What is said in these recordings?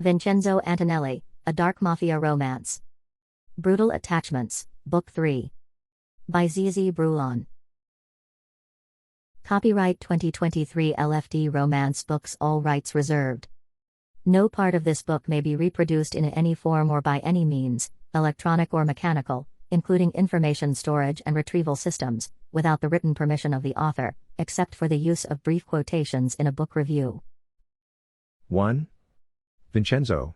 Vincenzo Antonelli, A Dark Mafia Romance. Brutal Attachments, Book 3. By ZZ Brulon. Copyright 2023 LFD Romance Books, all rights reserved. No part of this book may be reproduced in any form or by any means, electronic or mechanical, including information storage and retrieval systems, without the written permission of the author, except for the use of brief quotations in a book review. 1. Vincenzo.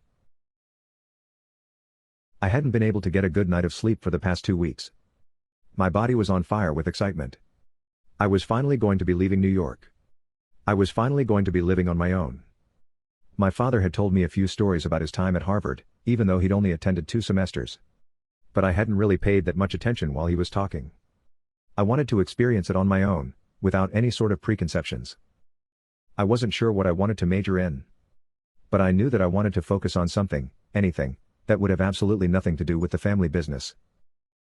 I hadn't been able to get a good night of sleep for the past 2 weeks. My body was on fire with excitement. I was finally going to be leaving New York. I was finally going to be living on my own. My father had told me a few stories about his time at Harvard, even though he'd only attended 2 semesters. But I hadn't really paid that much attention while he was talking. I wanted to experience it on my own, without any sort of preconceptions. I wasn't sure what I wanted to major in. But I knew that I wanted to focus on something, anything, that would have absolutely nothing to do with the family business.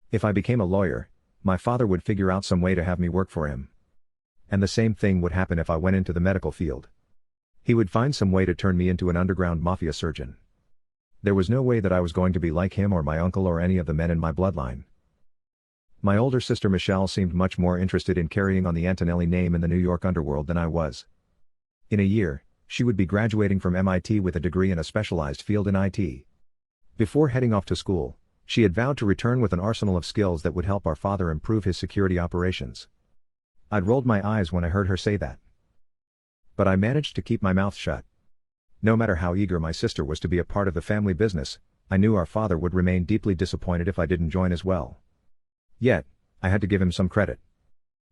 If I became a lawyer, my father would figure out some way to have me work for him. And the same thing would happen if I went into the medical field. He would find some way to turn me into an underground mafia surgeon. There was no way that I was going to be like him or my uncle or any of the men in my bloodline. My older sister Michelle seemed much more interested in carrying on the Antonelli name in the New York underworld than I was. In a year, she would be graduating from MIT with a degree in a specialized field in IT. Before heading off to school, she had vowed to return with an arsenal of skills that would help our father improve his security operations. I'd rolled my eyes when I heard her say that. But I managed to keep my mouth shut. No matter how eager my sister was to be a part of the family business, I knew our father would remain deeply disappointed if I didn't join as well. Yet, I had to give him some credit.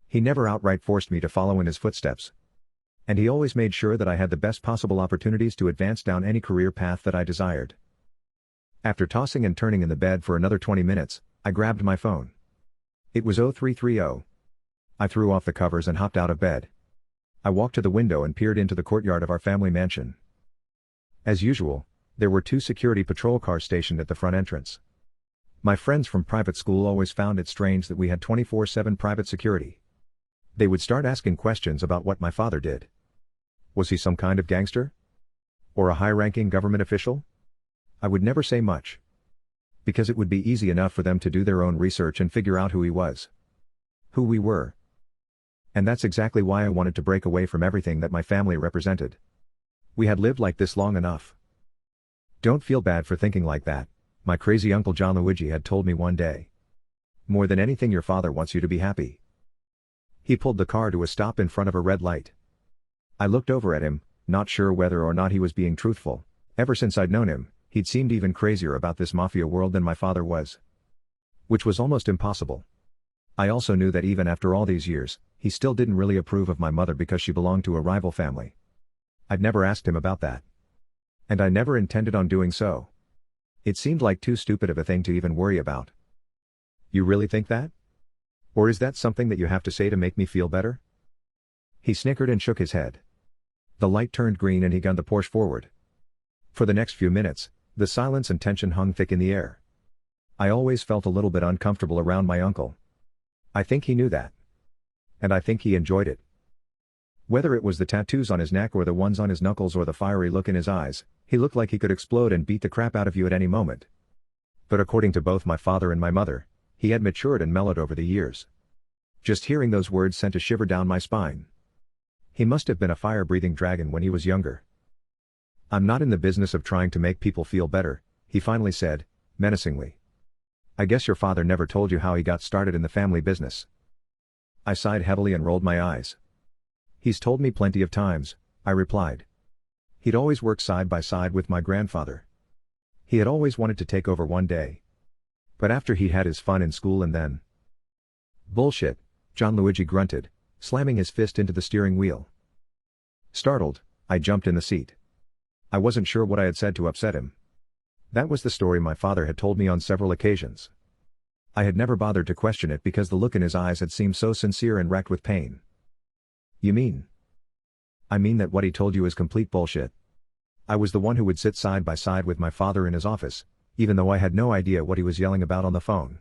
He never outright forced me to follow in his footsteps. And he always made sure that I had the best possible opportunities to advance down any career path that I desired. After tossing and turning in the bed for another 20 minutes, I grabbed my phone. It was 0330. I threw off the covers and hopped out of bed. I walked to the window and peered into the courtyard of our family mansion. As usual, there were 2 security patrol cars stationed at the front entrance. My friends from private school always found it strange that we had 24/7 private security. They would start asking questions about what my father did. Was he some kind of gangster? Or a high-ranking government official? I would never say much. Because it would be easy enough for them to do their own research and figure out who he was. Who we were. And that's exactly why I wanted to break away from everything that my family represented. We had lived like this long enough. Don't feel bad for thinking like that, my crazy Uncle John Luigi had told me one day. More than anything, your father wants you to be happy. He pulled the car to a stop in front of a red light. I looked over at him, not sure whether or not he was being truthful. Ever since I'd known him, he'd seemed even crazier about this mafia world than my father was. Which was almost impossible. I also knew that even after all these years, he still didn't really approve of my mother because she belonged to a rival family. I'd never asked him about that. And I never intended on doing so. It seemed like too stupid of a thing to even worry about. You really think that? Or is that something that you have to say to make me feel better? He snickered and shook his head. The light turned green and he gunned the Porsche forward. For the next few minutes, the silence and tension hung thick in the air. I always felt a little bit uncomfortable around my uncle. I think he knew that. And I think he enjoyed it. Whether it was the tattoos on his neck or the ones on his knuckles or the fiery look in his eyes, he looked like he could explode and beat the crap out of you at any moment. But according to both my father and my mother, he had matured and mellowed over the years. Just hearing those words sent a shiver down my spine. He must have been a fire-breathing dragon when he was younger. I'm not in the business of trying to make people feel better, he finally said, menacingly. I guess your father never told you how he got started in the family business. I sighed heavily and rolled my eyes. He's told me plenty of times, I replied. He'd always worked side by side with my grandfather. He had always wanted to take over one day. But after he'd had his fun in school and then... Bullshit, John Luigi grunted, slamming his fist into the steering wheel. Startled, I jumped in the seat. I wasn't sure what I had said to upset him. That was the story my father had told me on several occasions. I had never bothered to question it because the look in his eyes had seemed so sincere and wracked with pain. You mean? I mean that what he told you is complete bullshit. I was the one who would sit side by side with my father in his office, even though I had no idea what he was yelling about on the phone.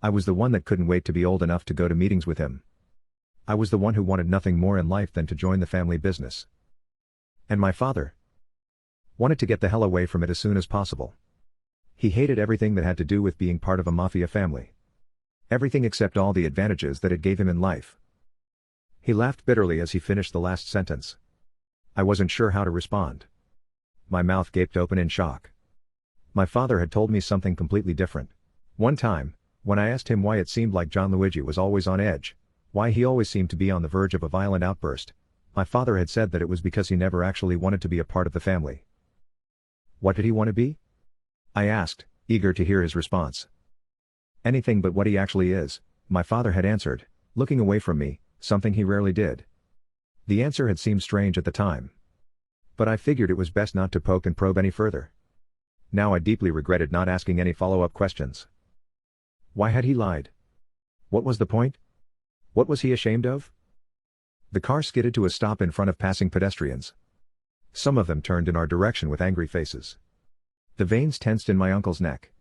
I was the one that couldn't wait to be old enough to go to meetings with him. I was the one who wanted nothing more in life than to join the family business. And my father? Wanted to get the hell away from it as soon as possible. He hated everything that had to do with being part of a mafia family. Everything except all the advantages that it gave him in life. He laughed bitterly as he finished the last sentence. I wasn't sure how to respond. My mouth gaped open in shock. My father had told me something completely different. One time, when I asked him why it seemed like John Luigi was always on edge, why he always seemed to be on the verge of a violent outburst, my father had said that it was because he never actually wanted to be a part of the family. What did he want to be? I asked, eager to hear his response. Anything but what he actually is, my father had answered, looking away from me, something he rarely did. The answer had seemed strange at the time. But I figured it was best not to poke and probe any further. Now I deeply regretted not asking any follow-up questions. Why had he lied? What was the point? What was he ashamed of? The car skidded to a stop in front of passing pedestrians. Some of them turned in our direction with angry faces. The veins tensed in my uncle's neck.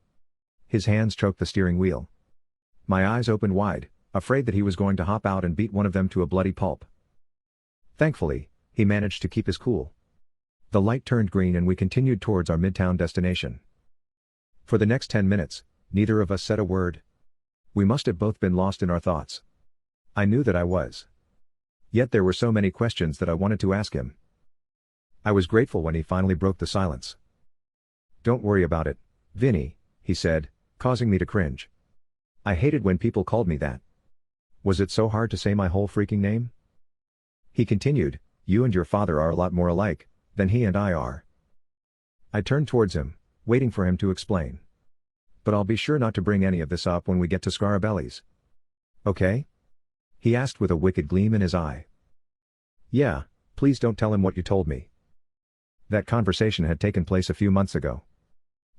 His hands choked the steering wheel. My eyes opened wide, afraid that he was going to hop out and beat one of them to a bloody pulp. Thankfully, he managed to keep his cool. The light turned green and we continued towards our midtown destination. For the next 10 minutes, neither of us said a word. We must have both been lost in our thoughts. I knew that I was. Yet there were so many questions that I wanted to ask him. I was grateful when he finally broke the silence. Don't worry about it, Vinny, he said, causing me to cringe. I hated when people called me that. Was it so hard to say my whole freaking name? He continued, you and your father are a lot more alike than he and I are. I turned towards him, waiting for him to explain. But I'll be sure not to bring any of this up when we get to Scarabelli's. Okay? He asked with a wicked gleam in his eye. Yeah, please don't tell him what you told me. That conversation had taken place a few months ago.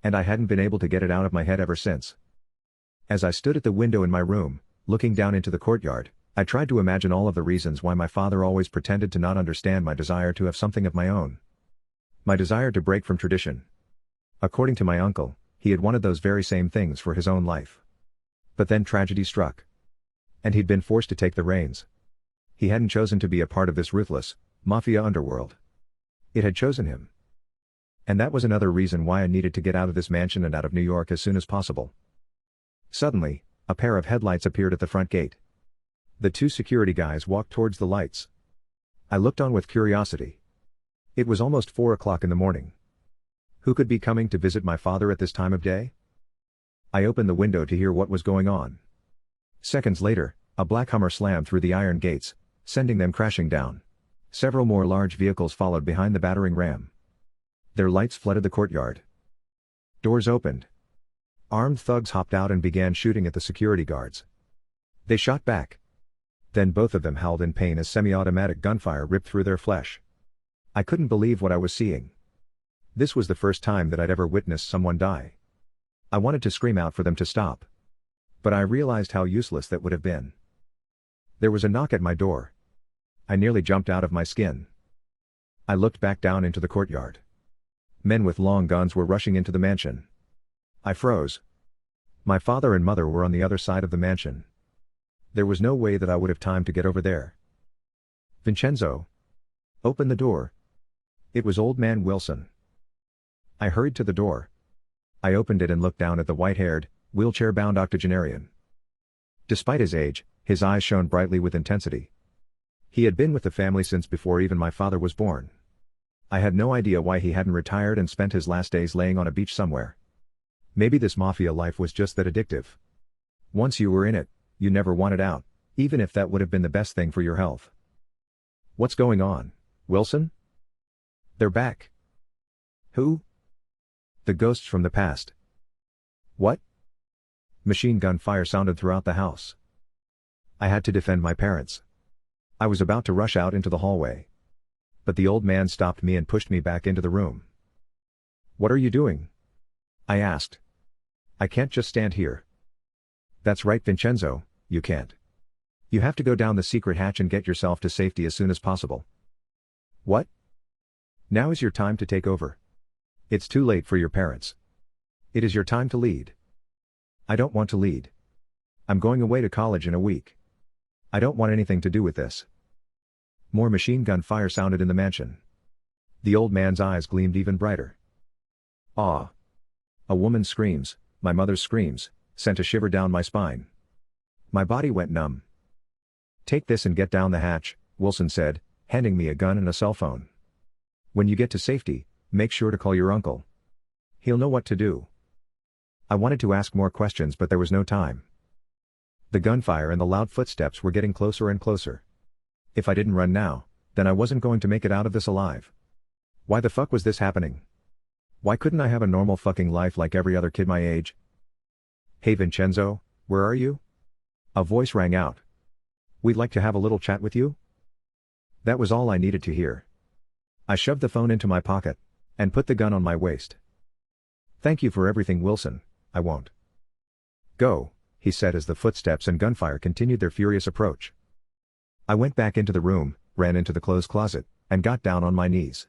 And I hadn't been able to get it out of my head ever since. As I stood at the window in my room, looking down into the courtyard, I tried to imagine all of the reasons why my father always pretended to not understand my desire to have something of my own. My desire to break from tradition. According to my uncle, he had wanted those very same things for his own life. But then tragedy struck. And he'd been forced to take the reins. He hadn't chosen to be a part of this ruthless, mafia underworld. It had chosen him. And that was another reason why I needed to get out of this mansion and out of New York as soon as possible. Suddenly, a pair of headlights appeared at the front gate. The two security guys walked towards the lights. I looked on with curiosity. It was almost 4 o'clock in the morning. Who could be coming to visit my father at this time of day? I opened the window to hear what was going on. Seconds later, a black Hummer slammed through the iron gates, sending them crashing down. Several more large vehicles followed behind the battering ram. Their lights flooded the courtyard. Doors opened. Armed thugs hopped out and began shooting at the security guards. They shot back. Then both of them howled in pain as semi-automatic gunfire ripped through their flesh. I couldn't believe what I was seeing. This was the first time that I'd ever witnessed someone die. I wanted to scream out for them to stop. But I realized how useless that would have been. There was a knock at my door. I nearly jumped out of my skin. I looked back down into the courtyard. Men with long guns were rushing into the mansion. I froze. My father and mother were on the other side of the mansion. There was no way that I would have time to get over there. Vincenzo. Open the door. It was Old Man Wilson. I hurried to the door. I opened it and looked down at the white-haired, wheelchair-bound octogenarian. Despite his age, his eyes shone brightly with intensity. He had been with the family since before even my father was born. I had no idea why he hadn't retired and spent his last days laying on a beach somewhere. Maybe this mafia life was just that addictive. Once you were in it, you never wanted out, even if that would have been the best thing for your health. What's going on, Wilson? They're back. Who? The ghosts from the past. What? Machine gun fire sounded throughout the house. I had to defend my parents. I was about to rush out into the hallway. But the old man stopped me and pushed me back into the room. What are you doing? I asked. I can't just stand here. That's right, Vincenzo, you can't. You have to go down the secret hatch and get yourself to safety as soon as possible. What? Now is your time to take over. It's too late for your parents. It is your time to lead. I don't want to lead. I'm going away to college in a week. I don't want anything to do with this. More machine gun fire sounded in the mansion. The old man's eyes gleamed even brighter. Ah! A woman's screams, my mother's screams, sent a shiver down my spine. My body went numb. Take this and get down the hatch, Wilson said, handing me a gun and a cell phone. When you get to safety, make sure to call your uncle. He'll know what to do. I wanted to ask more questions, but there was no time. The gunfire and the loud footsteps were getting closer and closer. If I didn't run now, then I wasn't going to make it out of this alive. Why the fuck was this happening? Why couldn't I have a normal fucking life like every other kid my age? Hey Vincenzo, where are you? A voice rang out. We'd like to have a little chat with you? That was all I needed to hear. I shoved the phone into my pocket and put the gun on my waist. Thank you for everything, Wilson, I won't. Go, he said as the footsteps and gunfire continued their furious approach. I went back into the room, ran into the clothes closet, and got down on my knees.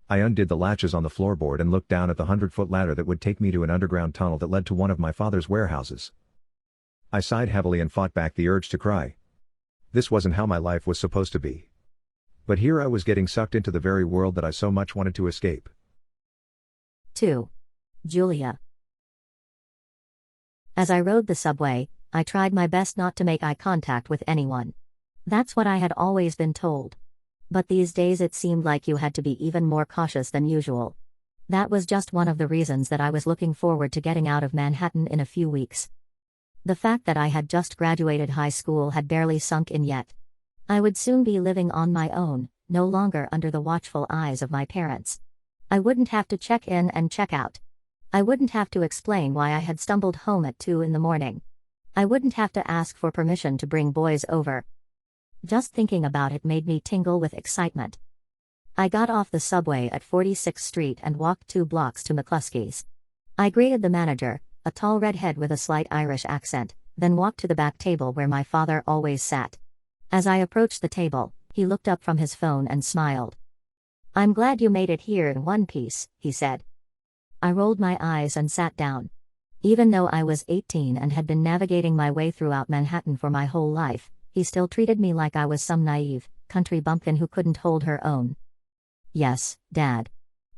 I undid the latches on the floorboard and looked down at the 100-foot ladder that would take me to an underground tunnel that led to one of my father's warehouses. I sighed heavily and fought back the urge to cry. This wasn't how my life was supposed to be. But here I was getting sucked into the very world that I so much wanted to escape. 2. Julia. As I rode the subway, I tried my best not to make eye contact with anyone. That's what I had always been told. But these days it seemed like you had to be even more cautious than usual. That was just one of the reasons that I was looking forward to getting out of Manhattan in a few weeks. The fact that I had just graduated high school had barely sunk in yet. I would soon be living on my own, no longer under the watchful eyes of my parents. I wouldn't have to check in and check out. I wouldn't have to explain why I had stumbled home at 2 a.m. I wouldn't have to ask for permission to bring boys over. Just thinking about it made me tingle with excitement. I got off the subway at 46th Street and walked 2 blocks to McCluskey's. I greeted the manager, a tall redhead with a slight Irish accent, then walked to the back table where my father always sat. As I approached the table, he looked up from his phone and smiled. "I'm glad you made it here in one piece," he said. I rolled my eyes and sat down. Even though I was 18 and had been navigating my way throughout Manhattan for my whole life, he still treated me like I was some naive, country bumpkin who couldn't hold her own. "Yes, Dad.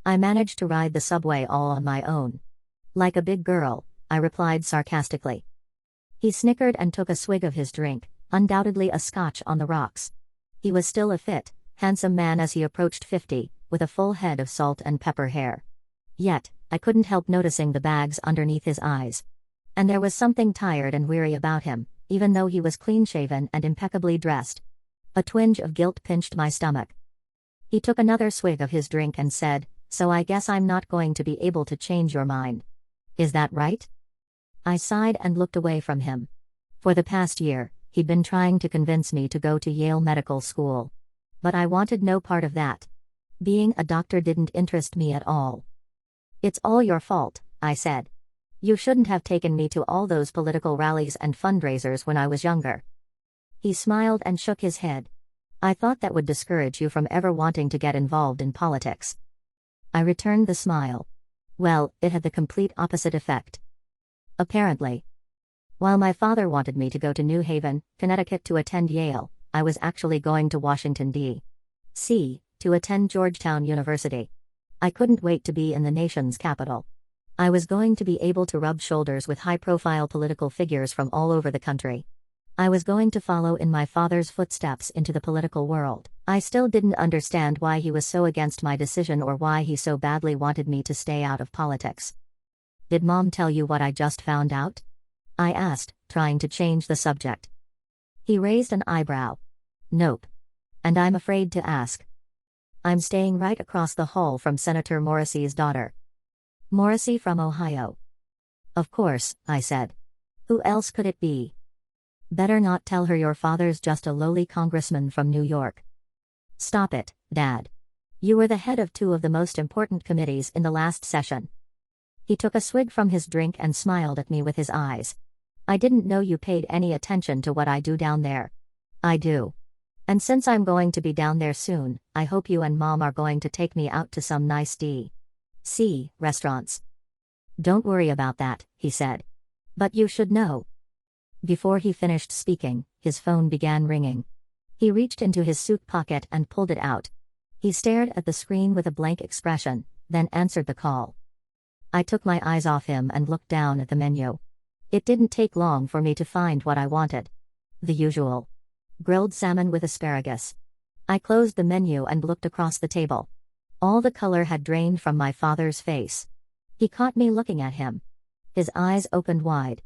I managed to ride the subway all on my own. Like a big girl," I replied sarcastically. He snickered and took a swig of his drink, undoubtedly a scotch on the rocks. He was still a fit, handsome man as he approached 50, with a full head of salt and pepper hair. Yet, I couldn't help noticing the bags underneath his eyes. And there was something tired and weary about him, even though he was clean-shaven and impeccably dressed. A twinge of guilt pinched my stomach. He took another swig of his drink and said, "So I guess I'm not going to be able to change your mind. Is that right?" I sighed and looked away from him. For the past year, he'd been trying to convince me to go to Yale Medical School. But I wanted no part of that. Being a doctor didn't interest me at all. "It's all your fault," I said. "You shouldn't have taken me to all those political rallies and fundraisers when I was younger." He smiled and shook his head. "I thought that would discourage you from ever wanting to get involved in politics." I returned the smile. Well, it had the complete opposite effect. Apparently. While my father wanted me to go to New Haven, Connecticut to attend Yale, I was actually going to Washington, D.C., to attend Georgetown University. I couldn't wait to be in the nation's capital. I was going to be able to rub shoulders with high-profile political figures from all over the country. I was going to follow in my father's footsteps into the political world. I still didn't understand why he was so against my decision or why he so badly wanted me to stay out of politics. "Did Mom tell you what I just found out?" I asked, trying to change the subject. He raised an eyebrow. "Nope. And I'm afraid to ask. I'm staying right across the hall from Senator Morrissey's daughter." "Morrissey from Ohio?" "Of course," I said. "Who else could it be?" "Better not tell her your father's just a lowly congressman from New York." "Stop it, Dad. You were the head of 2 of the most important committees in the last session." He took a swig from his drink and smiled at me with his eyes. "I didn't know you paid any attention to what I do down there." "I do. And since I'm going to be down there soon, I hope you and Mom are going to take me out to some nice D.C. restaurants." "Don't worry about that," he said. "But you should know." Before he finished speaking, his phone began ringing. He reached into his suit pocket and pulled it out. He stared at the screen with a blank expression, then answered the call. I took my eyes off him and looked down at the menu. It didn't take long for me to find what I wanted. The usual. Grilled salmon with asparagus. I closed the menu and looked across the table. All the color had drained from my father's face. He caught me looking at him. His eyes opened wide.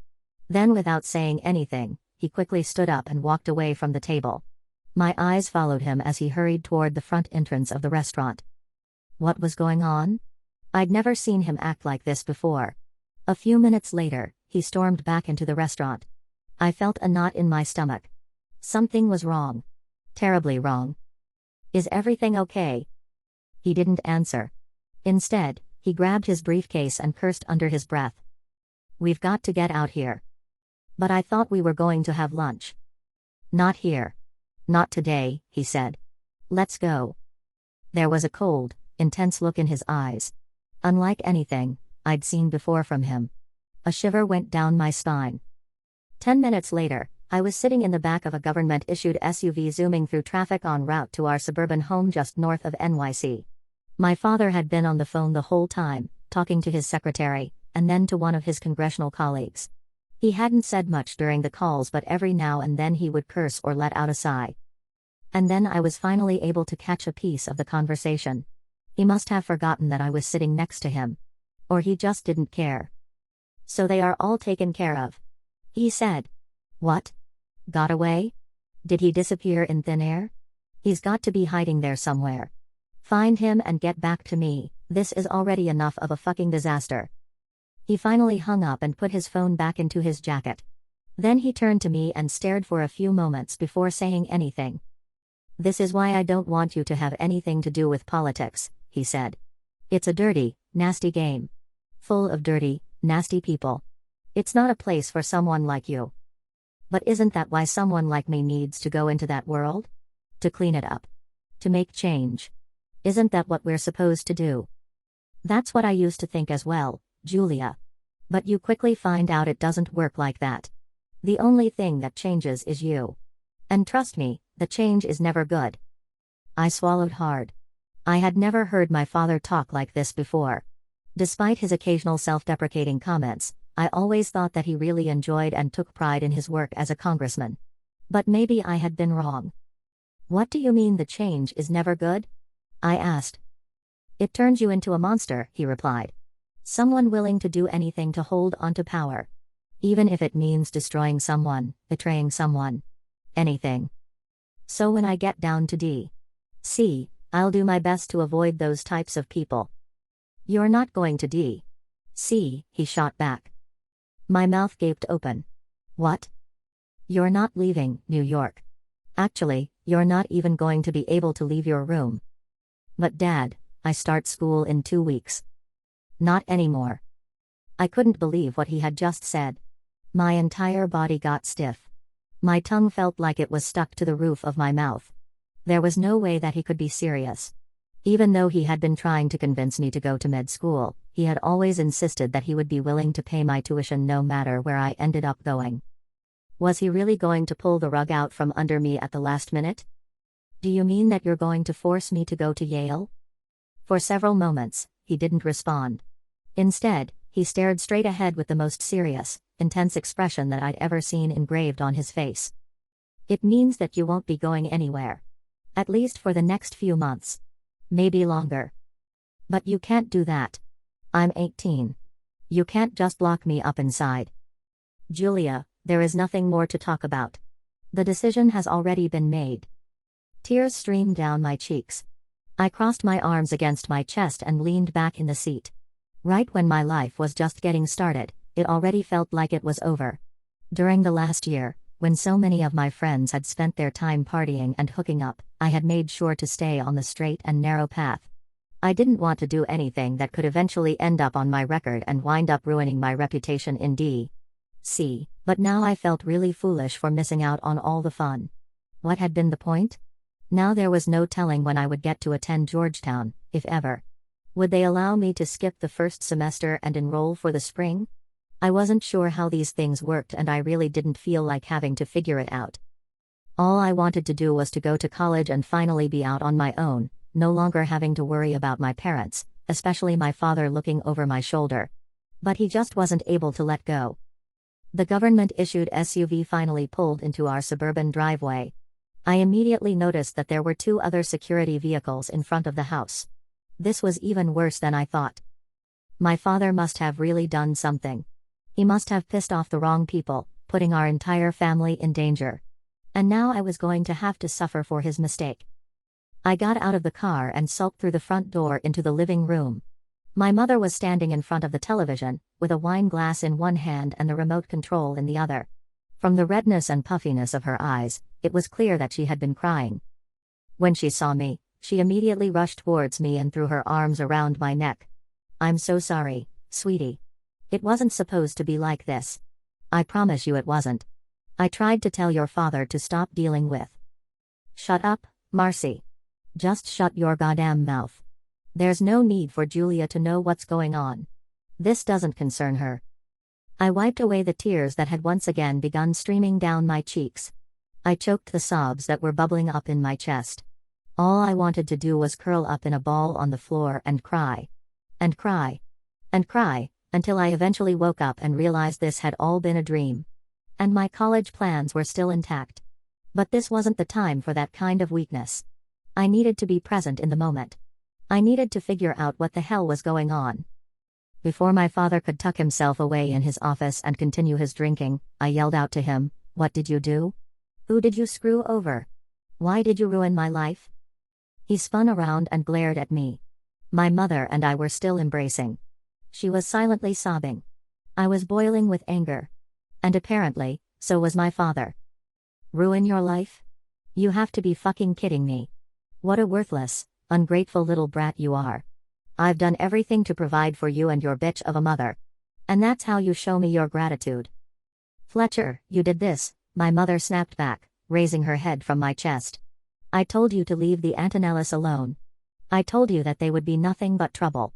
Then, without saying anything, he quickly stood up and walked away from the table. My eyes followed him as he hurried toward the front entrance of the restaurant. What was going on? I'd never seen him act like this before. A few minutes later, he stormed back into the restaurant. I felt a knot in my stomach. Something was wrong. Terribly wrong. Is everything okay? He didn't answer. Instead, he grabbed his briefcase and cursed under his breath. We've got to get out here. But I thought we were going to have lunch. Not here. Not today, he said. Let's go. There was a cold, intense look in his eyes. Unlike anything I'd seen before from him. A shiver went down my spine. 10 minutes later, I was sitting in the back of a government-issued SUV zooming through traffic en route to our suburban home just north of NYC. My father had been on the phone the whole time, talking to his secretary, and then to one of his congressional colleagues. He hadn't said much during the calls, but every now and then he would curse or let out a sigh. And then I was finally able to catch a piece of the conversation. He must have forgotten that I was sitting next to him. Or he just didn't care. So they are all taken care of. He said. What? Got away? Did he disappear in thin air? He's got to be hiding there somewhere. Find him and get back to me. This is already enough of a fucking disaster. He finally hung up and put his phone back into his jacket. Then he turned to me and stared for a few moments before saying anything. This is why I don't want you to have anything to do with politics, he said. It's a dirty, nasty game. Full of dirty, nasty people. It's not a place for someone like you. But isn't that why someone like me needs to go into that world? To clean it up. To make change. Isn't that what we're supposed to do? That's what I used to think as well, Julia. But you quickly find out it doesn't work like that. The only thing that changes is you. And trust me, the change is never good. I swallowed hard. I had never heard my father talk like this before. Despite his occasional self-deprecating comments, I always thought that he really enjoyed and took pride in his work as a congressman. But maybe I had been wrong. What do you mean the change is never good? I asked. It turns you into a monster, he replied. Someone willing to do anything to hold onto power. Even if it means destroying someone, betraying someone. Anything. So when I get down to D.C., I'll do my best to avoid those types of people. You're not going to D.C., he shot back. My mouth gaped open. What? You're not leaving New York. Actually, you're not even going to be able to leave your room. But Dad, I start school in 2 weeks. Not anymore. I couldn't believe what he had just said. My entire body got stiff. My tongue felt like it was stuck to the roof of my mouth. There was no way that he could be serious. Even though he had been trying to convince me to go to med school, he had always insisted that he would be willing to pay my tuition no matter where I ended up going. Was he really going to pull the rug out from under me at the last minute? Do you mean that you're going to force me to go to Yale? For several moments, he didn't respond. Instead, he stared straight ahead with the most serious, intense expression that I'd ever seen engraved on his face. It means that you won't be going anywhere. At least for the next few months. Maybe longer. But you can't do that. I'm 18. You can't just lock me up inside. Julia, there is nothing more to talk about. The decision has already been made. Tears streamed down my cheeks. I crossed my arms against my chest and leaned back in the seat. Right when my life was just getting started, it already felt like it was over. During the last year, when so many of my friends had spent their time partying and hooking up, I had made sure to stay on the straight and narrow path. I didn't want to do anything that could eventually end up on my record and wind up ruining my reputation in D.C., but now I felt really foolish for missing out on all the fun. What had been the point? Now there was no telling when I would get to attend Georgetown, if ever. Would they allow me to skip the first semester and enroll for the spring? I wasn't sure how these things worked and I really didn't feel like having to figure it out. All I wanted to do was to go to college and finally be out on my own, no longer having to worry about my parents, especially my father looking over my shoulder. But he just wasn't able to let go. The government-issued SUV finally pulled into our suburban driveway. I immediately noticed that there were 2 other security vehicles in front of the house. This was even worse than I thought. My father must have really done something. He must have pissed off the wrong people, putting our entire family in danger. And now I was going to have to suffer for his mistake. I got out of the car and sulked through the front door into the living room. My mother was standing in front of the television, with a wine glass in one hand and the remote control in the other. From the redness and puffiness of her eyes, it was clear that she had been crying. When she saw me, she immediately rushed towards me and threw her arms around my neck. "I'm so sorry, sweetie. It wasn't supposed to be like this. I promise you it wasn't. I tried to tell your father to stop dealing with." "Shut up, Marcy. Just shut your goddamn mouth. There's no need for Julia to know what's going on. This doesn't concern her." I wiped away the tears that had once again begun streaming down my cheeks. I choked the sobs that were bubbling up in my chest. All I wanted to do was curl up in a ball on the floor and cry. And cry. And cry, until I eventually woke up and realized this had all been a dream. And my college plans were still intact. But this wasn't the time for that kind of weakness. I needed to be present in the moment. I needed to figure out what the hell was going on. Before my father could tuck himself away in his office and continue his drinking, I yelled out to him, "What did you do? Who did you screw over? Why did you ruin my life?" He spun around and glared at me. My mother and I were still embracing. She was silently sobbing. I was boiling with anger. And apparently, so was my father. "Ruin your life? You have to be fucking kidding me. What a worthless, ungrateful little brat you are. I've done everything to provide for you and your bitch of a mother. And that's how you show me your gratitude." "Fletcher, you did this," my mother snapped back, raising her head from my chest. "I told you to leave the Antonellis alone. I told you that they would be nothing but trouble."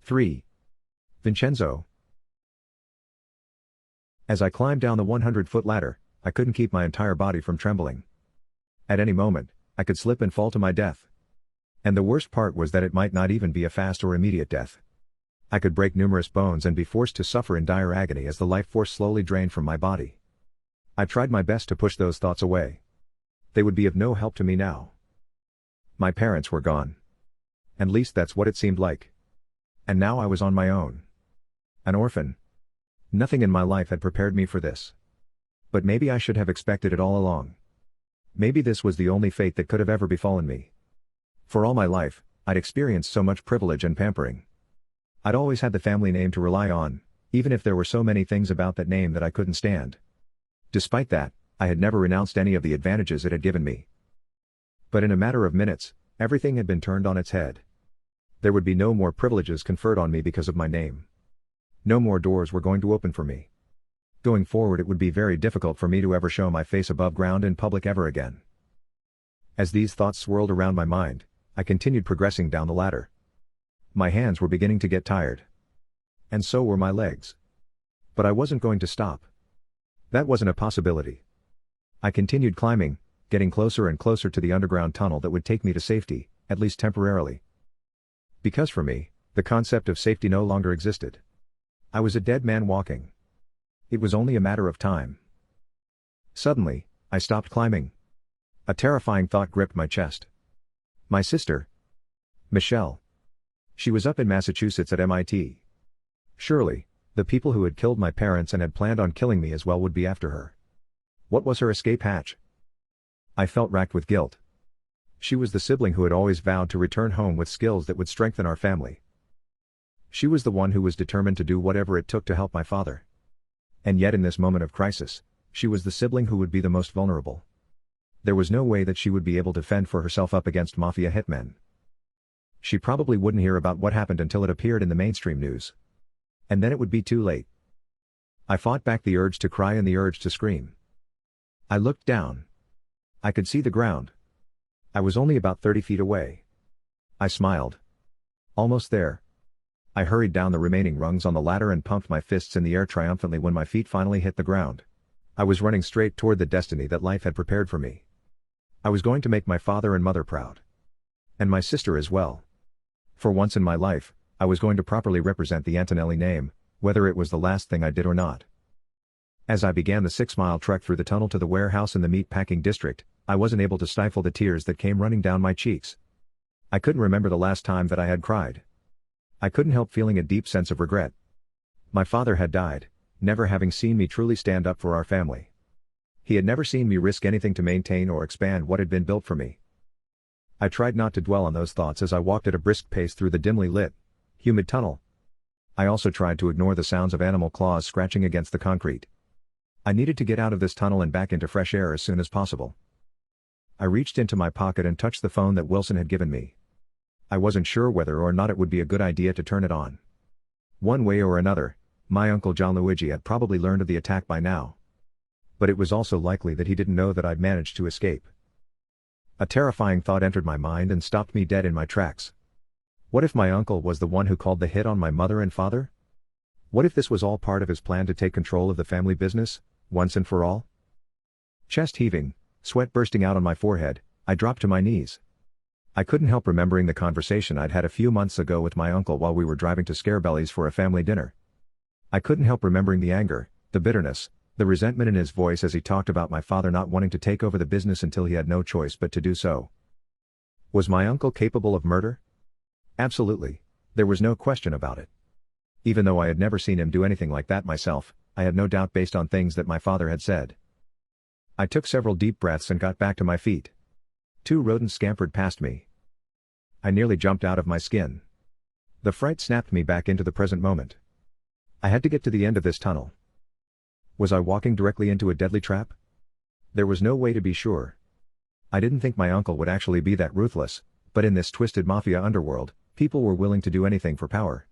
3. Vincenzo. As I climbed down the 100-foot ladder, I couldn't keep my entire body from trembling. At any moment, I could slip and fall to my death. And the worst part was that it might not even be a fast or immediate death. I could break numerous bones and be forced to suffer in dire agony as the life force slowly drained from my body. I tried my best to push those thoughts away. They would be of no help to me now. My parents were gone. At least that's what it seemed like. And now I was on my own. An orphan. Nothing in my life had prepared me for this. But maybe I should have expected it all along. Maybe this was the only fate that could have ever befallen me. For all my life, I'd experienced so much privilege and pampering. I'd always had the family name to rely on, even if there were so many things about that name that I couldn't stand. Despite that, I had never renounced any of the advantages it had given me. But in a matter of minutes, everything had been turned on its head. There would be no more privileges conferred on me because of my name. No more doors were going to open for me. Going forward, it would be very difficult for me to ever show my face above ground in public ever again. As these thoughts swirled around my mind, I continued progressing down the ladder. My hands were beginning to get tired. And so were my legs. But I wasn't going to stop. That wasn't a possibility. I continued climbing, getting closer and closer to the underground tunnel that would take me to safety, at least temporarily. Because for me, the concept of safety no longer existed. I was a dead man walking. It was only a matter of time. Suddenly, I stopped climbing. A terrifying thought gripped my chest. My sister. Michelle. She was up in Massachusetts at MIT. Surely, the people who had killed my parents and had planned on killing me as well would be after her. What was her escape hatch? I felt racked with guilt. She was the sibling who had always vowed to return home with skills that would strengthen our family. She was the one who was determined to do whatever it took to help my father. And yet in this moment of crisis, she was the sibling who would be the most vulnerable. There was no way that she would be able to fend for herself up against mafia hitmen. She probably wouldn't hear about what happened until it appeared in the mainstream news. And then it would be too late. I fought back the urge to cry and the urge to scream. I looked down. I could see the ground. I was only about 30 feet away. I smiled. Almost there. I hurried down the remaining rungs on the ladder and pumped my fists in the air triumphantly when my feet finally hit the ground. I was running straight toward the destiny that life had prepared for me. I was going to make my father and mother proud. And my sister as well. For once in my life, I was going to properly represent the Antonelli name, whether it was the last thing I did or not. As I began the 6-mile trek through the tunnel to the warehouse in the meat-packing district, I wasn't able to stifle the tears that came running down my cheeks. I couldn't remember the last time that I had cried. I couldn't help feeling a deep sense of regret. My father had died, never having seen me truly stand up for our family. He had never seen me risk anything to maintain or expand what had been built for me. I tried not to dwell on those thoughts as I walked at a brisk pace through the dimly lit, humid tunnel. I also tried to ignore the sounds of animal claws scratching against the concrete. I needed to get out of this tunnel and back into fresh air as soon as possible. I reached into my pocket and touched the phone that Wilson had given me. I wasn't sure whether or not it would be a good idea to turn it on. One way or another, my uncle Gianluigi had probably learned of the attack by now. But it was also likely that he didn't know that I'd managed to escape. A terrifying thought entered my mind and stopped me dead in my tracks. What if my uncle was the one who called the hit on my mother and father? What if this was all part of his plan to take control of the family business, once and for all? Chest heaving, sweat bursting out on my forehead, I dropped to my knees. I couldn't help remembering the conversation I'd had a few months ago with my uncle while we were driving to Scarebelly's for a family dinner. I couldn't help remembering the anger, the bitterness, the resentment in his voice as he talked about my father not wanting to take over the business until he had no choice but to do so. Was my uncle capable of murder? Absolutely, there was no question about it. Even though I had never seen him do anything like that myself, I had no doubt based on things that my father had said. I took several deep breaths and got back to my feet. 2 rodents scampered past me. I nearly jumped out of my skin. The fright snapped me back into the present moment. I had to get to the end of this tunnel. Was I walking directly into a deadly trap? There was no way to be sure. I didn't think my uncle would actually be that ruthless, but in this twisted mafia underworld, people were willing to do anything for power.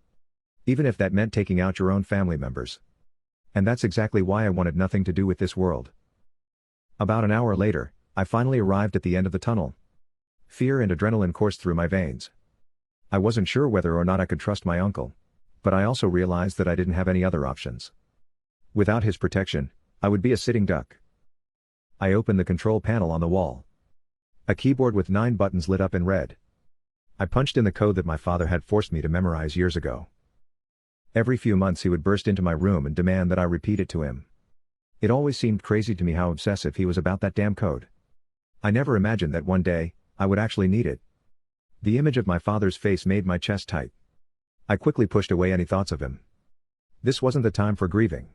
Even if that meant taking out your own family members. And that's exactly why I wanted nothing to do with this world. About an hour later, I finally arrived at the end of the tunnel. Fear and adrenaline coursed through my veins. I wasn't sure whether or not I could trust my uncle. But I also realized that I didn't have any other options. Without his protection, I would be a sitting duck. I opened the control panel on the wall. A keyboard with 9 buttons lit up in red. I punched in the code that my father had forced me to memorize years ago. Every few months he would burst into my room and demand that I repeat it to him. It always seemed crazy to me how obsessive he was about that damn code. I never imagined that one day, I would actually need it. The image of my father's face made my chest tight. I quickly pushed away any thoughts of him. This wasn't the time for grieving.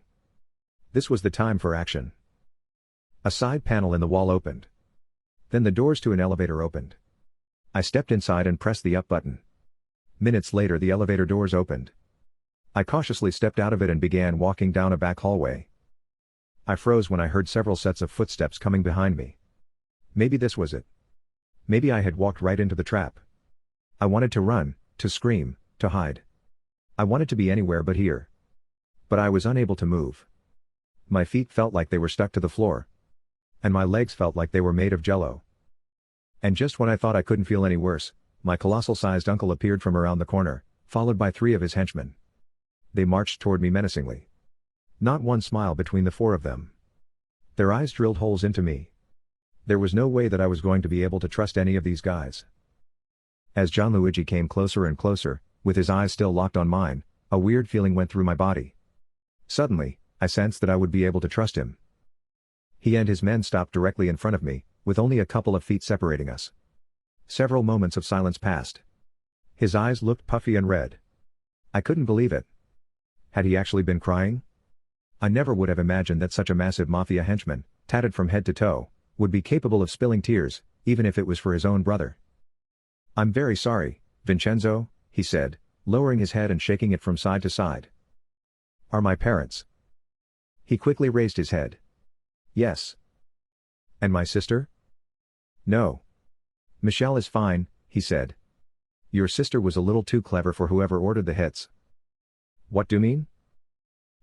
This was the time for action. A side panel in the wall opened. Then the doors to an elevator opened. I stepped inside and pressed the up button. Minutes later the elevator doors opened. I cautiously stepped out of it and began walking down a back hallway. I froze when I heard several sets of footsteps coming behind me. Maybe this was it. Maybe I had walked right into the trap. I wanted to run, to scream, to hide. I wanted to be anywhere but here. But I was unable to move. My feet felt like they were stuck to the floor. And my legs felt like they were made of jello. And just when I thought I couldn't feel any worse, my colossal-sized uncle appeared from around the corner, followed by 3 of his henchmen. They marched toward me menacingly. Not one smile between the 4 of them. Their eyes drilled holes into me. There was no way that I was going to be able to trust any of these guys. As Gianluigi came closer and closer, with his eyes still locked on mine, a weird feeling went through my body. Suddenly, I sensed that I would be able to trust him. He and his men stopped directly in front of me, with only a couple of feet separating us. Several moments of silence passed. His eyes looked puffy and red. I couldn't believe it. Had he actually been crying? I never would have imagined that such a massive mafia henchman, tatted from head to toe, would be capable of spilling tears, even if it was for his own brother. "I'm very sorry, Vincenzo," he said, lowering his head and shaking it from side to side. "Are my parents?" He quickly raised his head. "Yes." "And my sister?" "No. Michelle is fine," he said. "Your sister was a little too clever for whoever ordered the hits." "What do you mean?"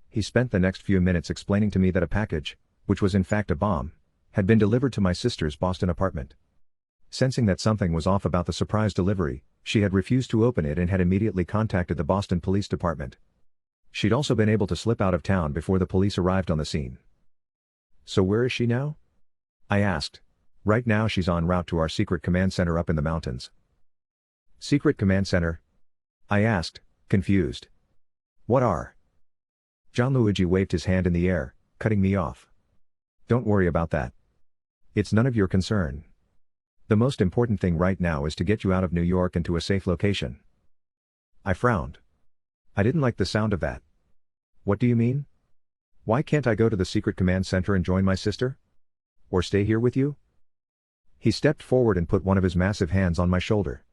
He spent the next few minutes explaining to me that a package, which was in fact a bomb, had been delivered to my sister's Boston apartment. Sensing that something was off about the surprise delivery, she had refused to open it and had immediately contacted the Boston Police Department. She'd also been able to slip out of town before the police arrived on the scene. "So where is she now?" I asked. "Right now she's en route to our secret command center up in the mountains." Secret Command Center? I asked, confused. What are? Gianluigi waved his hand in the air, cutting me off. Don't worry about that. It's none of your concern. The most important thing right now is to get you out of New York and to a safe location. I frowned. I didn't like the sound of that. What do you mean? Why can't I go to the Secret Command Center and join my sister? Or stay here with you? He stepped forward and put one of his massive hands on my shoulder.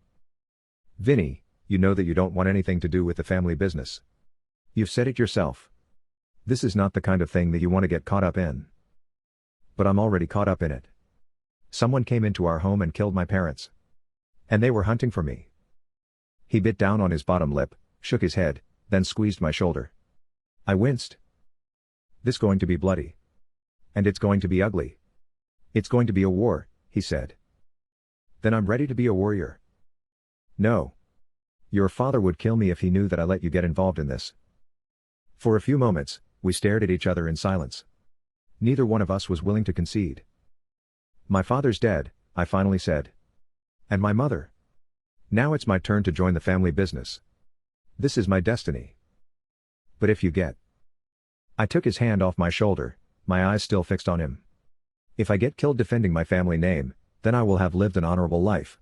Vinny, you know that you don't want anything to do with the family business. You've said it yourself. This is not the kind of thing that you want to get caught up in. But I'm already caught up in it. Someone came into our home and killed my parents. And they were hunting for me. He bit down on his bottom lip, shook his head, then squeezed my shoulder. I winced. This going to be bloody. And it's going to be ugly. It's going to be a war, he said. Then I'm ready to be a warrior. No. Your father would kill me if he knew that I let you get involved in this. For a few moments, we stared at each other in silence. Neither one of us was willing to concede. My father's dead, I finally said. And my mother. Now it's my turn to join the family business. This is my destiny. But if you get... I took his hand off my shoulder, my eyes still fixed on him. If I get killed defending my family name, then I will have lived an honorable life.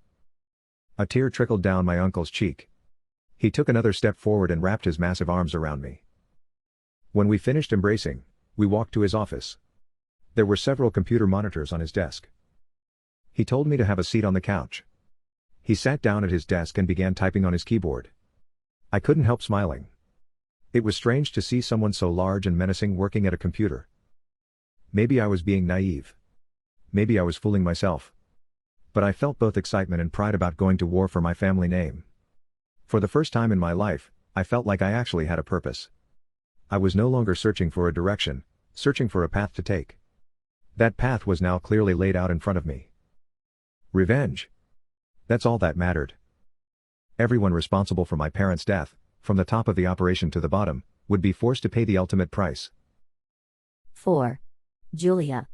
A tear trickled down my uncle's cheek. He took another step forward and wrapped his massive arms around me. When we finished embracing, we walked to his office. There were several computer monitors on his desk. He told me to have a seat on the couch. He sat down at his desk and began typing on his keyboard. I couldn't help smiling. It was strange to see someone so large and menacing working at a computer. Maybe I was being naive. Maybe I was fooling myself. But I felt both excitement and pride about going to war for my family name. For the first time in my life, I felt like I actually had a purpose. I was no longer searching for a direction, searching for a path to take. That path was now clearly laid out in front of me. Revenge. That's all that mattered. Everyone responsible for my parents' death, from the top of the operation to the bottom, would be forced to pay the ultimate price. 4. Julia.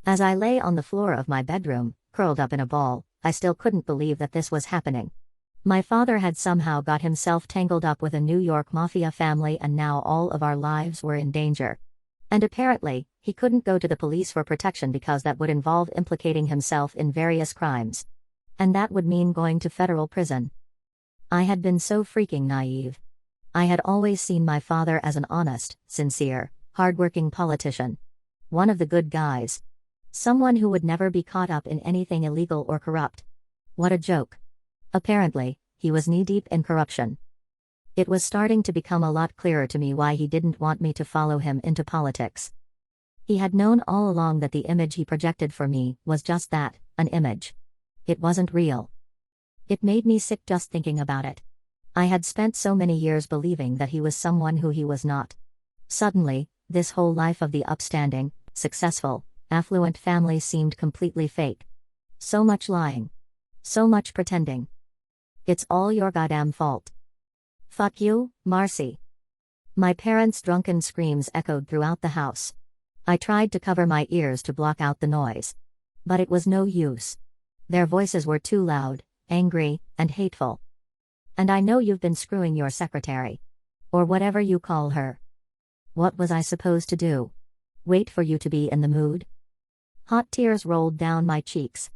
As I lay on the floor of my bedroom, curled up in a ball, I still couldn't believe that this was happening. My father had somehow got himself tangled up with a New York Mafia family and now all of our lives were in danger. And apparently, he couldn't go to the police for protection because that would involve implicating himself in various crimes. And that would mean going to federal prison. I had been so freaking naive. I had always seen my father as an honest, sincere, hardworking politician. One of the good guys. Someone who would never be caught up in anything illegal or corrupt. What a joke. Apparently, he was knee-deep in corruption. It was starting to become a lot clearer to me why he didn't want me to follow him into politics. He had known all along that the image he projected for me was just that, an image. It wasn't real. It made me sick just thinking about it. I had spent so many years believing that he was someone who he was not. Suddenly, this whole life of the upstanding, successful, affluent family seemed completely fake. So much lying. So much pretending. It's all your goddamn fault. Fuck you, Marcy. My parents' drunken screams echoed throughout the house. I tried to cover my ears to block out the noise. But it was no use. Their voices were too loud, angry, and hateful. And I know you've been screwing your secretary. Or whatever you call her. What was I supposed to do? Wait for you to be in the mood? Hot tears rolled down my cheeks.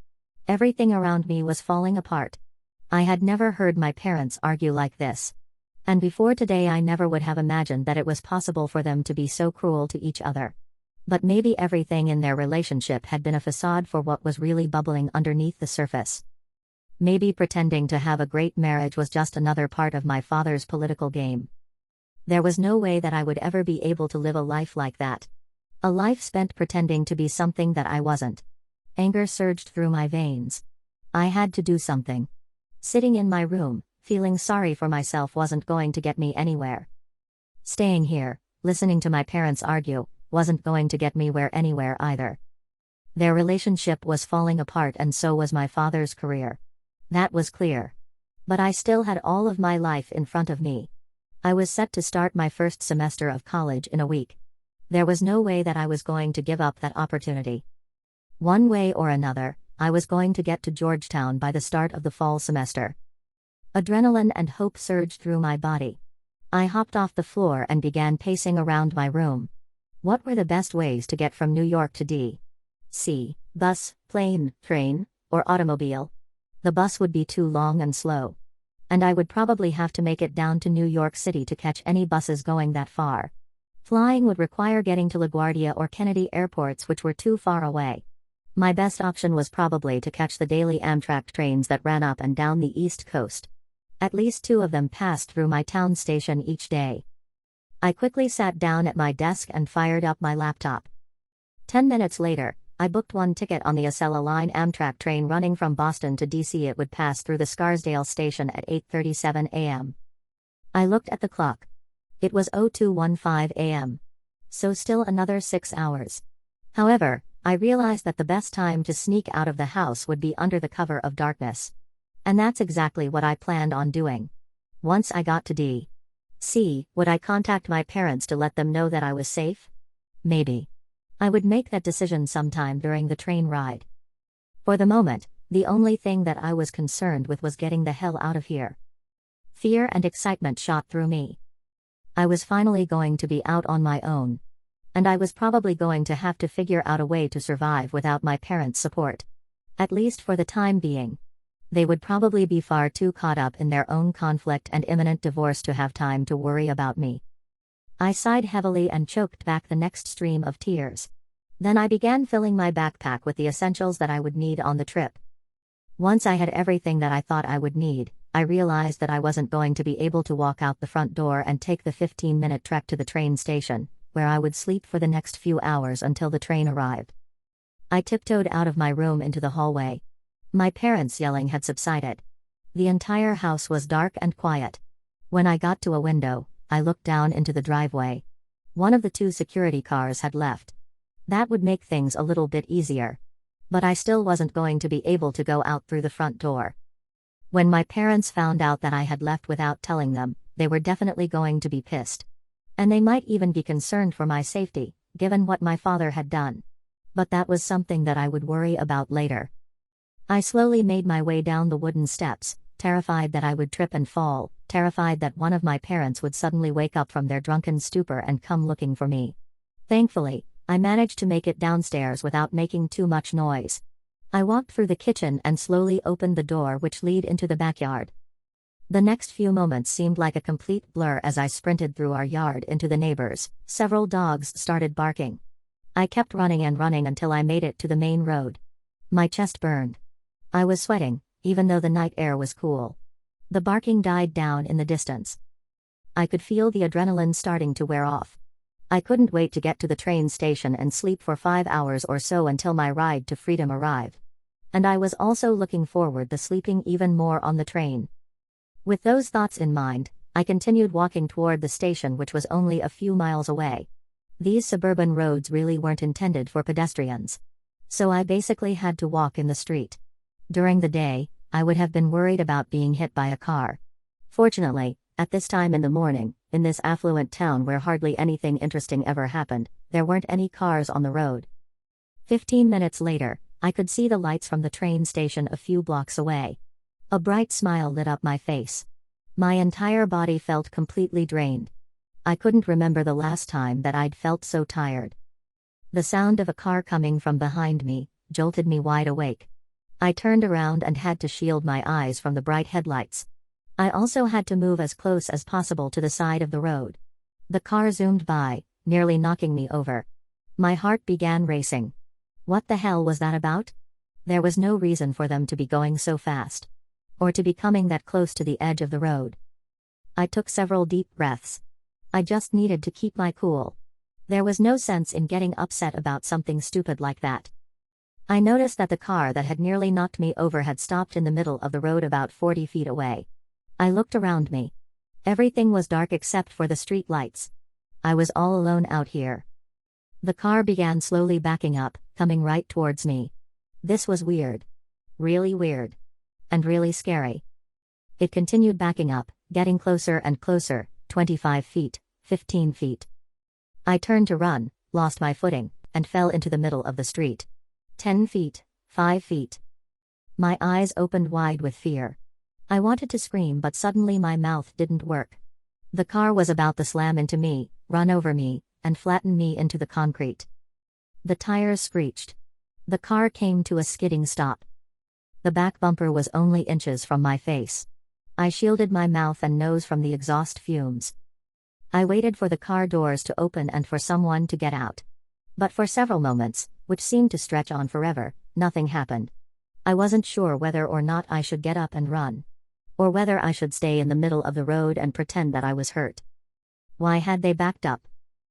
Everything around me was falling apart. I had never heard my parents argue like this. And before today I never would have imagined that it was possible for them to be so cruel to each other. But maybe everything in their relationship had been a facade for what was really bubbling underneath the surface. Maybe pretending to have a great marriage was just another part of my father's political game. There was no way that I would ever be able to live a life like that. A life spent pretending to be something that I wasn't. Anger surged through my veins. I had to do something. Sitting in my room, feeling sorry for myself wasn't going to get me anywhere. Staying here, listening to my parents argue, wasn't going to get me anywhere either. Their relationship was falling apart and so was my father's career. That was clear. But I still had all of my life in front of me. I was set to start my first semester of college in a week. There was no way that I was going to give up that opportunity. One way or another, I was going to get to Georgetown by the start of the fall semester. Adrenaline and hope surged through my body. I hopped off the floor and began pacing around my room. What were the best ways to get from New York to D.C.? Bus, plane, train, or automobile? The bus would be too long and slow. And I would probably have to make it down to New York City to catch any buses going that far. Flying would require getting to LaGuardia or Kennedy airports, which were too far away. My best option was probably to catch the daily Amtrak trains that ran up and down the East Coast. At least 2 of them passed through my town station each day. I quickly sat down at my desk and fired up my laptop. 10 minutes later, I booked one ticket on the Acela Line Amtrak train running from Boston to DC. It would pass through the Scarsdale station at 8:37 a.m. I looked at the clock. It was 02:15 a.m. So still another 6 hours. However, I realized that the best time to sneak out of the house would be under the cover of darkness. And that's exactly what I planned on doing. Once I got to D.C., would I contact my parents to let them know that I was safe? Maybe. I would make that decision sometime during the train ride. For the moment, the only thing that I was concerned with was getting the hell out of here. Fear and excitement shot through me. I was finally going to be out on my own. And I was probably going to have to figure out a way to survive without my parents' support. At least for the time being. They would probably be far too caught up in their own conflict and imminent divorce to have time to worry about me. I sighed heavily and choked back the next stream of tears. Then I began filling my backpack with the essentials that I would need on the trip. Once I had everything that I thought I would need, I realized that I wasn't going to be able to walk out the front door and take the 15-minute trek to the train station, where I would sleep for the next few hours until the train arrived. I tiptoed out of my room into the hallway. My parents' yelling had subsided. The entire house was dark and quiet. When I got to a window, I looked down into the driveway. One of the 2 security cars had left. That would make things a little bit easier. But I still wasn't going to be able to go out through the front door. When my parents found out that I had left without telling them, they were definitely going to be pissed. And they might even be concerned for my safety, given what my father had done. But that was something that I would worry about later. I slowly made my way down the wooden steps, terrified that I would trip and fall, terrified that one of my parents would suddenly wake up from their drunken stupor and come looking for me. Thankfully, I managed to make it downstairs without making too much noise. I walked through the kitchen and slowly opened the door which led into the backyard. The next few moments seemed like a complete blur as I sprinted through our yard into the neighbors. Several dogs started barking. I kept running and running until I made it to the main road. My chest burned. I was sweating, even though the night air was cool. The barking died down in the distance. I could feel the adrenaline starting to wear off. I couldn't wait to get to the train station and sleep for 5 hours or so until my ride to freedom arrived. And I was also looking forward to sleeping even more on the train. With those thoughts in mind, I continued walking toward the station, which was only a few miles away. These suburban roads really weren't intended for pedestrians. So I basically had to walk in the street. During the day, I would have been worried about being hit by a car. Fortunately, at this time in the morning, in this affluent town where hardly anything interesting ever happened, there weren't any cars on the road. 15 minutes later, I could see the lights from the train station a few blocks away. A bright smile lit up my face. My entire body felt completely drained. I couldn't remember the last time that I'd felt so tired. The sound of a car coming from behind me jolted me wide awake. I turned around and had to shield my eyes from the bright headlights. I also had to move as close as possible to the side of the road. The car zoomed by, nearly knocking me over. My heart began racing. What the hell was that about? There was no reason for them to be going so fast. Or to be coming that close to the edge of the road. I took several deep breaths. I just needed to keep my cool. There was no sense in getting upset about something stupid like that. I noticed that the car that had nearly knocked me over had stopped in the middle of the road about 40 feet away. I looked around me. Everything was dark except for the street lights. I was all alone out here. The car began slowly backing up, coming right towards me. This was weird. Really weird. And really scary. It continued backing up, getting closer and closer, 25 feet, 15 feet. I turned to run, lost my footing, and fell into the middle of the street. 10 feet, 5 feet, My eyes opened wide with fear. I wanted to scream, but suddenly my mouth didn't work. The car was about to slam into me, run over me, and flatten me into the concrete. The tires screeched. The car came to a skidding stop. The back bumper was only inches from my face. I shielded my mouth and nose from the exhaust fumes. I waited for the car doors to open and for someone to get out. But for several moments, which seemed to stretch on forever, nothing happened. I wasn't sure whether or not I should get up and run. Or whether I should stay in the middle of the road and pretend that I was hurt. Why had they backed up?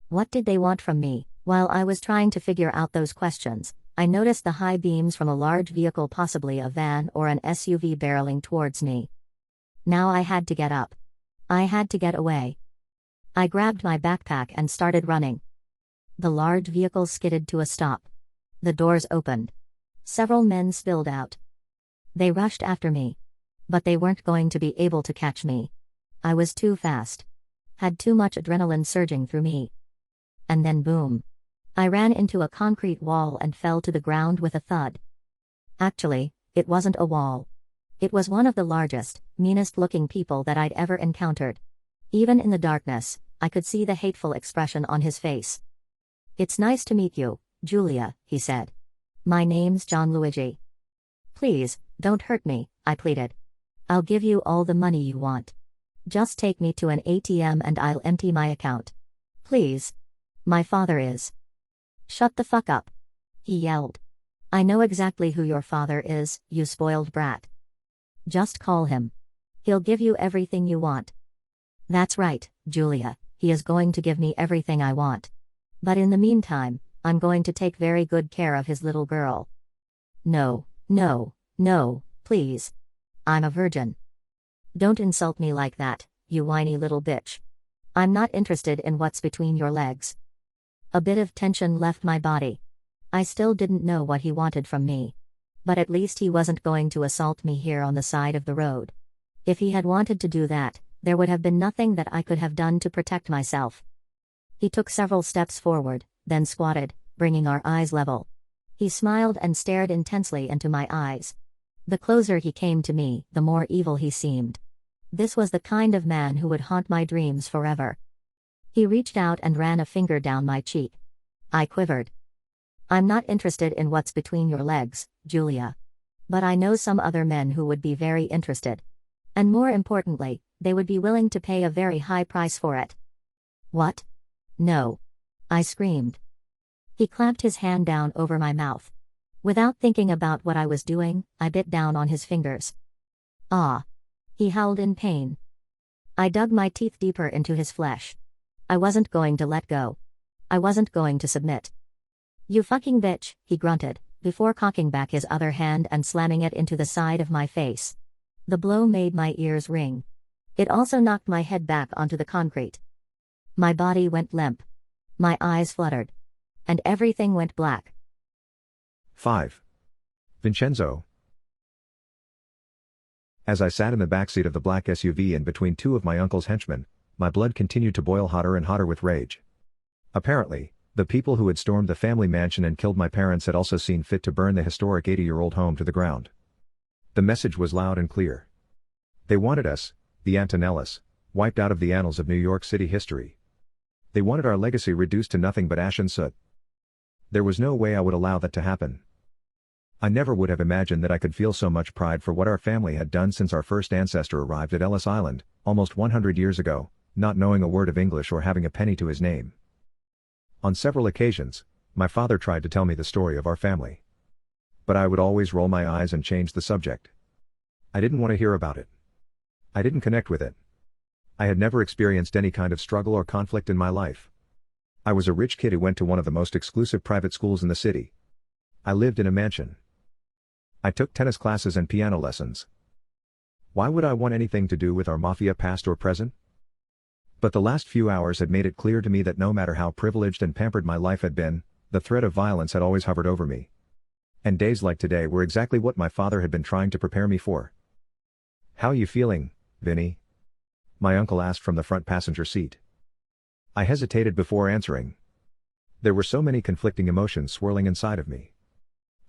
What did they want from me? While I was trying to figure out those questions, I noticed the high beams from a large vehicle, possibly a van or an SUV, barreling towards me. Now I had to get up. I had to get away. I grabbed my backpack and started running. The large vehicle skidded to a stop. The doors opened. Several men spilled out. They rushed after me. But they weren't going to be able to catch me. I was too fast. Had too much adrenaline surging through me. And then boom. I ran into a concrete wall and fell to the ground with a thud. Actually, it wasn't a wall. It was one of the largest, meanest-looking people that I'd ever encountered. Even in the darkness, I could see the hateful expression on his face. "It's nice to meet you, Julia," he said. "My name's John Luigi." "Please, don't hurt me," I pleaded. "I'll give you all the money you want. Just take me to an ATM and I'll empty my account. Please. My father is." "Shut the fuck up," he yelled. "I know exactly who your father is, you spoiled brat. Just call him. He'll give you everything you want." "That's right, Julia, he is going to give me everything I want. But in the meantime, I'm going to take very good care of his little girl." "No, no, no, please. I'm a virgin. Don't insult me like that, you whiny little bitch. I'm not interested in what's between your legs." A bit of tension left my body. I still didn't know what he wanted from me. But at least he wasn't going to assault me here on the side of the road. If he had wanted to do that, there would have been nothing that I could have done to protect myself. He took several steps forward, then squatted, bringing our eyes level. He smiled and stared intensely into my eyes. The closer he came to me, the more evil he seemed. This was the kind of man who would haunt my dreams forever. He reached out and ran a finger down my cheek. I quivered. "I'm not interested in what's between your legs, Julia. But I know some other men who would be very interested. And more importantly, they would be willing to pay a very high price for it." "What? No." I screamed. He clamped his hand down over my mouth. Without thinking about what I was doing, I bit down on his fingers. "Ah!" He howled in pain. I dug my teeth deeper into his flesh. I wasn't going to let go. I wasn't going to submit. "You fucking bitch," he grunted, before cocking back his other hand and slamming it into the side of my face. The blow made my ears ring. It also knocked my head back onto the concrete. My body went limp. My eyes fluttered. And everything went black. 5. Vincenzo. As I sat in the backseat of the black SUV in between two of my uncle's henchmen, my blood continued to boil hotter and hotter with rage. Apparently, the people who had stormed the family mansion and killed my parents had also seen fit to burn the historic 80-year-old home to the ground. The message was loud and clear. They wanted us, the Antonellis, wiped out of the annals of New York City history. They wanted our legacy reduced to nothing but ash and soot. There was no way I would allow that to happen. I never would have imagined that I could feel so much pride for what our family had done since our first ancestor arrived at Ellis Island, almost 100 years ago, not knowing a word of English or having a penny to his name. On several occasions, my father tried to tell me the story of our family. But I would always roll my eyes and change the subject. I didn't want to hear about it. I didn't connect with it. I had never experienced any kind of struggle or conflict in my life. I was a rich kid who went to one of the most exclusive private schools in the city. I lived in a mansion. I took tennis classes and piano lessons. Why would I want anything to do with our mafia past or present? But the last few hours had made it clear to me that no matter how privileged and pampered my life had been, the threat of violence had always hovered over me. And days like today were exactly what my father had been trying to prepare me for. "How you feeling, Vinny?" my uncle asked from the front passenger seat. I hesitated before answering. There were so many conflicting emotions swirling inside of me.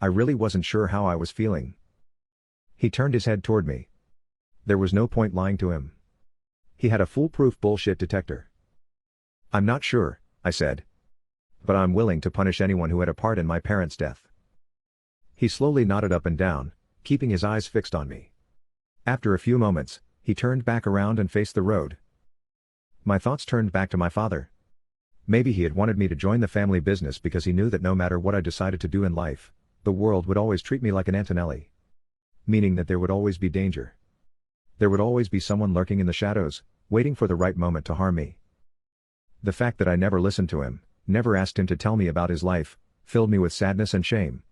I really wasn't sure how I was feeling. He turned his head toward me. There was no point lying to him. He had a foolproof bullshit detector. "I'm not sure," I said. "But I'm willing to punish anyone who had a part in my parents' death." He slowly nodded up and down, keeping his eyes fixed on me. After a few moments, he turned back around and faced the road. My thoughts turned back to my father. Maybe he had wanted me to join the family business because he knew that no matter what I decided to do in life, the world would always treat me like an Antonelli. Meaning that there would always be danger. There would always be someone lurking in the shadows, waiting for the right moment to harm me. The fact that I never listened to him, never asked him to tell me about his life, filled me with sadness and shame.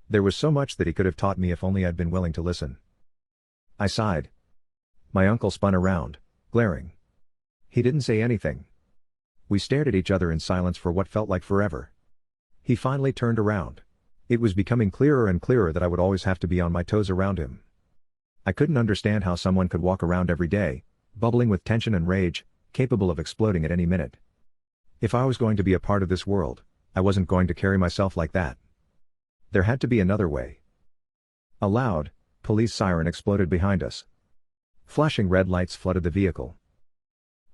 There was so much that he could have taught me if only I'd been willing to listen. I sighed. My uncle spun around, glaring. He didn't say anything. We stared at each other in silence for what felt like forever. He finally turned around. It was becoming clearer and clearer that I would always have to be on my toes around him. I couldn't understand how someone could walk around every day, bubbling with tension and rage, capable of exploding at any minute. If I was going to be a part of this world, I wasn't going to carry myself like that. There had to be another way. A loud, police siren exploded behind us. Flashing red lights flooded the vehicle.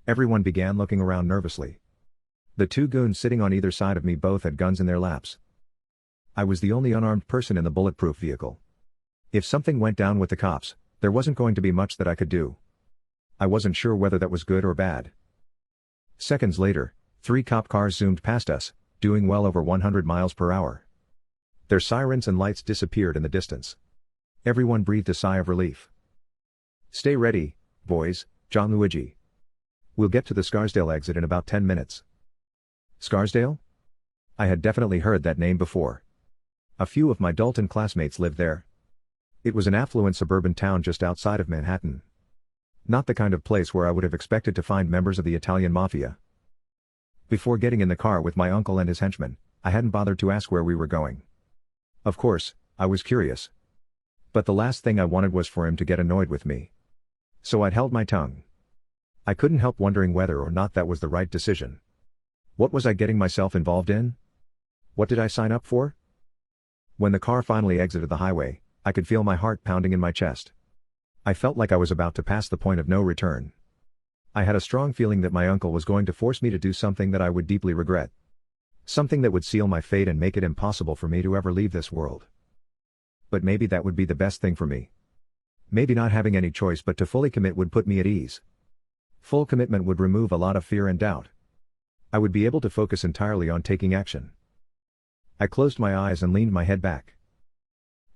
Everyone began looking around nervously. The two goons sitting on either side of me both had guns in their laps. I was the only unarmed person in the bulletproof vehicle. If something went down with the cops, there wasn't going to be much that I could do. I wasn't sure whether that was good or bad. Seconds later, 3 cop cars zoomed past us, doing well over 100 miles per hour. Their sirens and lights disappeared in the distance. Everyone breathed a sigh of relief. "Stay ready, boys," John Luigi. "We'll get to the Scarsdale exit in about 10 minutes. Scarsdale? I had definitely heard that name before. A few of my Dalton classmates lived there. It was an affluent suburban town just outside of Manhattan. Not the kind of place where I would have expected to find members of the Italian Mafia. Before getting in the car with my uncle and his henchmen, I hadn't bothered to ask where we were going. Of course, I was curious. But the last thing I wanted was for him to get annoyed with me. So I'd held my tongue. I couldn't help wondering whether or not that was the right decision. What was I getting myself involved in? What did I sign up for? When the car finally exited the highway, I could feel my heart pounding in my chest. I felt like I was about to pass the point of no return. I had a strong feeling that my uncle was going to force me to do something that I would deeply regret. Something that would seal my fate and make it impossible for me to ever leave this world. But maybe that would be the best thing for me. Maybe not having any choice but to fully commit would put me at ease. Full commitment would remove a lot of fear and doubt. I would be able to focus entirely on taking action. I closed my eyes and leaned my head back.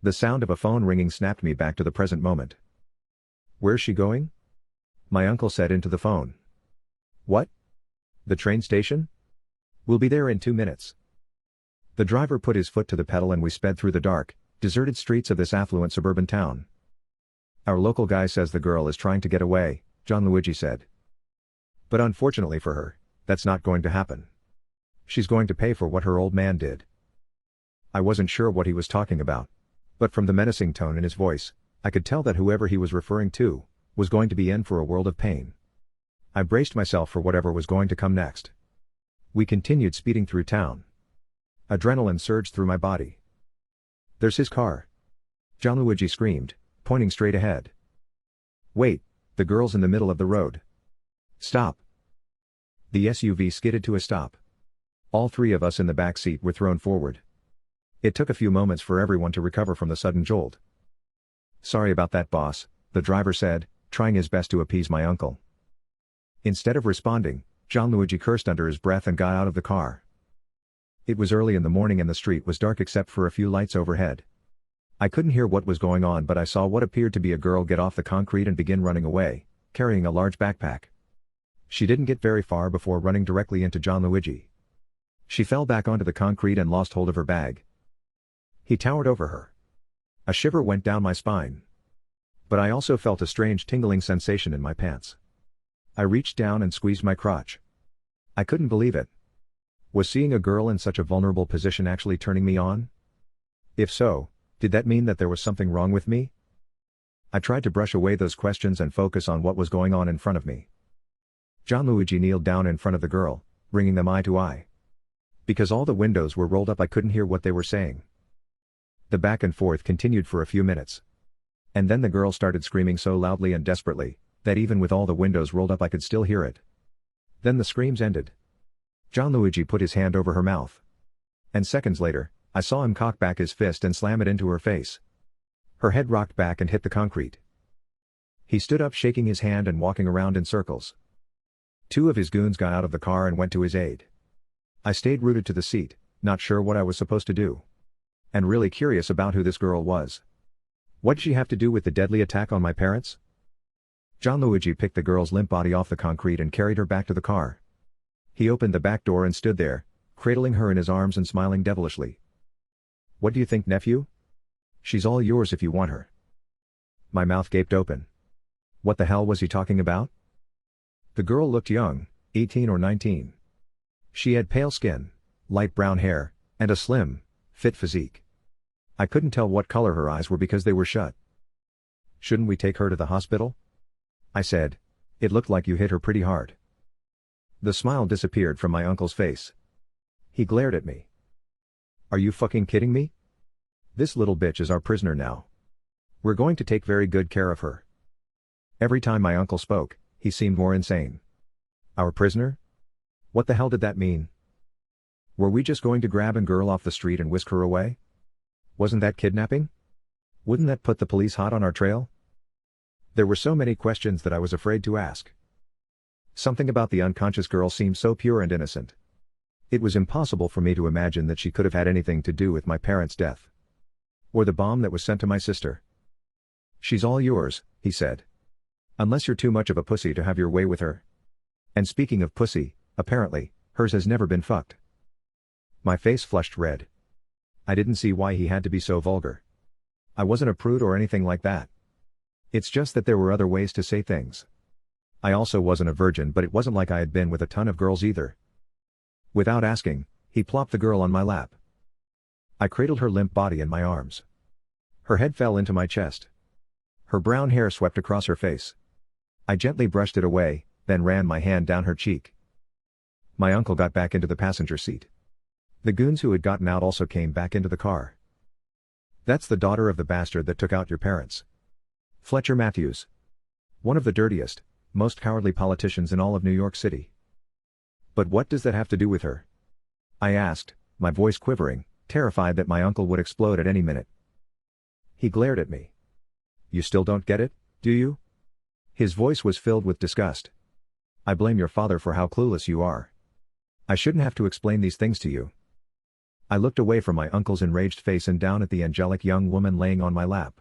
The sound of a phone ringing snapped me back to the present moment. "Where's she going?" my uncle said into the phone. "What? The train station? We'll be there in 2 minutes." The driver put his foot to the pedal and we sped through the dark, deserted streets of this affluent suburban town. "Our local guy says the girl is trying to get away," John Luigi said. "But unfortunately for her, that's not going to happen. She's going to pay for what her old man did." I wasn't sure what he was talking about. But from the menacing tone in his voice, I could tell that whoever he was referring to, was going to be in for a world of pain. I braced myself for whatever was going to come next. We continued speeding through town. Adrenaline surged through my body. "There's his car!" John Luigi screamed, pointing straight ahead. "Wait, the girl's in the middle of the road. Stop!" The SUV skidded to a stop. All 3 of us in the back seat were thrown forward. It took a few moments for everyone to recover from the sudden jolt. "Sorry about that, boss," the driver said, trying his best to appease my uncle. Instead of responding, John Luigi cursed under his breath and got out of the car. It was early in the morning and the street was dark except for a few lights overhead. I couldn't hear what was going on, but I saw what appeared to be a girl get off the concrete and begin running away, carrying a large backpack. She didn't get very far before running directly into John Luigi. She fell back onto the concrete and lost hold of her bag. He towered over her. A shiver went down my spine. But I also felt a strange tingling sensation in my pants. I reached down and squeezed my crotch. I couldn't believe it. Was seeing a girl in such a vulnerable position actually turning me on? If so, did that mean that there was something wrong with me? I tried to brush away those questions and focus on what was going on in front of me. John Luigi kneeled down in front of the girl, bringing them eye to eye. Because all the windows were rolled up, I couldn't hear what they were saying. The back and forth continued for a few minutes. And then the girl started screaming so loudly and desperately, that even with all the windows rolled up I could still hear it. Then the screams ended. John Luigi put his hand over her mouth. And seconds later, I saw him cock back his fist and slam it into her face. Her head rocked back and hit the concrete. He stood up shaking his hand and walking around in circles. Two of his goons got out of the car and went to his aid. I stayed rooted to the seat, not sure what I was supposed to do. And really curious about who this girl was. What did she have to do with the deadly attack on my parents? John Luigi picked the girl's limp body off the concrete and carried her back to the car. He opened the back door and stood there, cradling her in his arms and smiling devilishly. What do you think, nephew? She's all yours if you want her. My mouth gaped open. What the hell was he talking about? The girl looked young, 18 or 19. She had pale skin, light brown hair, and a slim, fit physique. I couldn't tell what color her eyes were because they were shut. Shouldn't we take her to the hospital? I said. It looked like you hit her pretty hard. The smile disappeared from my uncle's face. He glared at me. Are you fucking kidding me? This little bitch is our prisoner now. We're going to take very good care of her. Every time my uncle spoke, he seemed more insane. Our prisoner? What the hell did that mean? Were we just going to grab a girl off the street and whisk her away? Wasn't that kidnapping? Wouldn't that put the police hot on our trail? There were so many questions that I was afraid to ask. Something about the unconscious girl seemed so pure and innocent. It was impossible for me to imagine that she could have had anything to do with my parents' death. Or the bomb that was sent to my sister. She's all yours, he said. Unless you're too much of a pussy to have your way with her. And speaking of pussy, apparently, hers has never been fucked. My face flushed red. I didn't see why he had to be so vulgar. I wasn't a prude or anything like that. It's just that there were other ways to say things. I also wasn't a virgin, but it wasn't like I had been with a ton of girls either. Without asking, he plopped the girl on my lap. I cradled her limp body in my arms. Her head fell into my chest. Her brown hair swept across her face. I gently brushed it away, then ran my hand down her cheek. My uncle got back into the passenger seat. The goons who had gotten out also came back into the car. That's the daughter of the bastard that took out your parents. Fletcher Matthews. One of the dirtiest, most cowardly politicians in all of New York City. But what does that have to do with her? I asked, my voice quivering, terrified that my uncle would explode at any minute. He glared at me. You still don't get it, do you? His voice was filled with disgust. I blame your father for how clueless you are. I shouldn't have to explain these things to you. I looked away from my uncle's enraged face and down at the angelic young woman laying on my lap.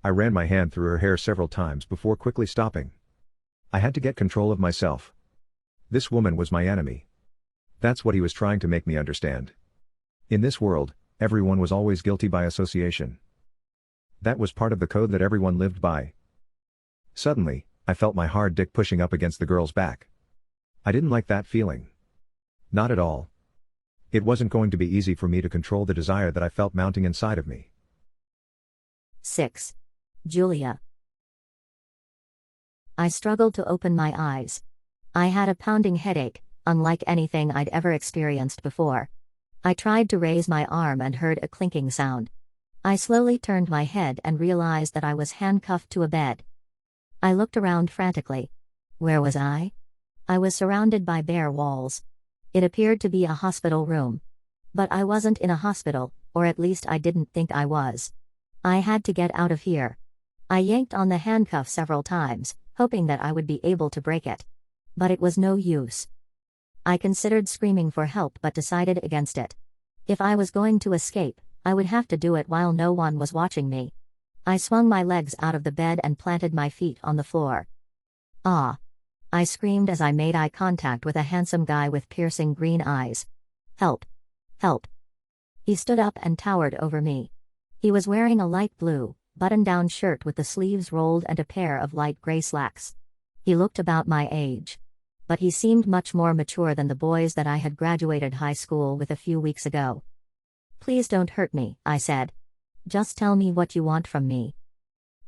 I ran my hand through her hair several times before quickly stopping. I had to get control of myself. This woman was my enemy. That's what he was trying to make me understand. In this world, everyone was always guilty by association. That was part of the code that everyone lived by. Suddenly, I felt my hard dick pushing up against the girl's back. I didn't like that feeling. Not at all. It wasn't going to be easy for me to control the desire that I felt mounting inside of me. 6. Julia. I struggled to open my eyes. I had a pounding headache, unlike anything I'd ever experienced before. I tried to raise my arm and heard a clinking sound. I slowly turned my head and realized that I was handcuffed to a bed. I looked around frantically. Where was I? I was surrounded by bare walls. It appeared to be a hospital room. But I wasn't in a hospital, or at least I didn't think I was. I had to get out of here. I yanked on the handcuff several times, hoping that I would be able to break it. But it was no use. I considered screaming for help but decided against it. If I was going to escape, I would have to do it while no one was watching me. I swung my legs out of the bed and planted my feet on the floor. Ah! I screamed as I made eye contact with a handsome guy with piercing green eyes. Help! Help! He stood up and towered over me. He was wearing a light blue, button-down shirt with the sleeves rolled and a pair of light gray slacks. He looked about my age. But he seemed much more mature than the boys that I had graduated high school with a few weeks ago. Please don't hurt me, I said. Just tell me what you want from me.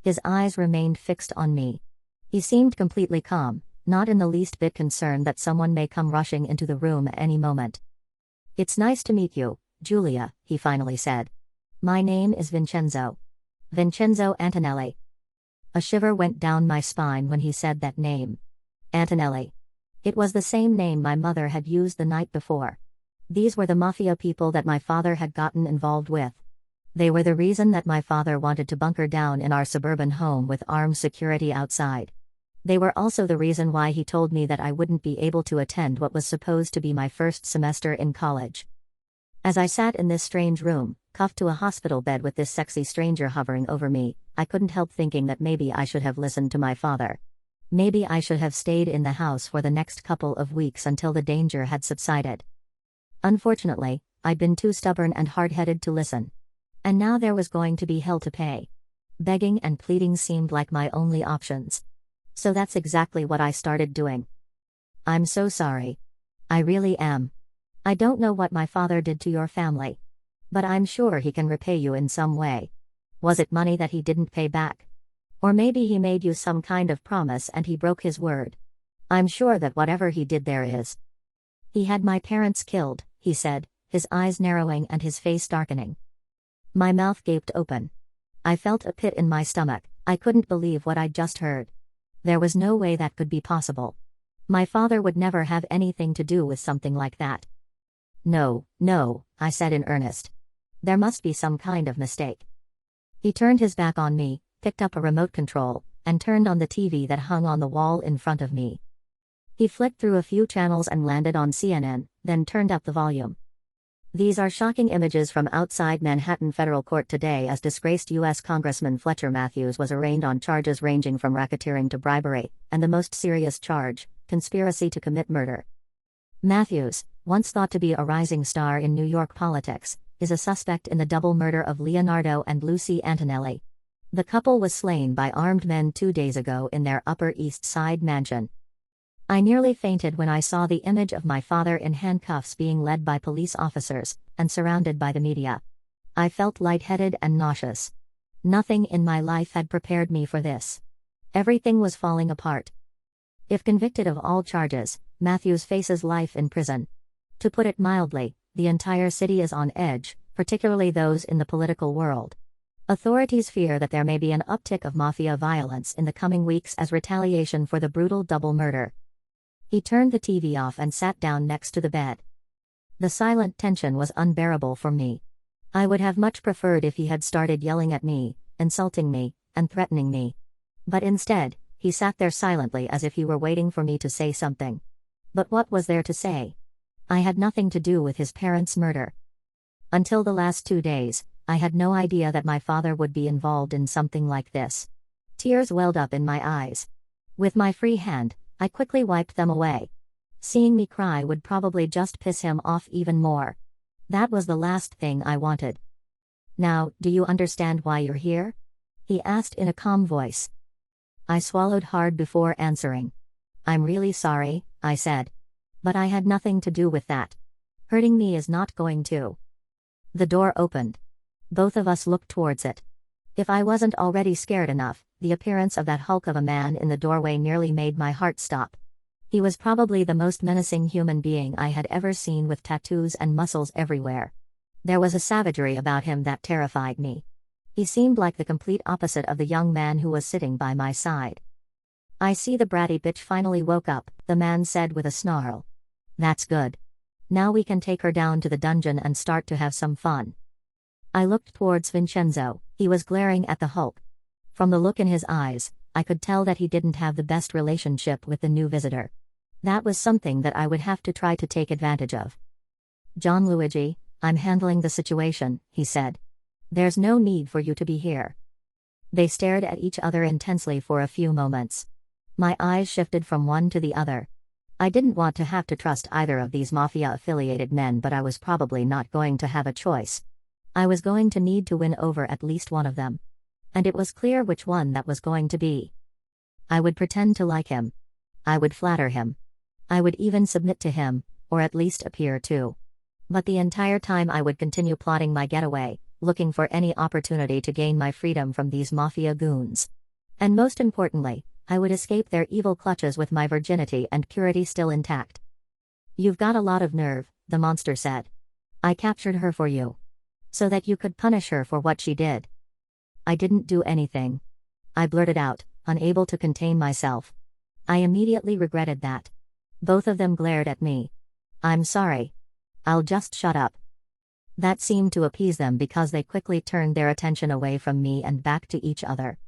His eyes remained fixed on me. He seemed completely calm, not in the least bit concerned that someone may come rushing into the room at any moment. It's nice to meet you, Julia, he finally said. My name is Vincenzo. Vincenzo Antonelli. A shiver went down my spine when he said that name. Antonelli. It was the same name my mother had used the night before. These were the mafia people that my father had gotten involved with. They were the reason that my father wanted to bunker down in our suburban home with armed security outside. They were also the reason why he told me that I wouldn't be able to attend what was supposed to be my first semester in college. As I sat in this strange room, cuffed to a hospital bed with this sexy stranger hovering over me, I couldn't help thinking that maybe I should have listened to my father. Maybe I should have stayed in the house for the next couple of weeks until the danger had subsided. Unfortunately, I'd been too stubborn and hard-headed to listen. And now there was going to be hell to pay. Begging and pleading seemed like my only options. So that's exactly what I started doing. I'm so sorry. I really am. I don't know what my father did to your family. But I'm sure he can repay you in some way. Was it money that he didn't pay back? Or maybe he made you some kind of promise and he broke his word. I'm sure that whatever he did there is. He had my parents killed, he said, his eyes narrowing and his face darkening. My mouth gaped open. I felt a pit in my stomach. I couldn't believe what I'd just heard. There was no way that could be possible. My father would never have anything to do with something like that. No, I said in earnest. There must be some kind of mistake. He turned his back on me, picked up a remote control, and turned on the TV that hung on the wall in front of me. He flicked through a few channels and landed on CNN, then turned up the volume. These are shocking images from outside Manhattan federal court today as disgraced U.S. Congressman Fletcher Matthews was arraigned on charges ranging from racketeering to bribery, and the most serious charge, conspiracy to commit murder. Matthews, once thought to be a rising star in New York politics, is a suspect in the double murder of Leonardo and Lucy Antonelli. The couple was slain by armed men 2 days ago in their Upper East Side mansion. I nearly fainted when I saw the image of my father in handcuffs being led by police officers, and surrounded by the media. I felt lightheaded and nauseous. Nothing in my life had prepared me for this. Everything was falling apart. If convicted of all charges, Matthews faces life in prison. To put it mildly, the entire city is on edge, particularly those in the political world. Authorities fear that there may be an uptick of mafia violence in the coming weeks as retaliation for the brutal double murder. He turned the TV off and sat down next to the bed. The silent tension was unbearable for me. I would have much preferred if he had started yelling at me, insulting me, and threatening me. But instead, he sat there silently as if he were waiting for me to say something. But what was there to say? I had nothing to do with his parents' murder. Until the last 2 days, I had no idea that my father would be involved in something like this. Tears welled up in my eyes. With my free hand, I quickly wiped them away. Seeing me cry would probably just piss him off even more. That was the last thing I wanted. Now, do you understand why you're here? He asked in a calm voice. I swallowed hard before answering. I'm really sorry, I said. But I had nothing to do with that. Hurting me is not going to. The door opened. Both of us looked towards it. If I wasn't already scared enough, the appearance of that hulk of a man in the doorway nearly made my heart stop. He was probably the most menacing human being I had ever seen, with tattoos and muscles everywhere. There was a savagery about him that terrified me. He seemed like the complete opposite of the young man who was sitting by my side. I see the bratty bitch finally woke up, the man said with a snarl. That's good. Now we can take her down to the dungeon and start to have some fun. I looked towards Vincenzo. He was glaring at the hulk. From the look in his eyes, I could tell that he didn't have the best relationship with the new visitor. That was something that I would have to try to take advantage of. John Luigi, I'm handling the situation, he said. There's no need for you to be here. They stared at each other intensely for a few moments. My eyes shifted from one to the other. I didn't want to have to trust either of these mafia-affiliated men, but I was probably not going to have a choice. I was going to need to win over at least one of them. And it was clear which one that was going to be. I would pretend to like him. I would flatter him. I would even submit to him, or at least appear to. But the entire time I would continue plotting my getaway, looking for any opportunity to gain my freedom from these mafia goons. And most importantly, I would escape their evil clutches with my virginity and purity still intact. You've got a lot of nerve, the monster said. I captured her for you. So that you could punish her for what she did. I didn't do anything. I blurted out, unable to contain myself. I immediately regretted that. Both of them glared at me. I'm sorry. I'll just shut up. That seemed to appease them because they quickly turned their attention away from me and back to each other.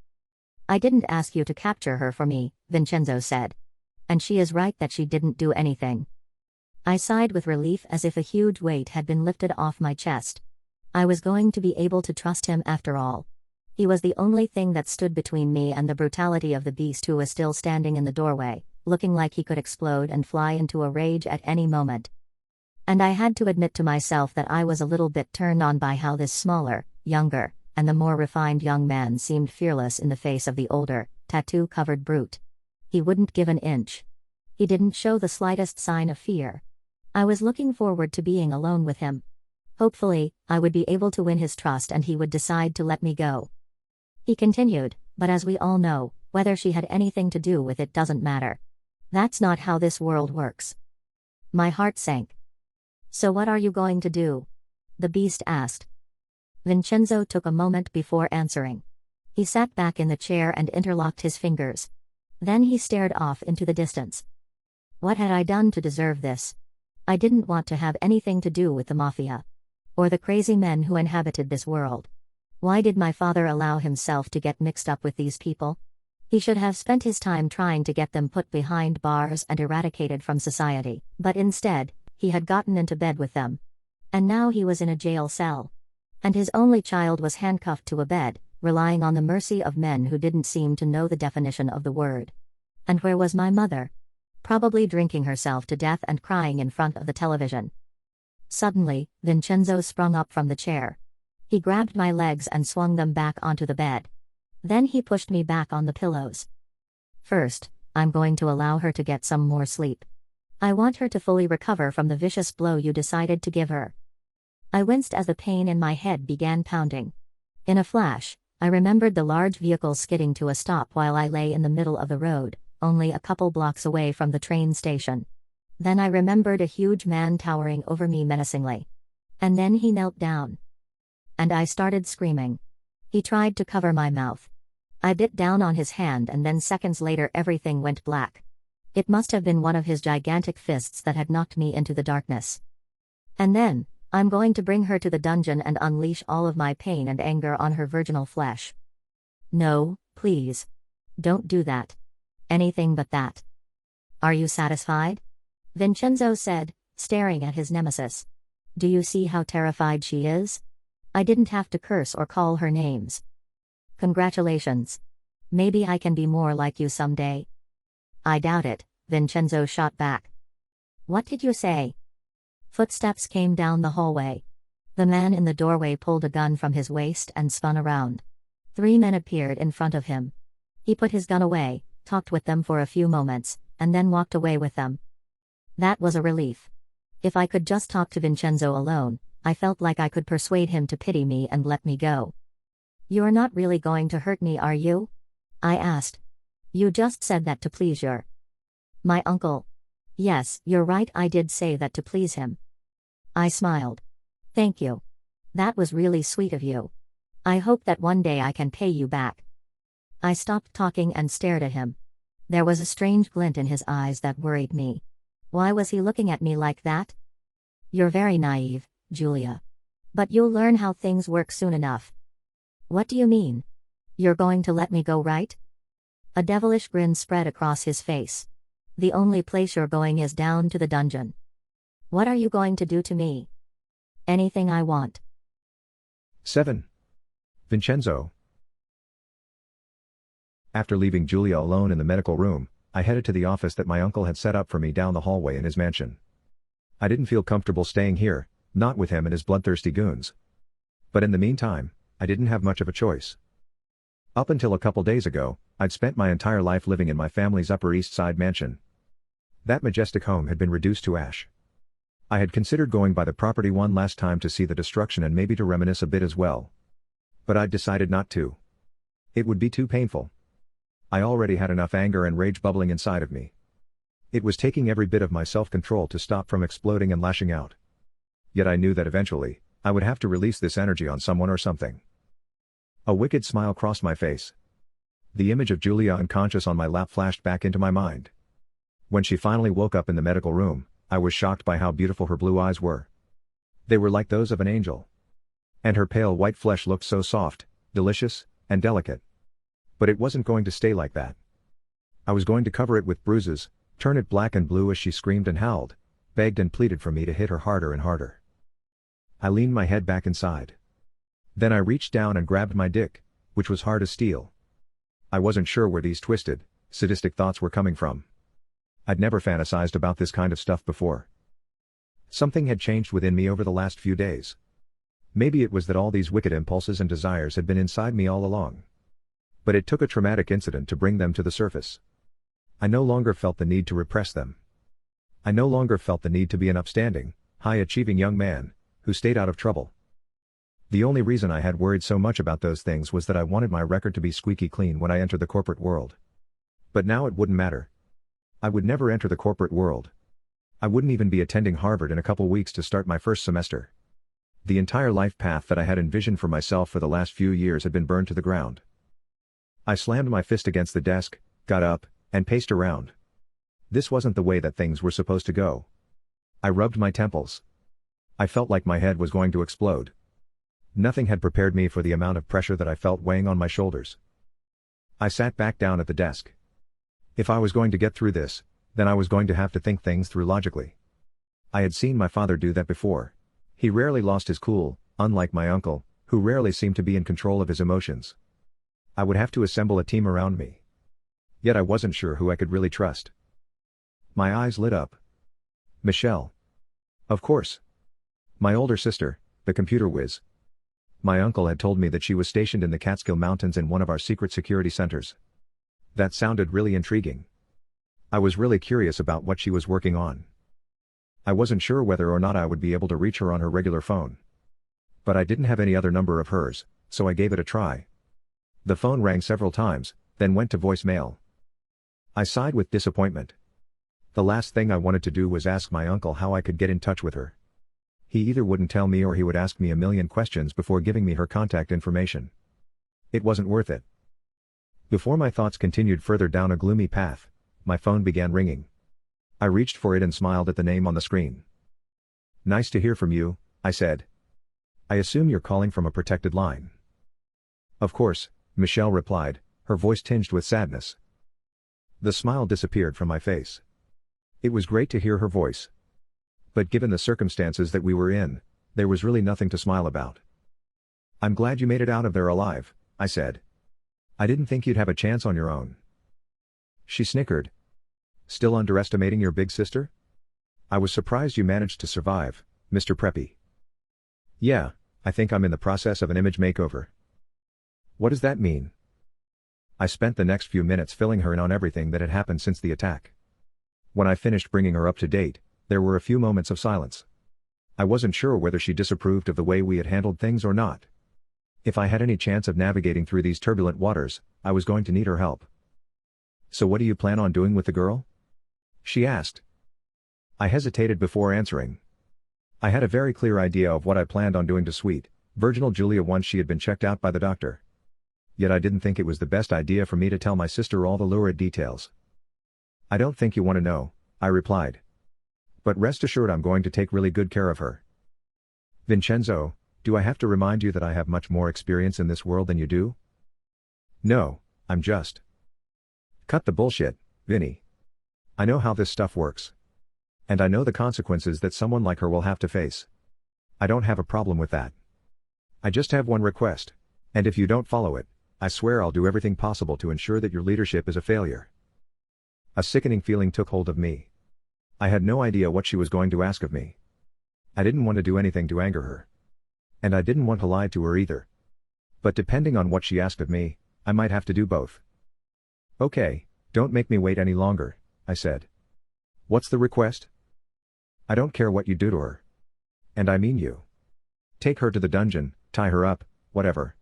I didn't ask you to capture her for me, Vincenzo said. And she is right that she didn't do anything. I sighed with relief as if a huge weight had been lifted off my chest. I was going to be able to trust him after all. He was the only thing that stood between me and the brutality of the beast who was still standing in the doorway, looking like he could explode and fly into a rage at any moment. And I had to admit to myself that I was a little bit turned on by how this smaller, younger, and the more refined young man seemed fearless in the face of the older, tattoo-covered brute. He wouldn't give an inch. He didn't show the slightest sign of fear. I was looking forward to being alone with him. Hopefully, I would be able to win his trust and he would decide to let me go. He continued, but as we all know, whether she had anything to do with it doesn't matter. That's not how this world works. My heart sank. So what are you going to do? The beast asked. Vincenzo took a moment before answering. He sat back in the chair and interlocked his fingers. Then he stared off into the distance. What had I done to deserve this? I didn't want to have anything to do with the Mafia. Or the crazy men who inhabited this world. Why did my father allow himself to get mixed up with these people? He should have spent his time trying to get them put behind bars and eradicated from society, but instead, he had gotten into bed with them. And now he was in a jail cell. And his only child was handcuffed to a bed, relying on the mercy of men who didn't seem to know the definition of the word. And where was my mother? Probably drinking herself to death and crying in front of the television. Suddenly, Vincenzo sprung up from the chair. He grabbed my legs and swung them back onto the bed. Then he pushed me back on the pillows. First, I'm going to allow her to get some more sleep. I want her to fully recover from the vicious blow you decided to give her. I winced as the pain in my head began pounding. In a flash, I remembered the large vehicle skidding to a stop while I lay in the middle of the road, only a couple blocks away from the train station. Then I remembered a huge man towering over me menacingly. And then he knelt down. And I started screaming. He tried to cover my mouth. I bit down on his hand and then seconds later everything went black. It must have been one of his gigantic fists that had knocked me into the darkness. And then, I'm going to bring her to the dungeon and unleash all of my pain and anger on her virginal flesh. No, please. Don't do that. Anything but that. Are you satisfied? Vincenzo said, staring at his nemesis. Do you see how terrified she is? I didn't have to curse or call her names. Congratulations. Maybe I can be more like you someday. I doubt it, Vincenzo shot back. What did you say? Footsteps came down the hallway. The man in the doorway pulled a gun from his waist and spun around. 3 men appeared in front of him. He put his gun away, talked with them for a few moments, and then walked away with them. That was a relief. If I could just talk to Vincenzo alone, I felt like I could persuade him to pity me and let me go. You're not really going to hurt me, are you? I asked. You just said that to please my uncle. Yes, you're right, I did say that to please him. I smiled. Thank you. That was really sweet of you. I hope that one day I can pay you back. I stopped talking and stared at him. There was a strange glint in his eyes that worried me. Why was he looking at me like that? You're very naive, Julia. But you'll learn how things work soon enough. What do you mean? You're going to let me go, right? A devilish grin spread across his face. The only place you're going is down to the dungeon. What are you going to do to me? Anything I want. 7. Vincenzo. After leaving Julia alone in the medical room, I headed to the office that my uncle had set up for me down the hallway in his mansion. I didn't feel comfortable staying here, not with him and his bloodthirsty goons. But in the meantime, I didn't have much of a choice. Up until a couple days ago, I'd spent my entire life living in my family's Upper East Side mansion. That majestic home had been reduced to ash. I had considered going by the property one last time to see the destruction and maybe to reminisce a bit as well. But I'd decided not to. It would be too painful. I already had enough anger and rage bubbling inside of me. It was taking every bit of my self-control to stop from exploding and lashing out. Yet I knew that eventually, I would have to release this energy on someone or something. A wicked smile crossed my face. The image of Julia unconscious on my lap flashed back into my mind. When she finally woke up in the medical room, I was shocked by how beautiful her blue eyes were. They were like those of an angel. And her pale white flesh looked so soft, delicious, and delicate. But it wasn't going to stay like that. I was going to cover it with bruises, turn it black and blue as she screamed and howled, begged and pleaded for me to hit her harder and harder. I leaned my head back inside. Then I reached down and grabbed my dick, which was hard as steel. I wasn't sure where these twisted, sadistic thoughts were coming from. I'd never fantasized about this kind of stuff before. Something had changed within me over the last few days. Maybe it was that all these wicked impulses and desires had been inside me all along. But it took a traumatic incident to bring them to the surface. I no longer felt the need to repress them. I no longer felt the need to be an upstanding, high-achieving young man, who stayed out of trouble. The only reason I had worried so much about those things was that I wanted my record to be squeaky clean when I entered the corporate world. But now it wouldn't matter. I would never enter the corporate world. I wouldn't even be attending Harvard in a couple weeks to start my first semester. The entire life path that I had envisioned for myself for the last few years had been burned to the ground. I slammed my fist against the desk, got up, and paced around. This wasn't the way that things were supposed to go. I rubbed my temples. I felt like my head was going to explode. Nothing had prepared me for the amount of pressure that I felt weighing on my shoulders. I sat back down at the desk. If I was going to get through this, then I was going to have to think things through logically. I had seen my father do that before. He rarely lost his cool, unlike my uncle, who rarely seemed to be in control of his emotions. I would have to assemble a team around me. Yet I wasn't sure who I could really trust. My eyes lit up. Michelle. Of course. My older sister, the computer whiz. My uncle had told me that she was stationed in the Catskill Mountains in one of our secret security centers. That sounded really intriguing. I was really curious about what she was working on. I wasn't sure whether or not I would be able to reach her on her regular phone. But I didn't have any other number of hers, so I gave it a try. The phone rang several times, then went to voicemail. I sighed with disappointment. The last thing I wanted to do was ask my uncle how I could get in touch with her. He either wouldn't tell me or he would ask me a million questions before giving me her contact information. It wasn't worth it. Before my thoughts continued further down a gloomy path, my phone began ringing. I reached for it and smiled at the name on the screen. "Nice to hear from you," I said. "I assume you're calling from a protected line." "Of course," Michelle replied, her voice tinged with sadness. The smile disappeared from my face. It was great to hear her voice. But given the circumstances that we were in, there was really nothing to smile about. "I'm glad you made it out of there alive," I said. "I didn't think you'd have a chance on your own." She snickered. "Still underestimating your big sister? I was surprised you managed to survive, Mr. Preppy." "Yeah, I think I'm in the process of an image makeover." "What does that mean?" I spent the next few minutes filling her in on everything that had happened since the attack. When I finished bringing her up to date, there were a few moments of silence. I wasn't sure whether she disapproved of the way we had handled things or not. If I had any chance of navigating through these turbulent waters, I was going to need her help. "So what do you plan on doing with the girl?" she asked. I hesitated before answering. I had a very clear idea of what I planned on doing to sweet, virginal Julia once she had been checked out by the doctor. Yet I didn't think it was the best idea for me to tell my sister all the lurid details. "I don't think you want to know," I replied. "But rest assured I'm going to take really good care of her." "Vincenzo, do I have to remind you that I have much more experience in this world than you do?" "No, I'm just..." "Cut the bullshit, Vinny. I know how this stuff works. And I know the consequences that someone like her will have to face. I don't have a problem with that. I just have one request, and if you don't follow it, I swear I'll do everything possible to ensure that your leadership is a failure." A sickening feeling took hold of me. I had no idea what she was going to ask of me. I didn't want to do anything to anger her. And I didn't want to lie to her either. But depending on what she asked of me, I might have to do both. "Okay, don't make me wait any longer," I said. "What's the request?" "I don't care what you do to her. And I mean you. Take her to the dungeon, tie her up, whatever.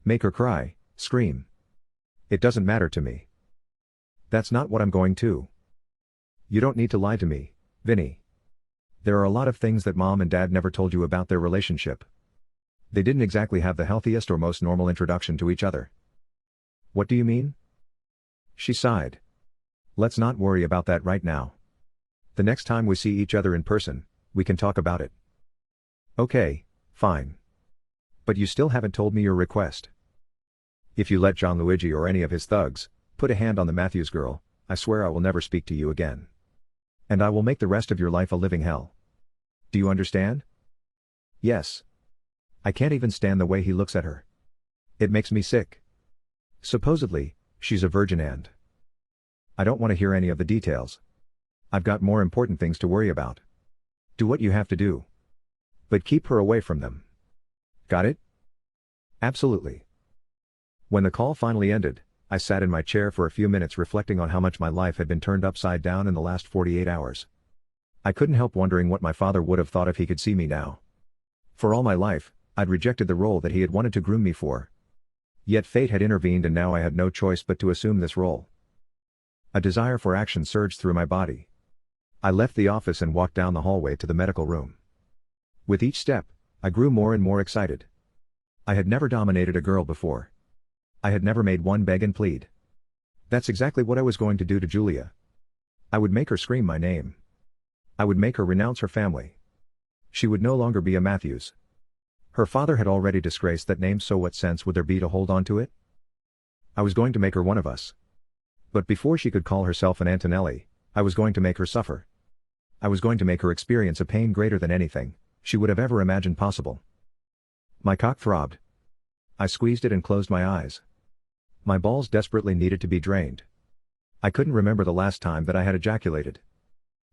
Make her cry, scream. It doesn't matter to me. That's not what I'm going to." "You don't need to lie to me, Vinny. There are a lot of things that Mom and Dad never told you about their relationship. They didn't exactly have the healthiest or most normal introduction to each other. What do you mean? She sighed. Let's not worry about that right now. The next time we see each other in person, we can talk about it. Okay, fine. But you still haven't told me your request. If you let John Luigi or any of his thugs put a hand on the Matthews girl, I swear I will never speak to you again. And I will make the rest of your life a living hell. Do you understand? Yes. I can't even stand the way he looks at her. It makes me sick. Supposedly, she's a virgin and I don't want to hear any of the details. I've got more important things to worry about. Do what you have to do. But keep her away from them. Got it? Absolutely. When the call finally ended, I sat in my chair for a few minutes reflecting on how much my life had been turned upside down in the last 48 hours. I couldn't help wondering what my father would have thought if he could see me now. For all my life, I'd rejected the role that he had wanted to groom me for. Yet fate had intervened and now I had no choice but to assume this role. A desire for action surged through my body. I left the office and walked down the hallway to the medical room. With each step, I grew more and more excited. I had never dominated a girl before. I had never made one beg and plead. That's exactly what I was going to do to Julia. I would make her scream my name. I would make her renounce her family. She would no longer be a Matthews. Her father had already disgraced that name, so what sense would there be to hold on to it? I was going to make her one of us. But before she could call herself an Antonelli, I was going to make her suffer. I was going to make her experience a pain greater than anything she would have ever imagined possible. My cock throbbed. I squeezed it and closed my eyes. My balls desperately needed to be drained. I couldn't remember the last time that I had ejaculated.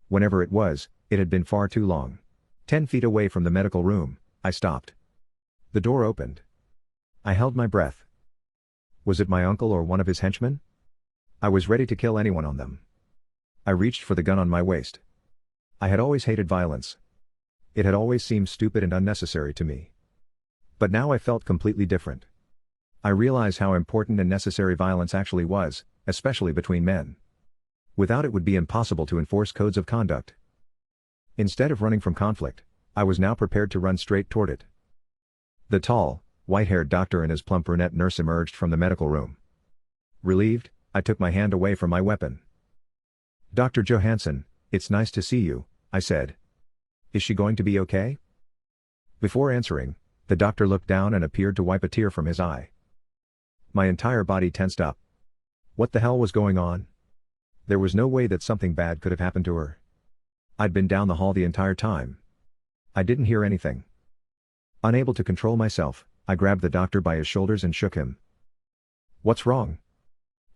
Whenever it was, it had been far too long. 10 feet away from the medical room, I stopped. The door opened. I held my breath. Was it my uncle or one of his henchmen? I was ready to kill anyone on them. I reached for the gun on my waist. I had always hated violence. It had always seemed stupid and unnecessary to me. But now I felt completely different. I realized how important and necessary violence actually was, especially between men. Without it would be impossible to enforce codes of conduct. Instead of running from conflict, I was now prepared to run straight toward it. The tall, white-haired doctor and his plump brunette nurse emerged from the medical room. Relieved, I took my hand away from my weapon. Dr. Johansson, it's nice to see you, I said. Is she going to be okay? Before answering, the doctor looked down and appeared to wipe a tear from his eye. My entire body tensed up. What the hell was going on? There was no way that something bad could have happened to her. I'd been down the hall the entire time. I didn't hear anything. Unable to control myself, I grabbed the doctor by his shoulders and shook him. What's wrong?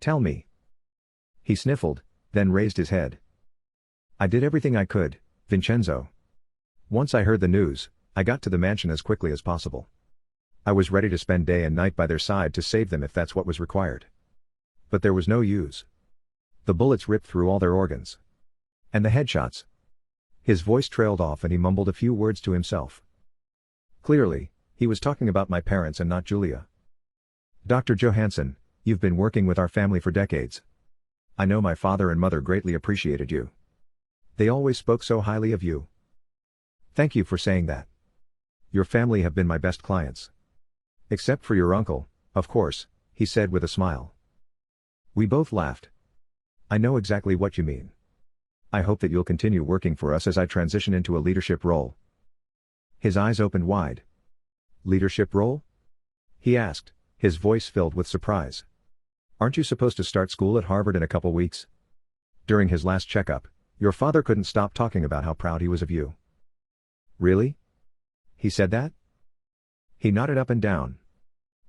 Tell me. He sniffled, then raised his head. I did everything I could, Vincenzo. Once I heard the news, I got to the mansion as quickly as possible. I was ready to spend day and night by their side to save them if that's what was required. But there was no use. The bullets ripped through all their organs. And the headshots. His voice trailed off and he mumbled a few words to himself. Clearly, he was talking about my parents and not Julia. Dr. Johansson, you've been working with our family for decades. I know my father and mother greatly appreciated you. They always spoke so highly of you. Thank you for saying that. Your family have been my best clients. Except for your uncle, of course, he said with a smile. We both laughed. I know exactly what you mean. I hope that you'll continue working for us as I transition into a leadership role. His eyes opened wide. Leadership role? He asked, his voice filled with surprise. Aren't you supposed to start school at Harvard in a couple weeks? During his last checkup, your father couldn't stop talking about how proud he was of you. Really? He said that? He nodded up and down.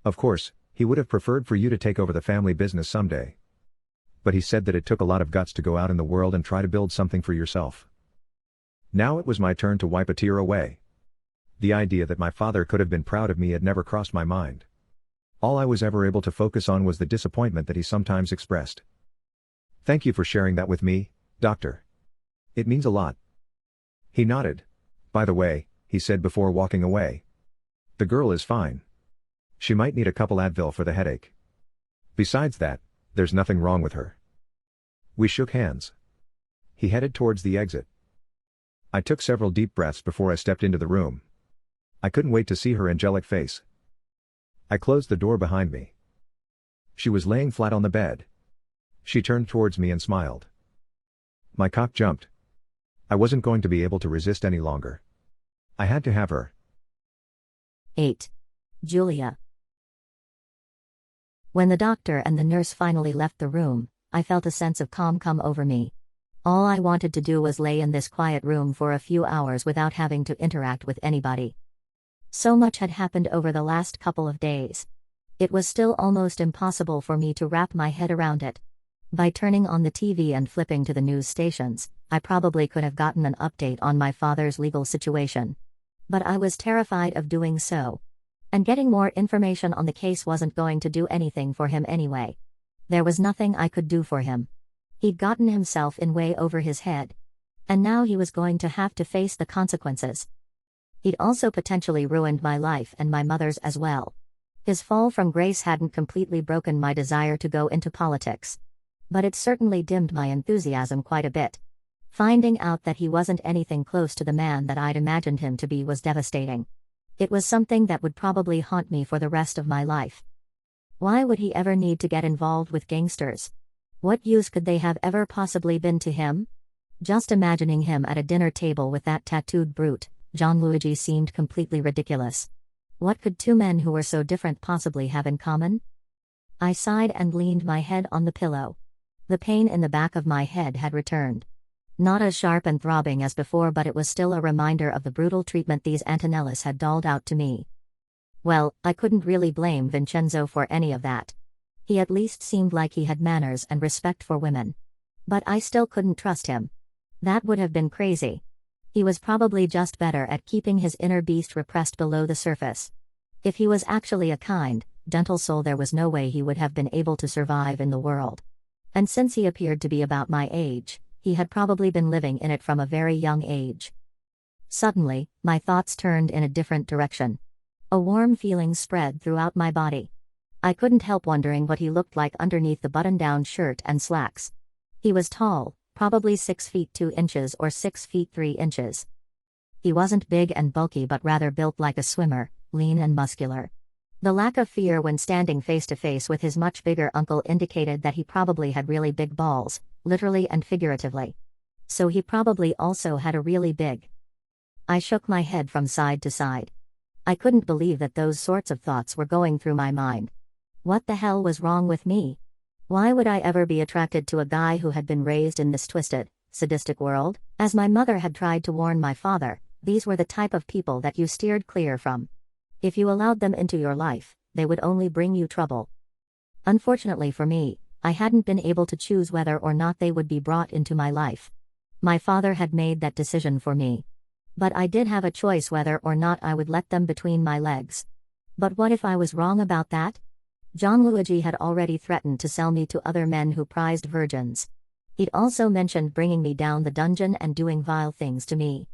Of course, he would have preferred for you to take over the family business someday. But he said that it took a lot of guts to go out in the world and try to build something for yourself. Now it was my turn to wipe a tear away. The idea that my father could have been proud of me had never crossed my mind. All I was ever able to focus on was the disappointment that he sometimes expressed. Thank you for sharing that with me, Doctor. It means a lot. He nodded. By the way, he said before walking away. The girl is fine. She might need a couple Advil for the headache. Besides that, there's nothing wrong with her. We shook hands. He headed towards the exit. I took several deep breaths before I stepped into the room. I couldn't wait to see her angelic face. I closed the door behind me. She was laying flat on the bed. She turned towards me and smiled. My cock jumped. I wasn't going to be able to resist any longer. I had to have her. 8. Julia. When the doctor and the nurse finally left the room, I felt a sense of calm come over me. All I wanted to do was lay in this quiet room for a few hours without having to interact with anybody. So much had happened over the last couple of days. It was still almost impossible for me to wrap my head around it. By turning on the TV and flipping to the news stations, I probably could have gotten an update on my father's legal situation. But I was terrified of doing so. And getting more information on the case wasn't going to do anything for him anyway. There was nothing I could do for him. He'd gotten himself in way over his head. And now he was going to have to face the consequences. He'd also potentially ruined my life and my mother's as well. His fall from grace hadn't completely broken my desire to go into politics. But it certainly dimmed my enthusiasm quite a bit. Finding out that he wasn't anything close to the man that I'd imagined him to be was devastating. It was something that would probably haunt me for the rest of my life. Why would he ever need to get involved with gangsters? What use could they have ever possibly been to him? Just imagining him at a dinner table with that tattooed brute, Gianluigi, seemed completely ridiculous. What could two men who were so different possibly have in common? I sighed and leaned my head on the pillow. The pain in the back of my head had returned. Not as sharp and throbbing as before, but it was still a reminder of the brutal treatment these Antonellis had doled out to me. Well, I couldn't really blame Vincenzo for any of that. He at least seemed like he had manners and respect for women. But I still couldn't trust him. That would have been crazy. He was probably just better at keeping his inner beast repressed below the surface. If he was actually a kind, gentle soul, there was no way he would have been able to survive in the world. And since he appeared to be about my age, he had probably been living in it from a very young age. Suddenly, my thoughts turned in a different direction. A warm feeling spread throughout my body. I couldn't help wondering what he looked like underneath the button-down shirt and slacks. He was tall, probably 6 feet 2 inches or 6 feet 3 inches. He wasn't big and bulky, but rather built like a swimmer, lean and muscular. The lack of fear when standing face to face with his much bigger uncle indicated that he probably had really big balls, literally and figuratively. So he probably also had a really big. I shook my head from side to side. I couldn't believe that those sorts of thoughts were going through my mind. What the hell was wrong with me? Why would I ever be attracted to a guy who had been raised in this twisted, sadistic world? As my mother had tried to warn my father, these were the type of people that you steered clear from. If you allowed them into your life, they would only bring you trouble. Unfortunately for me, I hadn't been able to choose whether or not they would be brought into my life. My father had made that decision for me. But I did have a choice whether or not I would let them between my legs. But what if I was wrong about that? Gianluigi had already threatened to sell me to other men who prized virgins. He'd also mentioned bringing me down the dungeon and doing vile things to me.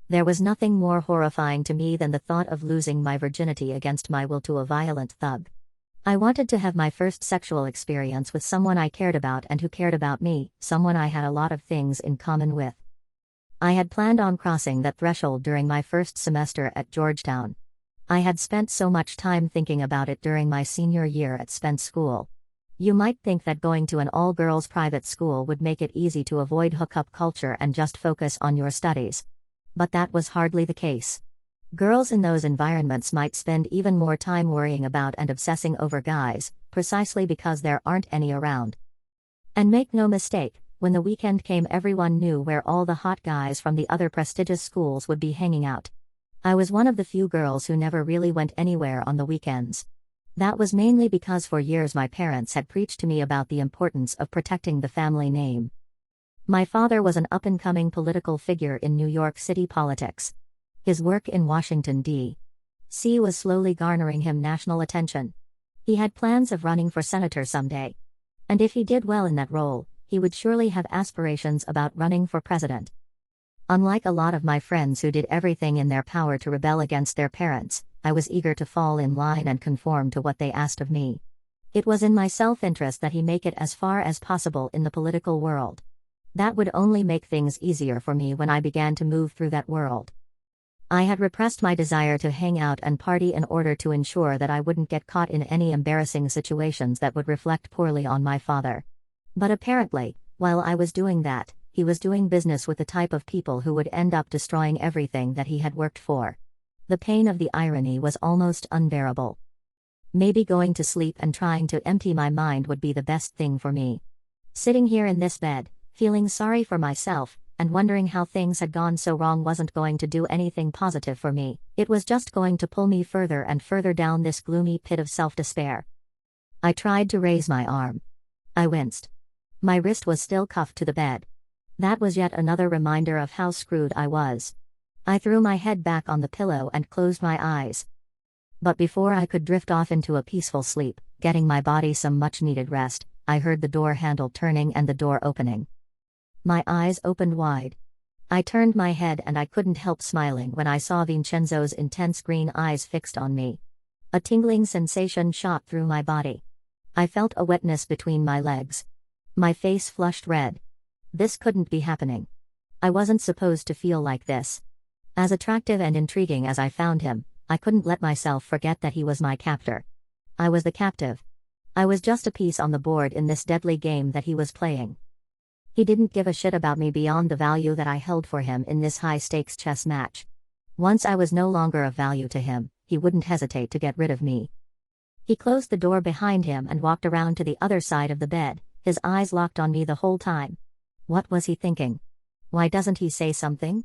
There was nothing more horrifying to me than the thought of losing my virginity against my will to a violent thug. I wanted to have my first sexual experience with someone I cared about and who cared about me, someone I had a lot of things in common with. I had planned on crossing that threshold during my first semester at Georgetown. I had spent so much time thinking about it during my senior year at Suspense school. You might think that going to an all-girls private school would make it easy to avoid hookup culture and just focus on your studies. But that was hardly the case. Girls in those environments might spend even more time worrying about and obsessing over guys, precisely because there aren't any around. And make no mistake, when the weekend came, everyone knew where all the hot guys from the other prestigious schools would be hanging out. I was one of the few girls who never really went anywhere on the weekends. That was mainly because for years my parents had preached to me about the importance of protecting the family name. My father was an up-and-coming political figure in New York City politics. His work in Washington, D.C. was slowly garnering him national attention. He had plans of running for senator someday. And if he did well in that role, he would surely have aspirations about running for president. Unlike a lot of my friends who did everything in their power to rebel against their parents, I was eager to fall in line and conform to what they asked of me. It was in my self-interest that he make it as far as possible in the political world. That would only make things easier for me when I began to move through that world. I had repressed my desire to hang out and party in order to ensure that I wouldn't get caught in any embarrassing situations that would reflect poorly on my father. But apparently, while I was doing that, he was doing business with the type of people who would end up destroying everything that he had worked for. The pain of the irony was almost unbearable. Maybe going to sleep and trying to empty my mind would be the best thing for me. Sitting here in this bed, feeling sorry for myself, and wondering how things had gone so wrong wasn't going to do anything positive for me. It was just going to pull me further and further down this gloomy pit of self-despair. I tried to raise my arm. I winced. My wrist was still cuffed to the bed. That was yet another reminder of how screwed I was. I threw my head back on the pillow and closed my eyes. But before I could drift off into a peaceful sleep, getting my body some much-needed rest, I heard the door handle turning and the door opening. My eyes opened wide. I turned my head and I couldn't help smiling when I saw Vincenzo's intense green eyes fixed on me. A tingling sensation shot through my body. I felt a wetness between my legs. My face flushed red. This couldn't be happening. I wasn't supposed to feel like this. As attractive and intriguing as I found him, I couldn't let myself forget that he was my captor. I was the captive. I was just a piece on the board in this deadly game that he was playing. He didn't give a shit about me beyond the value that I held for him in this high-stakes chess match. Once I was no longer of value to him, he wouldn't hesitate to get rid of me. He closed the door behind him and walked around to the other side of the bed, his eyes locked on me the whole time. What was he thinking? Why doesn't he say something?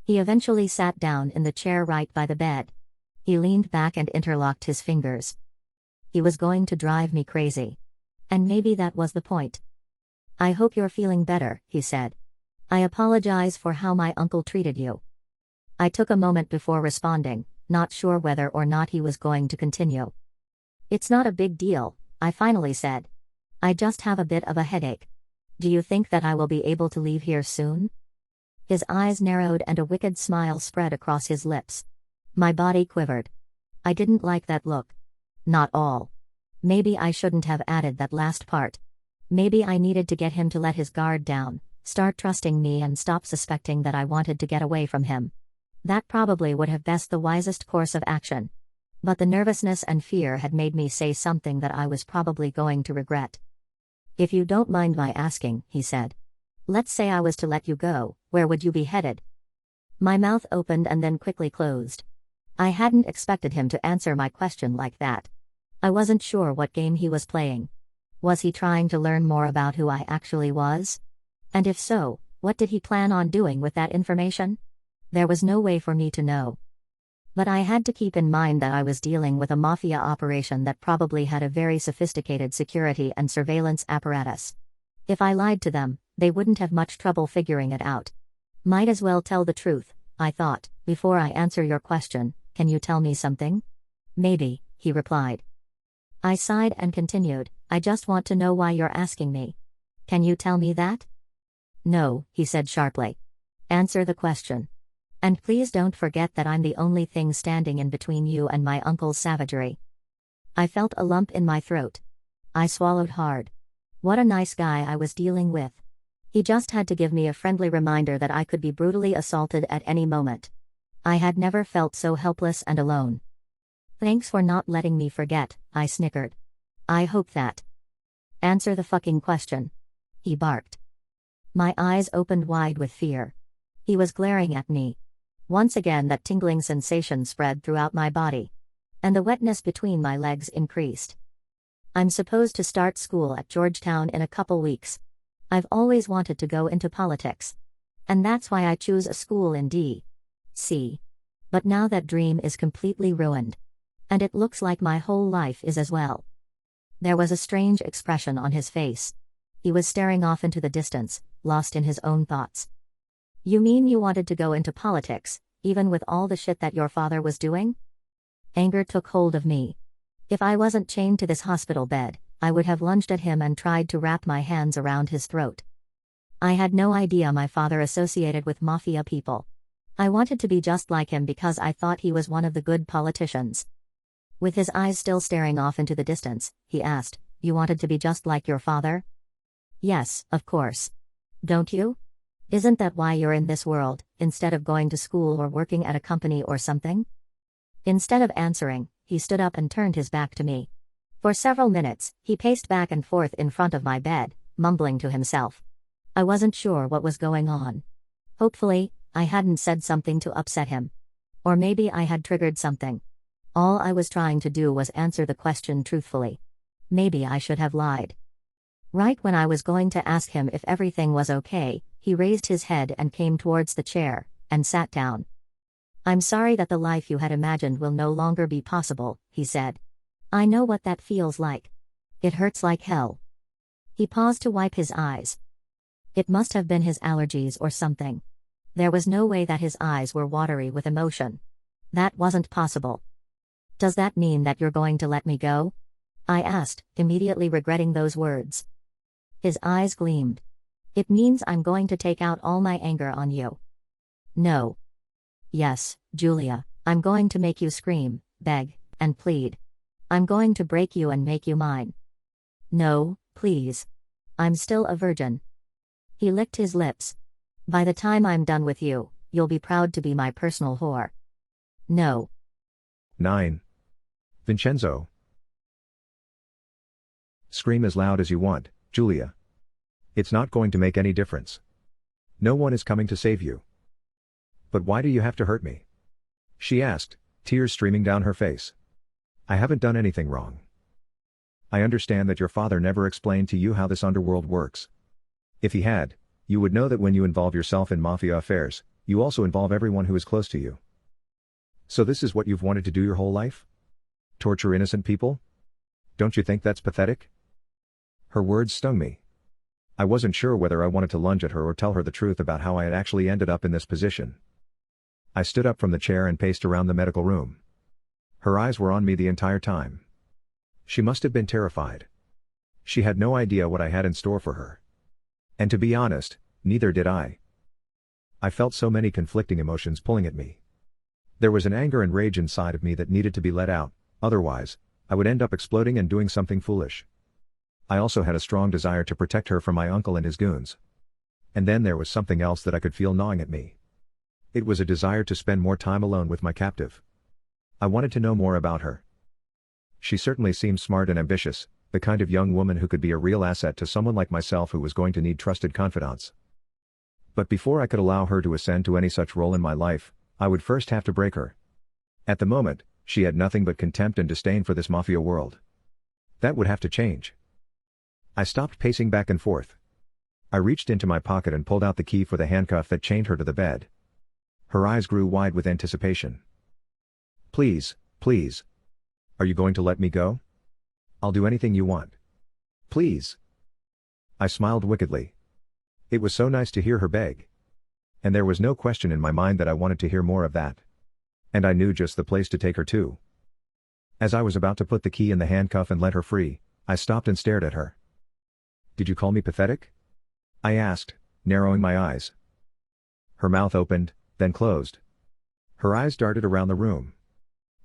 He eventually sat down in the chair right by the bed. He leaned back and interlocked his fingers. He was going to drive me crazy. And maybe that was the point. "I hope you're feeling better," he said. "I apologize for how my uncle treated you." I took a moment before responding, not sure whether or not he was going to continue. "It's not a big deal," I finally said. "I just have a bit of a headache. Do you think that I will be able to leave here soon?" His eyes narrowed and a wicked smile spread across his lips. My body quivered. I didn't like that look. Not all. Maybe I shouldn't have added that last part. Maybe I needed to get him to let his guard down, start trusting me and stop suspecting that I wanted to get away from him. That probably would have been the wisest course of action. But the nervousness and fear had made me say something that I was probably going to regret. "If you don't mind my asking," he said. "Let's say I was to let you go, where would you be headed?" My mouth opened and then quickly closed. I hadn't expected him to answer my question like that. I wasn't sure what game he was playing. Was he trying to learn more about who I actually was? And if so, what did he plan on doing with that information? There was no way for me to know. But I had to keep in mind that I was dealing with a mafia operation that probably had a very sophisticated security and surveillance apparatus. If I lied to them, they wouldn't have much trouble figuring it out. Might as well tell the truth, I thought. "Before I answer your question, can you tell me something?" "Maybe," he replied. I sighed and continued, "I just want to know why you're asking me. Can you tell me that?" "No," he said sharply. "Answer the question. And please don't forget that I'm the only thing standing in between you and my uncle's savagery." I felt a lump in my throat. I swallowed hard. What a nice guy I was dealing with. He just had to give me a friendly reminder that I could be brutally assaulted at any moment. I had never felt so helpless and alone. "Thanks for not letting me forget," I snickered. "I hope that." "Answer the fucking question," he barked. My eyes opened wide with fear. He was glaring at me. Once again that tingling sensation spread throughout my body. And the wetness between my legs increased. "I'm supposed to start school at Georgetown in a couple weeks. I've always wanted to go into politics. And that's why I choose a school in D.C. But now that dream is completely ruined. And it looks like my whole life is as well." There was a strange expression on his face. He was staring off into the distance, lost in his own thoughts. "You mean you wanted to go into politics, even with all the shit that your father was doing?" Anger took hold of me. If I wasn't chained to this hospital bed, I would have lunged at him and tried to wrap my hands around his throat. I had no idea my father associated with mafia people. I wanted to be just like him because I thought he was one of the good politicians. With his eyes still staring off into the distance, he asked, "You wanted to be just like your father?" "Yes, of course. Don't you?" Isn't that why you're in this world, instead of going to school or working at a company or something? Instead of answering, he stood up and turned his back to me. For several minutes, he paced back and forth in front of my bed, mumbling to himself. I wasn't sure what was going on. Hopefully, I hadn't said something to upset him. Or maybe I had triggered something. All I was trying to do was answer the question truthfully. Maybe I should have lied. Right when I was going to ask him if everything was okay, he raised his head and came towards the chair, and sat down. I'm sorry that the life you had imagined will no longer be possible, he said. I know what that feels like. It hurts like hell. He paused to wipe his eyes. It must have been his allergies or something. There was no way that his eyes were watery with emotion. That wasn't possible. Does that mean that you're going to let me go? I asked, immediately regretting those words. His eyes gleamed. It means I'm going to take out all my anger on you. No. Yes, Julia, I'm going to make you scream, beg, and plead. I'm going to break you and make you mine. No, please. I'm still a virgin. He licked his lips. By the time I'm done with you, you'll be proud to be my personal whore. No. 9. Vincenzo. Scream as loud as you want, Julia. It's not going to make any difference. No one is coming to save you. But why do you have to hurt me? She asked, tears streaming down her face. I haven't done anything wrong. I understand that your father never explained to you how this underworld works. If he had, you would know that when you involve yourself in mafia affairs, you also involve everyone who is close to you. So this is what you've wanted to do your whole life? Torture innocent people? Don't you think that's pathetic? Her words stung me. I wasn't sure whether I wanted to lunge at her or tell her the truth about how I had actually ended up in this position. I stood up from the chair and paced around the medical room. Her eyes were on me the entire time. She must have been terrified. She had no idea what I had in store for her. And to be honest, neither did I. I felt so many conflicting emotions pulling at me. There was an anger and rage inside of me that needed to be let out, otherwise, I would end up exploding and doing something foolish. I also had a strong desire to protect her from my uncle and his goons. And then there was something else that I could feel gnawing at me. It was a desire to spend more time alone with my captive. I wanted to know more about her. She certainly seemed smart and ambitious, the kind of young woman who could be a real asset to someone like myself who was going to need trusted confidants. But before I could allow her to ascend to any such role in my life, I would first have to break her. At the moment, she had nothing but contempt and disdain for this mafia world. That would have to change. I stopped pacing back and forth. I reached into my pocket and pulled out the key for the handcuff that chained her to the bed. Her eyes grew wide with anticipation. Please, please. Are you going to let me go? I'll do anything you want. Please. I smiled wickedly. It was so nice to hear her beg. And there was no question in my mind that I wanted to hear more of that. And I knew just the place to take her to. As I was about to put the key in the handcuff and let her free, I stopped and stared at her. Did you call me pathetic? I asked, narrowing my eyes. Her mouth opened, then closed. Her eyes darted around the room.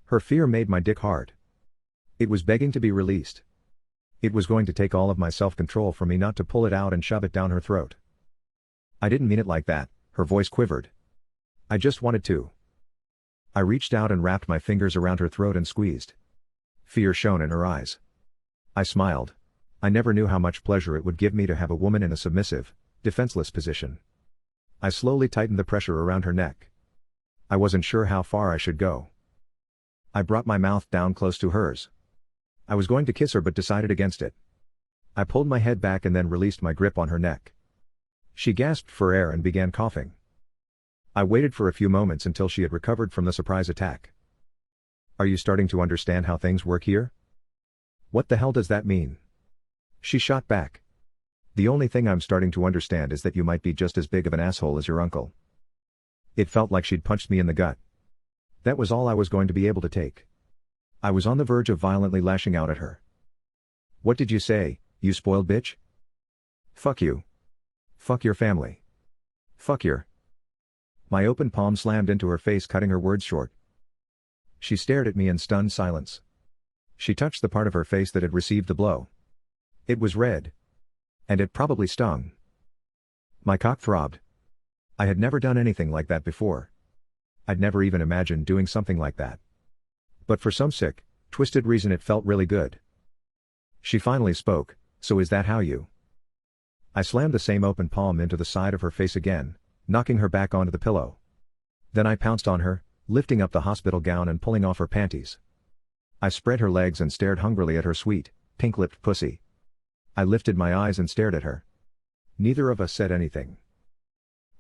Her fear made my dick hard. It was begging to be released. It was going to take all of my self-control for me not to pull it out and shove it down her throat. I didn't mean it like that, her voice quivered. I just wanted to. I reached out and wrapped my fingers around her throat and squeezed. Fear shone in her eyes. I smiled. I never knew how much pleasure it would give me to have a woman in a submissive, defenseless position. I slowly tightened the pressure around her neck. I wasn't sure how far I should go. I brought my mouth down close to hers. I was going to kiss her but decided against it. I pulled my head back and then released my grip on her neck. She gasped for air and began coughing. I waited for a few moments until she had recovered from the surprise attack. Are you starting to understand how things work here? What the hell does that mean? She shot back. The only thing I'm starting to understand is that you might be just as big of an asshole as your uncle. It felt like she'd punched me in the gut. That was all I was going to be able to take. I was on the verge of violently lashing out at her. What did you say, you spoiled bitch? Fuck you. Fuck your family. Fuck your... My open palm slammed into her face, cutting her words short. She stared at me in stunned silence. She touched the part of her face that had received the blow. It was red. And it probably stung. My cock throbbed. I had never done anything like that before. I'd never even imagined doing something like that. But for some sick, twisted reason it felt really good. She finally spoke, "So is that how you?" I slammed the same open palm into the side of her face again, knocking her back onto the pillow. Then I pounced on her, lifting up the hospital gown and pulling off her panties. I spread her legs and stared hungrily at her sweet, pink-lipped pussy. I lifted my eyes and stared at her. Neither of us said anything.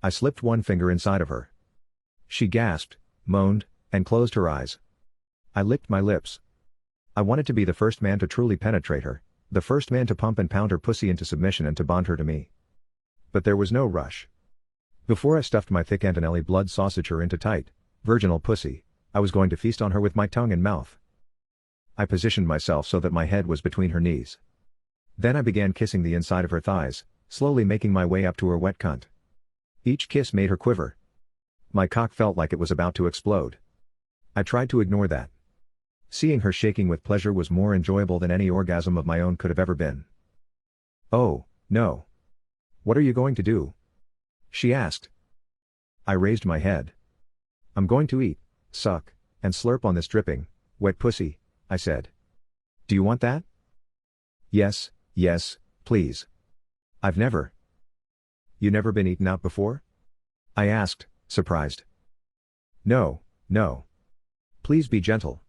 I slipped one finger inside of her. She gasped, moaned, and closed her eyes. I licked my lips. I wanted to be the first man to truly penetrate her, the first man to pump and pound her pussy into submission and to bond her to me. But there was no rush. Before I stuffed my thick Antonelli blood sausage her into tight, virginal pussy, I was going to feast on her with my tongue and mouth. I positioned myself so that my head was between her knees. Then I began kissing the inside of her thighs, slowly making my way up to her wet cunt. Each kiss made her quiver. My cock felt like it was about to explode. I tried to ignore that. Seeing her shaking with pleasure was more enjoyable than any orgasm of my own could have ever been. "Oh, no. What are you going to do?" she asked. I raised my head. "I'm going to eat, suck, and slurp on this dripping, wet pussy," I said. "Do you want that?" Yes, please. I've never." "You never been eaten out before?" I asked, surprised. No. Please be gentle."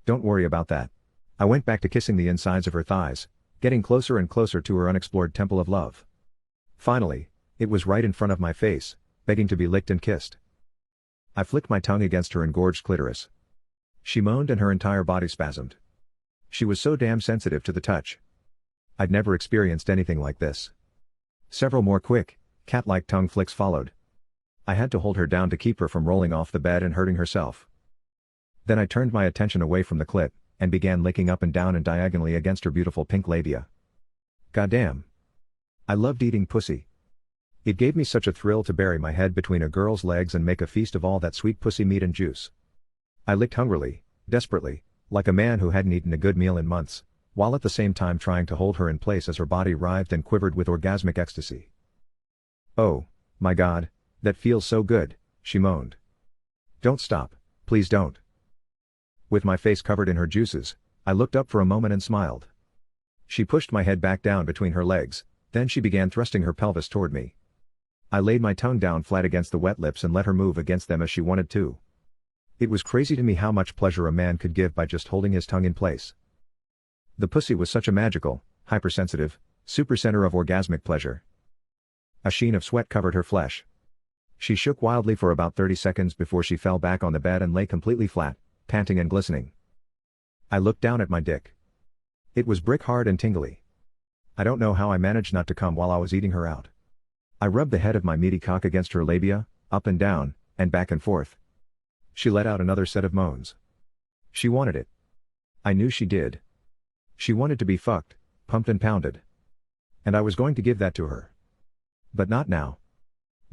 "Don't worry about that." I went back to kissing the insides of her thighs, getting closer and closer to her unexplored temple of love. Finally, it was right in front of my face, begging to be licked and kissed. I flicked my tongue against her engorged clitoris. She moaned and her entire body spasmed. She was so damn sensitive to the touch. I'd never experienced anything like this. Several more quick, cat-like tongue flicks followed. I had to hold her down to keep her from rolling off the bed and hurting herself. Then I turned my attention away from the clit, and began licking up and down and diagonally against her beautiful pink labia. Goddamn. I loved eating pussy. It gave me such a thrill to bury my head between a girl's legs and make a feast of all that sweet pussy meat and juice. I licked hungrily, desperately, like a man who hadn't eaten a good meal in months, while at the same time trying to hold her in place as her body writhed and quivered with orgasmic ecstasy. "Oh, my God, that feels so good," she moaned. "Don't stop, please don't." With my face covered in her juices, I looked up for a moment and smiled. She pushed my head back down between her legs, then she began thrusting her pelvis toward me. I laid my tongue down flat against the wet lips and let her move against them as she wanted to. It was crazy to me how much pleasure a man could give by just holding his tongue in place. The pussy was such a magical, hypersensitive, supercenter of orgasmic pleasure. A sheen of sweat covered her flesh. She shook wildly for about 30 seconds before she fell back on the bed and lay completely flat, panting and glistening. I looked down at my dick. It was brick hard and tingly. I don't know how I managed not to come while I was eating her out. I rubbed the head of my meaty cock against her labia, up and down, and back and forth. She let out another set of moans. She wanted it. I knew she did. She wanted to be fucked, pumped and pounded. And I was going to give that to her. But not now.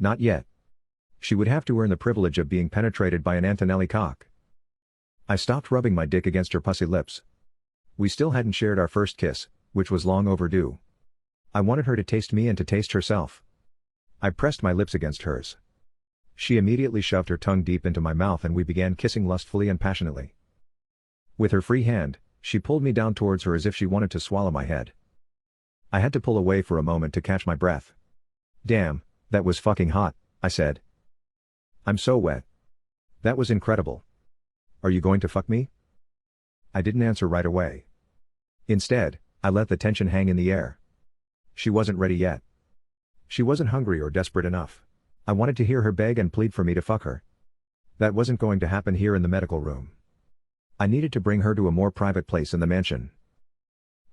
Not yet. She would have to earn the privilege of being penetrated by an Antonelli cock. I stopped rubbing my dick against her pussy lips. We still hadn't shared our first kiss, which was long overdue. I wanted her to taste me and to taste herself. I pressed my lips against hers. She immediately shoved her tongue deep into my mouth and we began kissing lustfully and passionately. With her free hand, she pulled me down towards her as if she wanted to swallow my head. I had to pull away for a moment to catch my breath. "Damn, that was fucking hot," I said. "I'm so wet." "That was incredible. Are you going to fuck me?" I didn't answer right away. Instead, I let the tension hang in the air. She wasn't ready yet. She wasn't hungry or desperate enough. I wanted to hear her beg and plead for me to fuck her. That wasn't going to happen here in the medical room. I needed to bring her to a more private place in the mansion.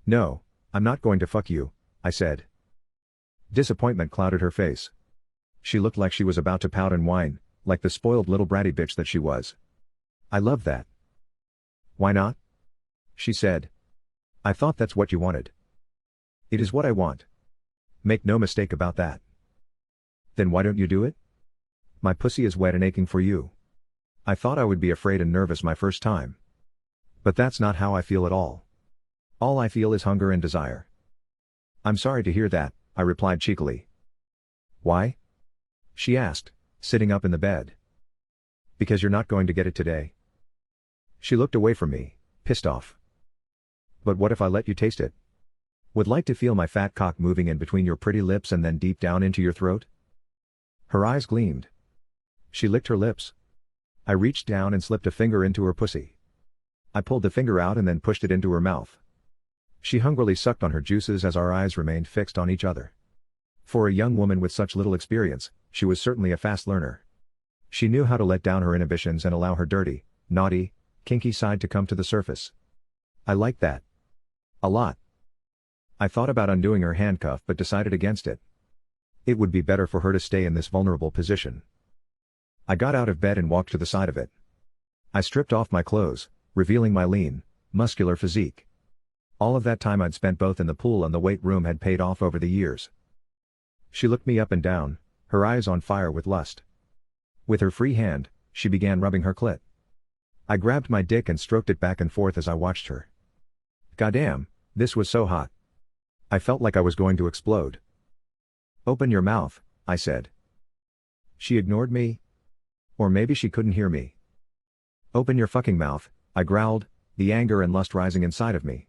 "No, I'm not going to fuck you," I said. Disappointment clouded her face. She looked like she was about to pout and whine, like the spoiled little bratty bitch that she was. I loved that. "Why not?" she said. "I thought that's what you wanted." "It is what I want. Make no mistake about that." "Then why don't you do it?" "My pussy is wet and aching for you." I thought I would be afraid and nervous my first time. But that's not how I feel at all. All I feel is hunger and desire. "I'm sorry to hear that," I replied cheekily. "Why?" she asked, sitting up in the bed. Because you're not going to get it today. She looked away from me, pissed off. But what if I let you taste it? Would like to feel my fat cock moving in between your pretty lips and then deep down into your throat? Her eyes gleamed. She licked her lips. I reached down and slipped a finger into her pussy. I pulled the finger out and then pushed it into her mouth. She hungrily sucked on her juices as our eyes remained fixed on each other. For a young woman with such little experience, she was certainly a fast learner. She knew how to let down her inhibitions and allow her dirty, naughty, kinky side to come to the surface. I liked that. A lot. I thought about undoing her handcuff but decided against it. It would be better for her to stay in this vulnerable position. I got out of bed and walked to the side of it. I stripped off my clothes, revealing my lean, muscular physique. All of that time I'd spent both in the pool and the weight room had paid off over the years. She looked me up and down, her eyes on fire with lust. With her free hand, she began rubbing her clit. I grabbed my dick and stroked it back and forth as I watched her. Goddamn, this was so hot. I felt like I was going to explode. Open your mouth, I said. She ignored me. Or maybe she couldn't hear me. Open your fucking mouth, I growled, the anger and lust rising inside of me.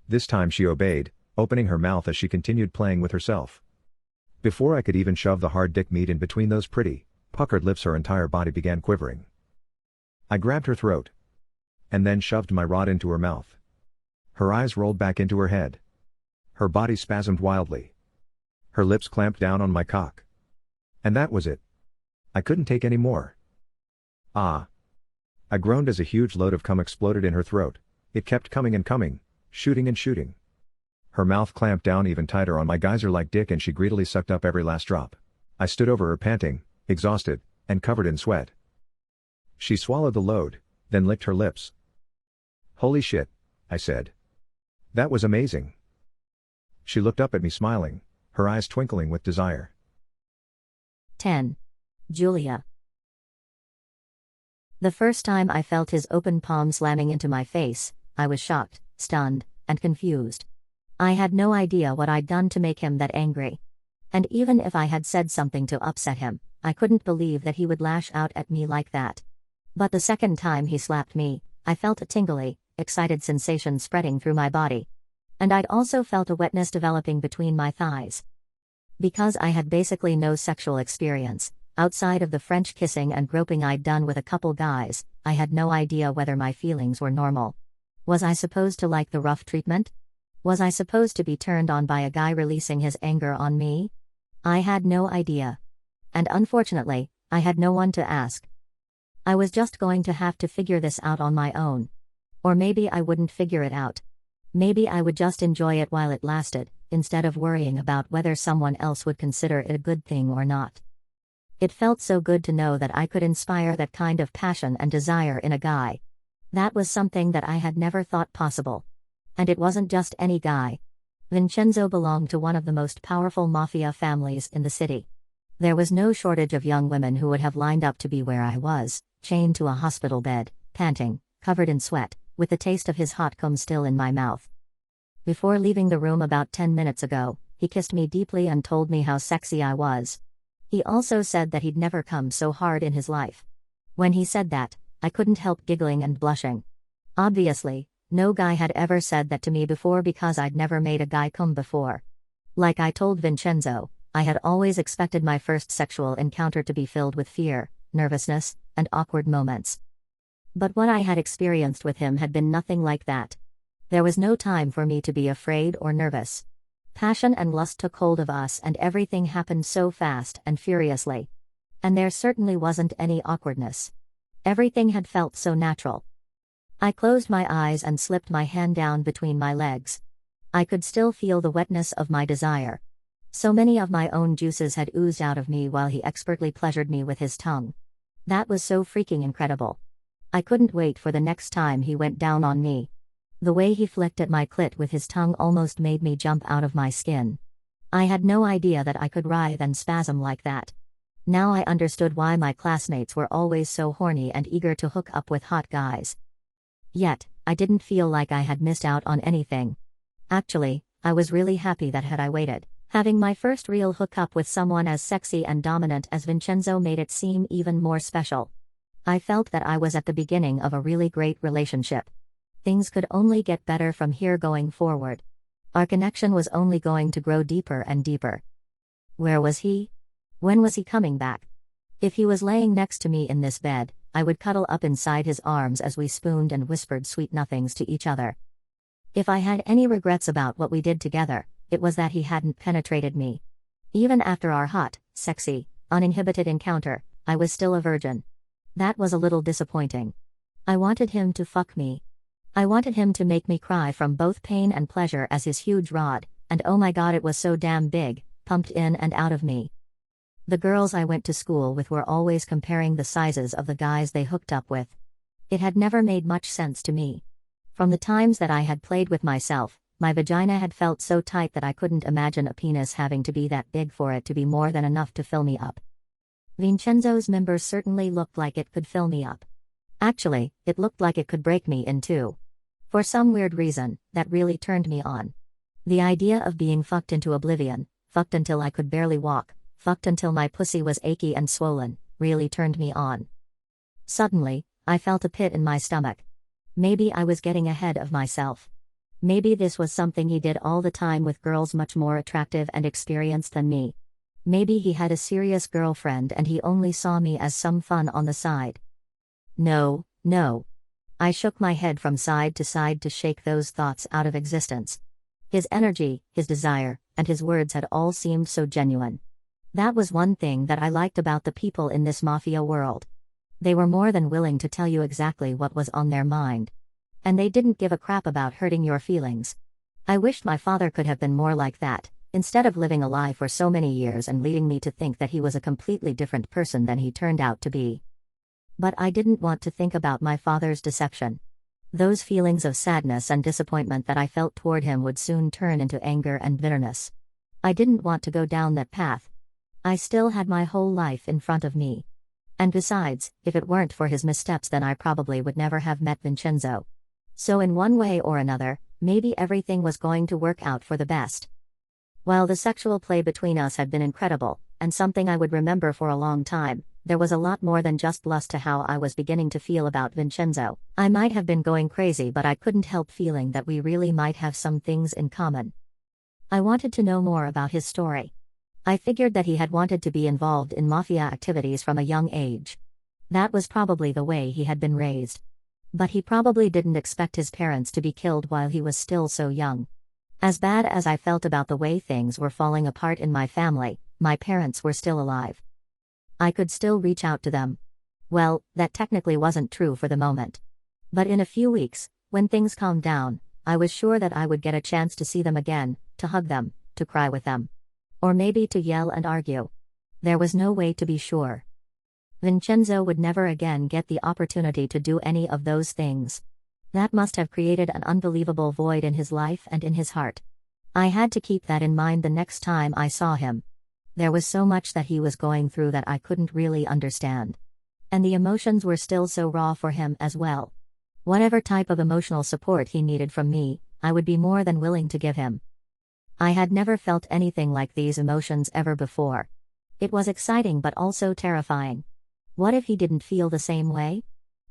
This time she obeyed, opening her mouth as she continued playing with herself. Before I could even shove the hard dick meat in between those pretty, puckered lips, her entire body began quivering. I grabbed her throat. And then shoved my rod into her mouth. Her eyes rolled back into her head. Her body spasmed wildly. Her lips clamped down on my cock. And that was it. I couldn't take any more. Ah. I groaned as a huge load of cum exploded in her throat. It kept coming and coming, shooting and shooting. Her mouth clamped down even tighter on my geyser-like dick and she greedily sucked up every last drop. I stood over her panting, exhausted, and covered in sweat. She swallowed the load, then licked her lips. Holy shit, I said. That was amazing. She looked up at me smiling, her eyes twinkling with desire. 10. Julia. The first time I felt his open palm slamming into my face, I was shocked, stunned, and confused. I had no idea what I'd done to make him that angry. And even if I had said something to upset him, I couldn't believe that he would lash out at me like that. But the second time he slapped me, I felt a tingly, excited sensation spreading through my body. And I'd also felt a wetness developing between my thighs. Because I had basically no sexual experience, outside of the French kissing and groping I'd done with a couple guys, I had no idea whether my feelings were normal. Was I supposed to like the rough treatment? Was I supposed to be turned on by a guy releasing his anger on me? I had no idea. And unfortunately, I had no one to ask. I was just going to have to figure this out on my own. Or maybe I wouldn't figure it out. Maybe I would just enjoy it while it lasted, instead of worrying about whether someone else would consider it a good thing or not. It felt so good to know that I could inspire that kind of passion and desire in a guy. That was something that I had never thought possible. And it wasn't just any guy. Vincenzo belonged to one of the most powerful mafia families in the city. There was no shortage of young women who would have lined up to be where I was, chained to a hospital bed, panting, covered in sweat, with the taste of his hot cum still in my mouth. Before leaving the room about 10 minutes ago, he kissed me deeply and told me how sexy I was. He also said that he'd never come so hard in his life. When he said that, I couldn't help giggling and blushing. Obviously, no guy had ever said that to me before because I'd never made a guy come before. Like I told Vincenzo, I had always expected my first sexual encounter to be filled with fear, nervousness, and awkward moments. But what I had experienced with him had been nothing like that. There was no time for me to be afraid or nervous. Passion and lust took hold of us and everything happened so fast and furiously. And there certainly wasn't any awkwardness. Everything had felt so natural. I closed my eyes and slipped my hand down between my legs. I could still feel the wetness of my desire. So many of my own juices had oozed out of me while he expertly pleasured me with his tongue. That was so freaking incredible. I couldn't wait for the next time he went down on me. The way he flicked at my clit with his tongue almost made me jump out of my skin. I had no idea that I could writhe and spasm like that. Now I understood why my classmates were always so horny and eager to hook up with hot guys. Yet, I didn't feel like I had missed out on anything. Actually, I was really happy that had I waited, Having my first real hookup with someone as sexy and dominant as Vincenzo made it seem even more special. I felt that I was at the beginning of a really great relationship. Things could only get better from here going forward. Our connection was only going to grow deeper and deeper. Where was he? When was he coming back? If he was laying next to me in this bed, I would cuddle up inside his arms as we spooned and whispered sweet nothings to each other. If I had any regrets about what we did together, it was that he hadn't penetrated me. Even after our hot, sexy, uninhibited encounter, I was still a virgin. That was a little disappointing. I wanted him to fuck me. I wanted him to make me cry from both pain and pleasure as his huge rod, and oh my god, it was so damn big, pumped in and out of me. The girls I went to school with were always comparing the sizes of the guys they hooked up with. It had never made much sense to me. From the times that I had played with myself, my vagina had felt so tight that I couldn't imagine a penis having to be that big for it to be more than enough to fill me up. Vincenzo's member certainly looked like it could fill me up. Actually, it looked like it could break me in two. For some weird reason, that really turned me on. The idea of being fucked into oblivion, fucked until I could barely walk, fucked until my pussy was achy and swollen, really turned me on. Suddenly, I felt a pit in my stomach. Maybe I was getting ahead of myself. Maybe this was something he did all the time with girls much more attractive and experienced than me. Maybe he had a serious girlfriend and he only saw me as some fun on the side. No, no. I shook my head from side to shake those thoughts out of existence. His energy, his desire, and his words had all seemed so genuine. That was one thing that I liked about the people in this mafia world. They were more than willing to tell you exactly what was on their mind. And they didn't give a crap about hurting your feelings. I wished my father could have been more like that, instead of living a lie for so many years and leading me to think that he was a completely different person than he turned out to be. But I didn't want to think about my father's deception. Those feelings of sadness and disappointment that I felt toward him would soon turn into anger and bitterness. I didn't want to go down that path. I still had my whole life in front of me. And besides, if it weren't for his missteps, then I probably would never have met Vincenzo. So in one way or another, maybe everything was going to work out for the best. While the sexual play between us had been incredible, and something I would remember for a long time, there was a lot more than just lust to how I was beginning to feel about Vincenzo. I might have been going crazy, but I couldn't help feeling that we really might have some things in common. I wanted to know more about his story. I figured that he had wanted to be involved in mafia activities from a young age. That was probably the way he had been raised. But he probably didn't expect his parents to be killed while he was still so young. As bad as I felt about the way things were falling apart in my family, my parents were still alive. I could still reach out to them. Well, that technically wasn't true for the moment. But in a few weeks, when things calmed down, I was sure that I would get a chance to see them again, to hug them, to cry with them. Or maybe to yell and argue. There was no way to be sure. Vincenzo would never again get the opportunity to do any of those things. That must have created an unbelievable void in his life and in his heart. I had to keep that in mind the next time I saw him. There was so much that he was going through that I couldn't really understand. And the emotions were still so raw for him as well. Whatever type of emotional support he needed from me, I would be more than willing to give him. I had never felt anything like these emotions ever before. It was exciting but also terrifying. What if he didn't feel the same way?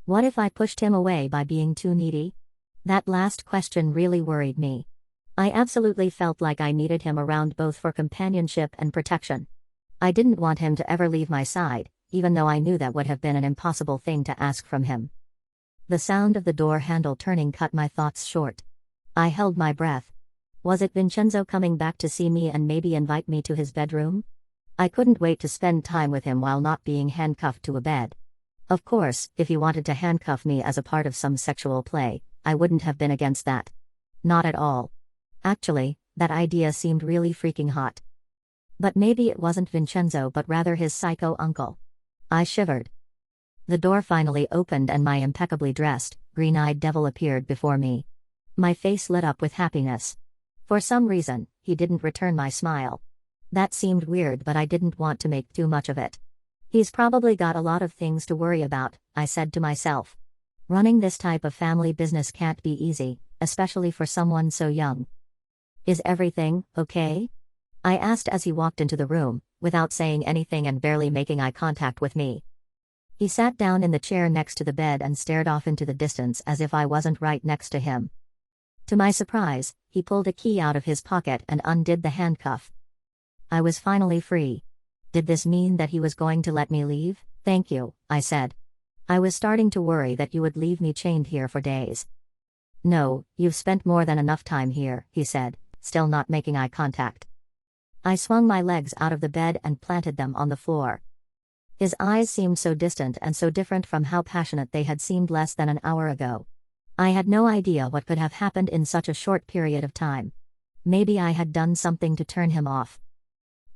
What if I pushed him away by being too needy? That last question really worried me. I absolutely felt like I needed him around both for companionship and protection. I didn't want him to ever leave my side, even though I knew that would have been an impossible thing to ask from him. The sound of the door handle turning cut my thoughts short. I held my breath. Was it Vincenzo coming back to see me and maybe invite me to his bedroom? I couldn't wait to spend time with him while not being handcuffed to a bed. Of course, if he wanted to handcuff me as a part of some sexual play, I wouldn't have been against that. Not at all. Actually, that idea seemed really freaking hot. But maybe it wasn't Vincenzo but rather his psycho uncle. I shivered. The door finally opened and my impeccably dressed, green-eyed devil appeared before me. My face lit up with happiness. For some reason, he didn't return my smile. That seemed weird, but I didn't want to make too much of it. He's probably got a lot of things to worry about, I said to myself. Running this type of family business can't be easy, especially for someone so young. Is everything okay? I asked as he walked into the room, without saying anything and barely making eye contact with me. He sat down in the chair next to the bed and stared off into the distance as if I wasn't right next to him. To my surprise, he pulled a key out of his pocket and undid the handcuff. I was finally free. Did this mean that he was going to let me leave? Thank you, I said. I was starting to worry that you would leave me chained here for days. No, you've spent more than enough time here, he said, still not making eye contact. I swung my legs out of the bed and planted them on the floor. His eyes seemed so distant and so different from how passionate they had seemed less than an hour ago. I had no idea what could have happened in such a short period of time. Maybe I had done something to turn him off.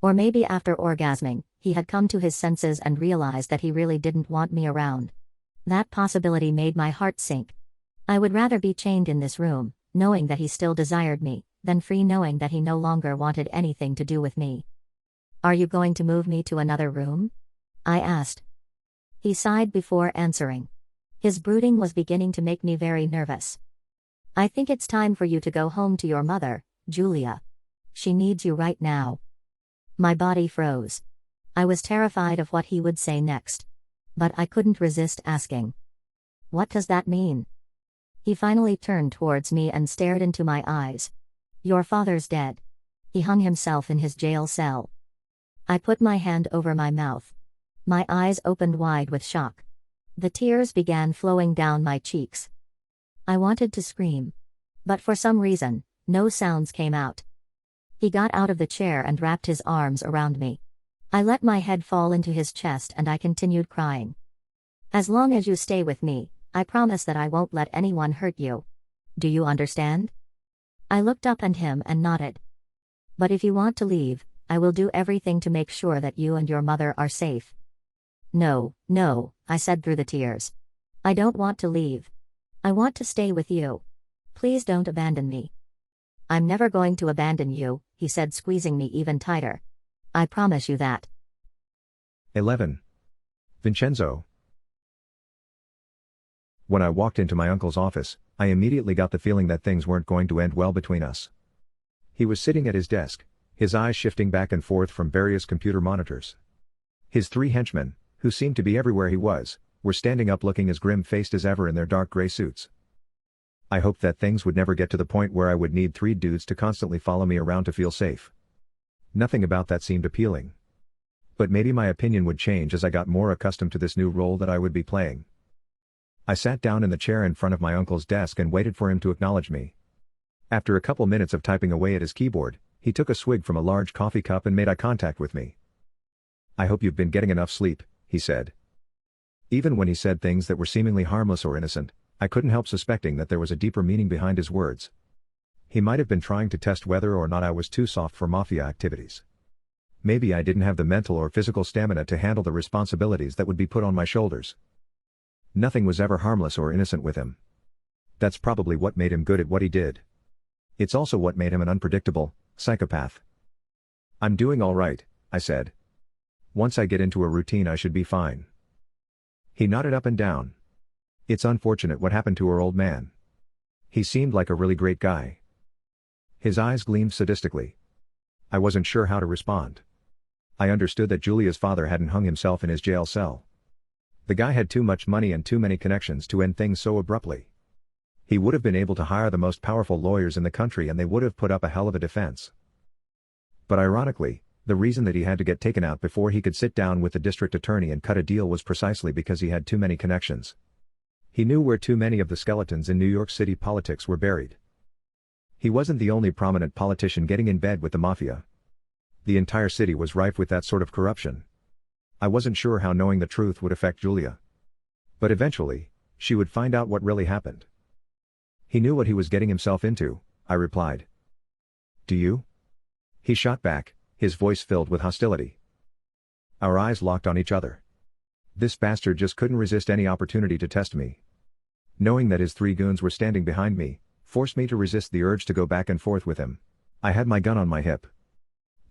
Or maybe after orgasming, he had come to his senses and realized that he really didn't want me around. That possibility made my heart sink. I would rather be chained in this room, knowing that he still desired me, than free knowing that he no longer wanted anything to do with me. Are you going to move me to another room? I asked. He sighed before answering. His brooding was beginning to make me very nervous. I think it's time for you to go home to your mother, Julia. She needs you right now. My body froze. I was terrified of what he would say next. But I couldn't resist asking. What does that mean? He finally turned towards me and stared into my eyes. Your father's dead. He hung himself in his jail cell. I put my hand over my mouth. My eyes opened wide with shock. The tears began flowing down my cheeks. I wanted to scream. But for some reason, no sounds came out. He got out of the chair and wrapped his arms around me. I let my head fall into his chest and I continued crying. As long as you stay with me, I promise that I won't let anyone hurt you. Do you understand? I looked up at him and nodded. But if you want to leave, I will do everything to make sure that you and your mother are safe. No, no, I said through the tears. I don't want to leave. I want to stay with you. Please don't abandon me. I'm never going to abandon you, he said, squeezing me even tighter. I promise you that. 11. Vincenzo. When I walked into my uncle's office, I immediately got the feeling that things weren't going to end well between us. He was sitting at his desk, his eyes shifting back and forth from various computer monitors. His 3 henchmen, who seemed to be everywhere he was, were standing up looking as grim-faced as ever in their dark gray suits. I hoped that things would never get to the point where I would need 3 dudes to constantly follow me around to feel safe. Nothing about that seemed appealing. But maybe my opinion would change as I got more accustomed to this new role that I would be playing. I sat down in the chair in front of my uncle's desk and waited for him to acknowledge me. After a couple minutes of typing away at his keyboard, he took a swig from a large coffee cup and made eye contact with me. I hope you've been getting enough sleep, he said. Even when he said things that were seemingly harmless or innocent, I couldn't help suspecting that there was a deeper meaning behind his words. He might have been trying to test whether or not I was too soft for mafia activities. Maybe I didn't have the mental or physical stamina to handle the responsibilities that would be put on my shoulders. Nothing was ever harmless or innocent with him. That's probably what made him good at what he did. It's also what made him an unpredictable psychopath. I'm doing all right, I said. Once I get into a routine I should be fine. He nodded up and down. It's unfortunate what happened to our old man. He seemed like a really great guy. His eyes gleamed sadistically. I wasn't sure how to respond. I understood that Julia's father hadn't hung himself in his jail cell. The guy had too much money and too many connections to end things so abruptly. He would have been able to hire the most powerful lawyers in the country and they would have put up a hell of a defense. But ironically, the reason that he had to get taken out before he could sit down with the district attorney and cut a deal was precisely because he had too many connections. He knew where too many of the skeletons in New York City politics were buried. He wasn't the only prominent politician getting in bed with the mafia. The entire city was rife with that sort of corruption. I wasn't sure how knowing the truth would affect Julia. But eventually, she would find out what really happened. He knew what he was getting himself into, I replied. Do you? He shot back, his voice filled with hostility. Our eyes locked on each other. This bastard just couldn't resist any opportunity to test me. Knowing that his 3 goons were standing behind me, forced me to resist the urge to go back and forth with him. I had my gun on my hip.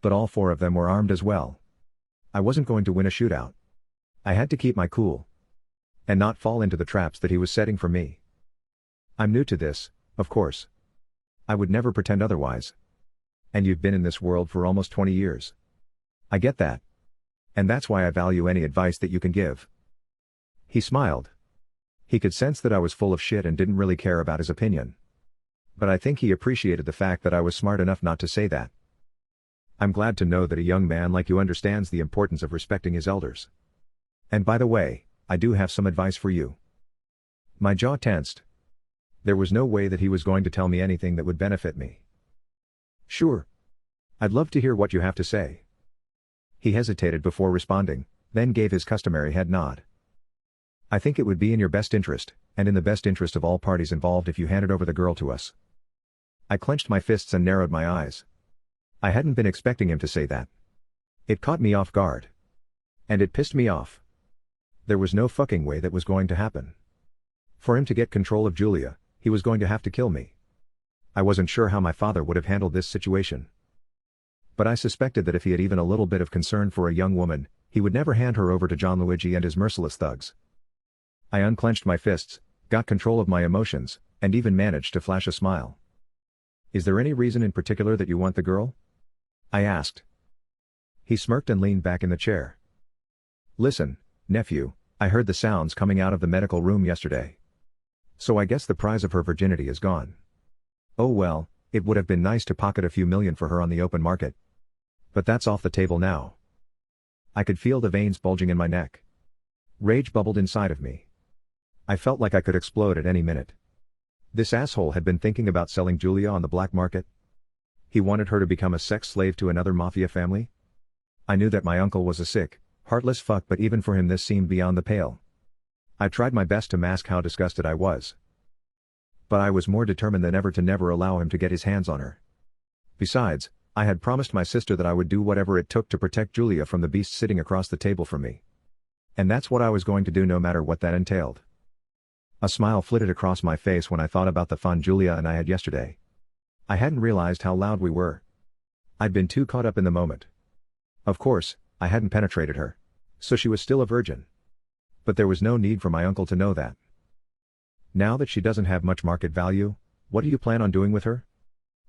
But all 4 of them were armed as well. I wasn't going to win a shootout. I had to keep my cool. And not fall into the traps that he was setting for me. I'm new to this, of course. I would never pretend otherwise. And you've been in this world for almost 20 years. I get that. And that's why I value any advice that you can give. He smiled. He could sense that I was full of shit and didn't really care about his opinion. But I think he appreciated the fact that I was smart enough not to say that. I'm glad to know that a young man like you understands the importance of respecting his elders. And by the way, I do have some advice for you. My jaw tensed. There was no way that he was going to tell me anything that would benefit me. Sure. I'd love to hear what you have to say. He hesitated before responding, then gave his customary head nod. I think it would be in your best interest, and in the best interest of all parties involved if you handed over the girl to us. I clenched my fists and narrowed my eyes. I hadn't been expecting him to say that. It caught me off guard. And it pissed me off. There was no fucking way that was going to happen. For him to get control of Julia, he was going to have to kill me. I wasn't sure how my father would have handled this situation. But I suspected that if he had even a little bit of concern for a young woman, he would never hand her over to John Luigi and his merciless thugs. I unclenched my fists, got control of my emotions, and even managed to flash a smile. Is there any reason in particular that you want the girl? I asked. He smirked and leaned back in the chair. Listen, nephew, I heard the sounds coming out of the medical room yesterday. So I guess the prize of her virginity is gone. Oh well, it would have been nice to pocket a few million for her on the open market. But that's off the table now. I could feel the veins bulging in my neck. Rage bubbled inside of me. I felt like I could explode at any minute. This asshole had been thinking about selling Julia on the black market. He wanted her to become a sex slave to another mafia family? I knew that my uncle was a sick, heartless fuck, but even for him this seemed beyond the pale. I tried my best to mask how disgusted I was. But I was more determined than ever to never allow him to get his hands on her. Besides, I had promised my sister that I would do whatever it took to protect Julia from the beast sitting across the table from me. And that's what I was going to do no matter what that entailed. A smile flitted across my face when I thought about the fun Julia and I had yesterday. I hadn't realized how loud we were. I'd been too caught up in the moment. Of course, I hadn't penetrated her. So she was still a virgin. But there was no need for my uncle to know that. Now that she doesn't have much market value, what do you plan on doing with her?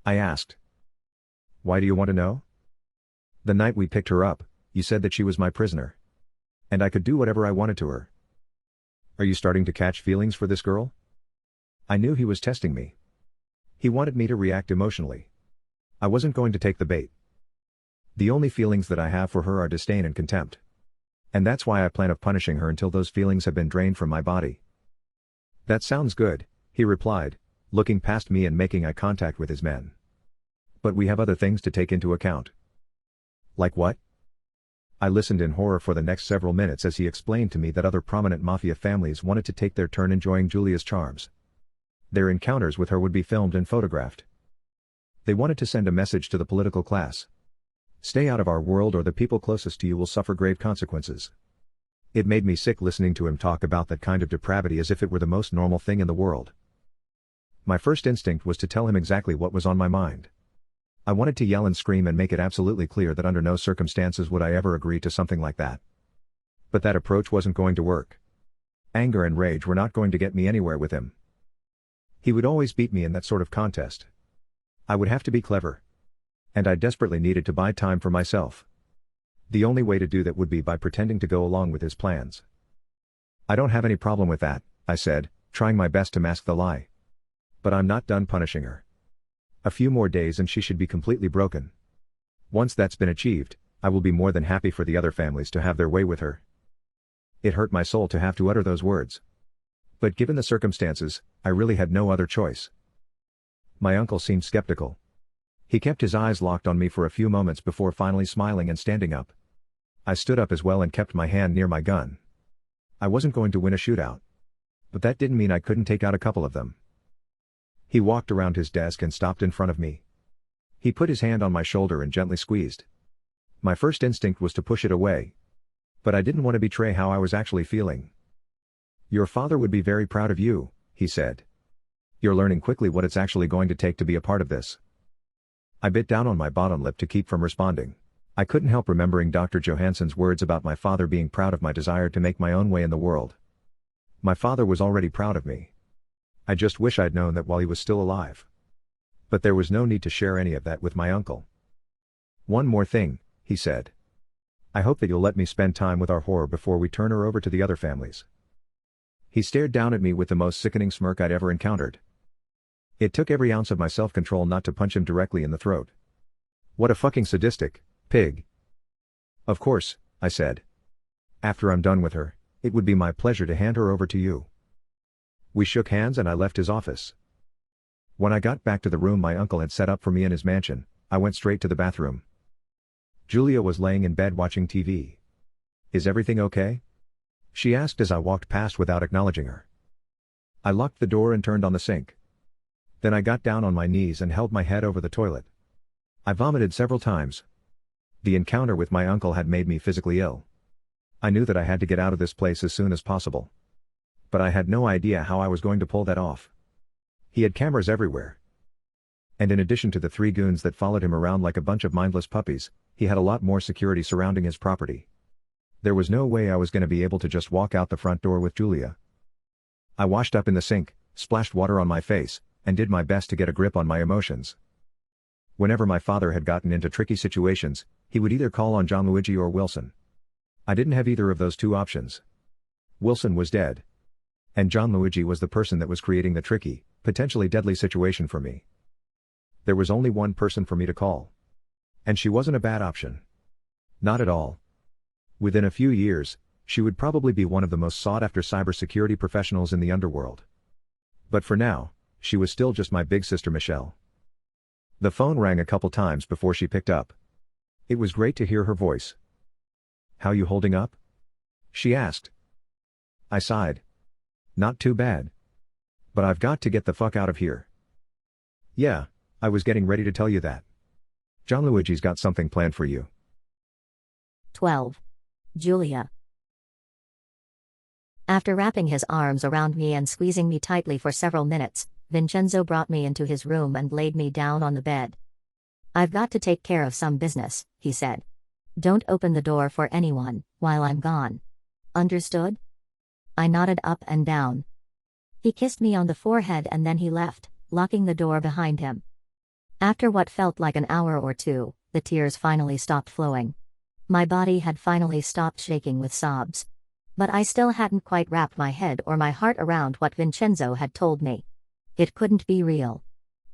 I asked. Why do you want to know? The night we picked her up, you said that she was my prisoner. And I could do whatever I wanted to her. Are you starting to catch feelings for this girl? I knew he was testing me. He wanted me to react emotionally. I wasn't going to take the bait. The only feelings that I have for her are disdain and contempt. And that's why I plan on punishing her until those feelings have been drained from my body. That sounds good, he replied, looking past me and making eye contact with his men. But we have other things to take into account. Like what? I listened in horror for the next several minutes as he explained to me that other prominent mafia families wanted to take their turn enjoying Julia's charms. Their encounters with her would be filmed and photographed. They wanted to send a message to the political class. Stay out of our world or the people closest to you will suffer grave consequences. It made me sick listening to him talk about that kind of depravity as if it were the most normal thing in the world. My first instinct was to tell him exactly what was on my mind. I wanted to yell and scream and make it absolutely clear that under no circumstances would I ever agree to something like that. But that approach wasn't going to work. Anger and rage were not going to get me anywhere with him. He would always beat me in that sort of contest. I would have to be clever. And I desperately needed to buy time for myself. The only way to do that would be by pretending to go along with his plans. I don't have any problem with that, I said, trying my best to mask the lie. But I'm not done punishing her. A few more days and she should be completely broken. Once that's been achieved, I will be more than happy for the other families to have their way with her. It hurt my soul to have to utter those words. But given the circumstances, I really had no other choice. My uncle seemed skeptical. He kept his eyes locked on me for a few moments before finally smiling and standing up. I stood up as well and kept my hand near my gun. I wasn't going to win a shootout. But that didn't mean I couldn't take out a couple of them. He walked around his desk and stopped in front of me. He put his hand on my shoulder and gently squeezed. My first instinct was to push it away. But I didn't want to betray how I was actually feeling. Your father would be very proud of you, he said. You're learning quickly what it's actually going to take to be a part of this. I bit down on my bottom lip to keep from responding. I couldn't help remembering Dr. Johansson's words about my father being proud of my desire to make my own way in the world. My father was already proud of me. I just wish I'd known that while he was still alive. But there was no need to share any of that with my uncle. One more thing, he said. I hope that you'll let me spend time with our whore before we turn her over to the other families. He stared down at me with the most sickening smirk I'd ever encountered. It took every ounce of my self-control not to punch him directly in the throat. What a fucking sadistic pig. Of course, I said. After I'm done with her, it would be my pleasure to hand her over to you. We shook hands and I left his office. When I got back to the room my uncle had set up for me in his mansion, I went straight to the bathroom. Julia was laying in bed watching TV. Is everything okay? She asked as I walked past without acknowledging her. I locked the door and turned on the sink. Then I got down on my knees and held my head over the toilet. I vomited several times. The encounter with my uncle had made me physically ill. I knew that I had to get out of this place as soon as possible. But I had no idea how I was going to pull that off. He had cameras everywhere. And in addition to the 3 goons that followed him around like a bunch of mindless puppies, he had a lot more security surrounding his property. There was no way I was going to be able to just walk out the front door with Julia. I washed up in the sink, splashed water on my face, and did my best to get a grip on my emotions. Whenever my father had gotten into tricky situations, he would either call on Gianluigi or Wilson. I didn't have either of those 2 options. Wilson was dead. And Gianluigi was the person that was creating the tricky, potentially deadly situation for me. There was only one person for me to call. And she wasn't a bad option. Not at all. Within a few years, she would probably be one of the most sought-after cybersecurity professionals in the underworld. But for now, she was still just my big sister Michelle. The phone rang a couple times before she picked up. It was great to hear her voice. How you holding up? She asked. I sighed. Not too bad. But I've got to get the fuck out of here. Yeah, I was getting ready to tell you that. Gianluigi's got something planned for you. 12. Julia. After wrapping his arms around me and squeezing me tightly for several minutes, Vincenzo brought me into his room and laid me down on the bed. I've got to take care of some business, he said. Don't open the door for anyone while I'm gone. Understood? I nodded up and down. He kissed me on the forehead and then he left, locking the door behind him. After what felt like an hour or 2, the tears finally stopped flowing. My body had finally stopped shaking with sobs. But I still hadn't quite wrapped my head or my heart around what Vincenzo had told me. It couldn't be real.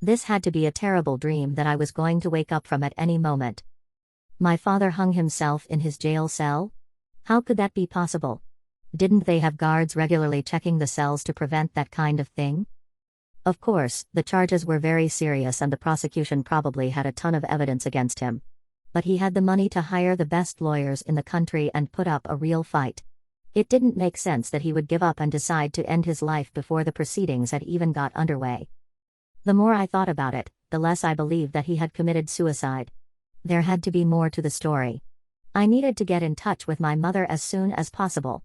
This had to be a terrible dream that I was going to wake up from at any moment. My father hung himself in his jail cell? How could that be possible? Didn't they have guards regularly checking the cells to prevent that kind of thing? Of course, the charges were very serious and the prosecution probably had a ton of evidence against him. But he had the money to hire the best lawyers in the country and put up a real fight. It didn't make sense that he would give up and decide to end his life before the proceedings had even got underway. The more I thought about it, the less I believed that he had committed suicide. There had to be more to the story. I needed to get in touch with my mother as soon as possible.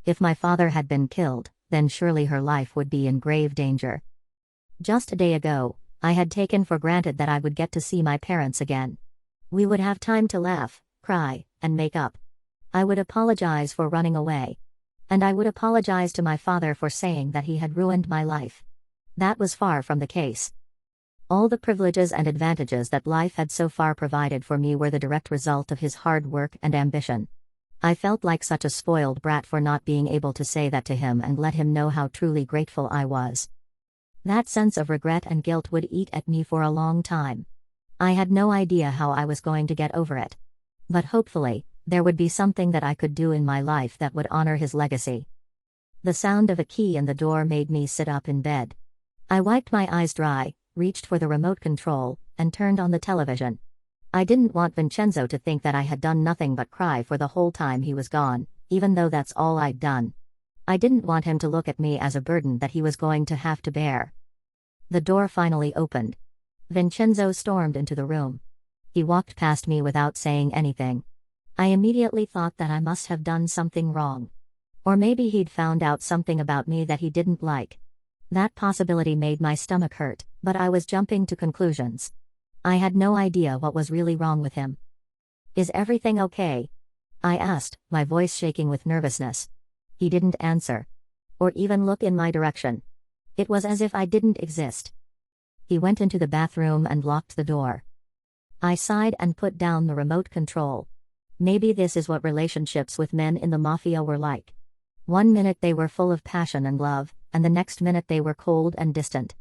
If my father had been killed, then surely her life would be in grave danger. Just a day ago, I had taken for granted that I would get to see my parents again. We would have time to laugh, cry, and make up. I would apologize for running away. And I would apologize to my father for saying that he had ruined my life. That was far from the case. All the privileges and advantages that life had so far provided for me were the direct result of his hard work and ambition. I felt like such a spoiled brat for not being able to say that to him and let him know how truly grateful I was. That sense of regret and guilt would eat at me for a long time. I had no idea how I was going to get over it. But hopefully, there would be something that I could do in my life that would honor his legacy. The sound of a key in the door made me sit up in bed. I wiped my eyes dry, reached for the remote control, and turned on the television. I didn't want Vincenzo to think that I had done nothing but cry for the whole time he was gone, even though that's all I'd done. I didn't want him to look at me as a burden that he was going to have to bear. The door finally opened. Vincenzo stormed into the room. He walked past me without saying anything. I immediately thought that I must have done something wrong. Or maybe he'd found out something about me that he didn't like. That possibility made my stomach hurt, but I was jumping to conclusions. I had no idea what was really wrong with him. "Is everything okay?" I asked, my voice shaking with nervousness. He didn't answer. Or even look in my direction. It was as if I didn't exist. He went into the bathroom and locked the door. I sighed and put down the remote control. Maybe this is what relationships with men in the mafia were like. One minute they were full of passion and love, and the next minute they were cold and distant.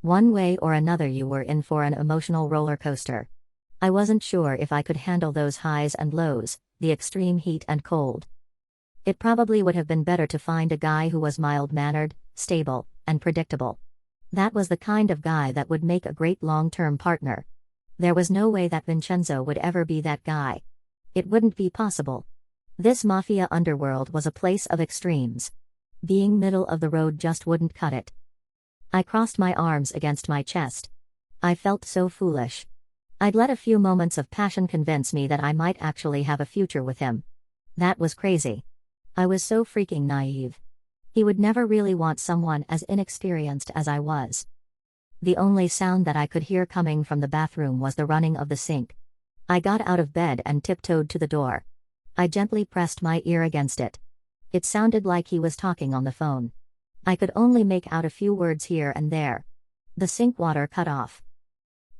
One way or another you were in for an emotional roller coaster. I wasn't sure if I could handle those highs and lows, the extreme heat and cold. It probably would have been better to find a guy who was mild-mannered, stable, and predictable. That was the kind of guy that would make a great long-term partner. There was no way that Vincenzo would ever be that guy. It wouldn't be possible. This mafia underworld was a place of extremes. Being middle of the road just wouldn't cut it. I crossed my arms against my chest. I felt so foolish. I'd let a few moments of passion convince me that I might actually have a future with him. That was crazy. I was so freaking naive. He would never really want someone as inexperienced as I was. The only sound that I could hear coming from the bathroom was the running of the sink. I got out of bed and tiptoed to the door. I gently pressed my ear against it. It sounded like he was talking on the phone. I could only make out a few words here and there. The sink water cut off.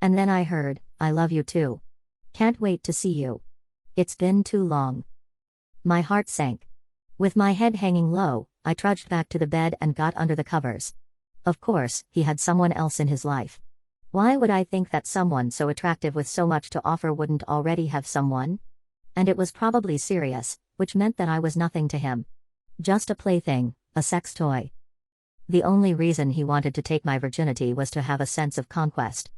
And then I heard, "I love you too. Can't wait to see you. It's been too long." My heart sank. With my head hanging low, I trudged back to the bed and got under the covers. Of course, he had someone else in his life. Why would I think that someone so attractive with so much to offer wouldn't already have someone? And it was probably serious, which meant that I was nothing to him. Just a plaything, a sex toy. The only reason he wanted to take my virginity was to have a sense of conquest.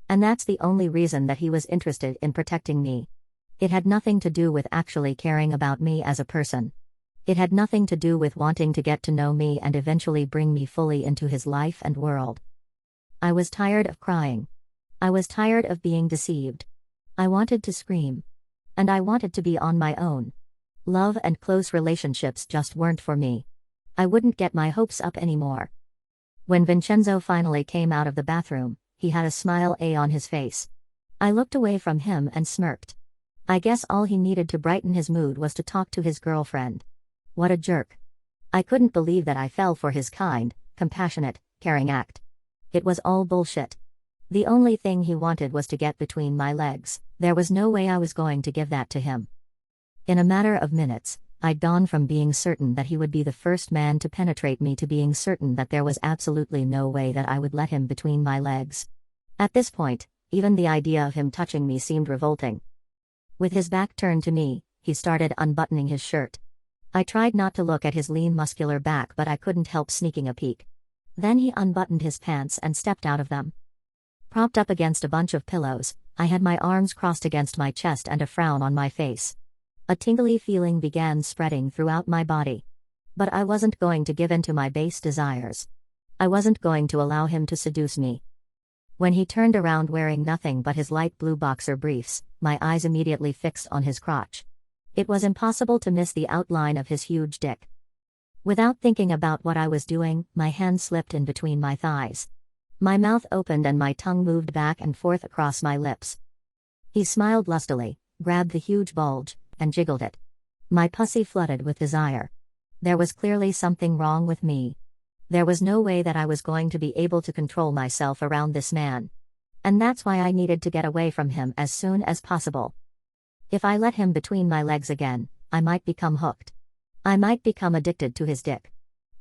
And that's the only reason that he was interested in protecting me. It had nothing to do with actually caring about me as a person. It had nothing to do with wanting to get to know me and eventually bring me fully into his life and world. I was tired of crying. I was tired of being deceived. I wanted to scream. And I wanted to be on my own. Love and close relationships just weren't for me. I wouldn't get my hopes up anymore. When Vincenzo finally came out of the bathroom, he had a smile on his face. I looked away from him and smirked. I guess all he needed to brighten his mood was to talk to his girlfriend. What a jerk. I couldn't believe that I fell for his kind, compassionate, caring act. It was all bullshit. The only thing he wanted was to get between my legs. There was no way I was going to give that to him. In a matter of minutes, I'd gone from being certain that he would be the first man to penetrate me to being certain that there was absolutely no way that I would let him between my legs. At this point, even the idea of him touching me seemed revolting. With his back turned to me, he started unbuttoning his shirt. I tried not to look at his lean muscular back, but I couldn't help sneaking a peek. Then he unbuttoned his pants and stepped out of them. Propped up against a bunch of pillows, I had my arms crossed against my chest and a frown on my face. A tingly feeling began spreading throughout my body. But I wasn't going to give in to my base desires. I wasn't going to allow him to seduce me. When he turned around wearing nothing but his light blue boxer briefs, my eyes immediately fixed on his crotch. It was impossible to miss the outline of his huge dick. Without thinking about what I was doing, my hand slipped in between my thighs. My mouth opened and my tongue moved back and forth across my lips. He smiled lustily, grabbed the huge bulge, and jiggled it. My pussy flooded with desire. There was clearly something wrong with me. There was no way that I was going to be able to control myself around this man. And that's why I needed to get away from him as soon as possible. If I let him between my legs again, I might become hooked. I might become addicted to his dick.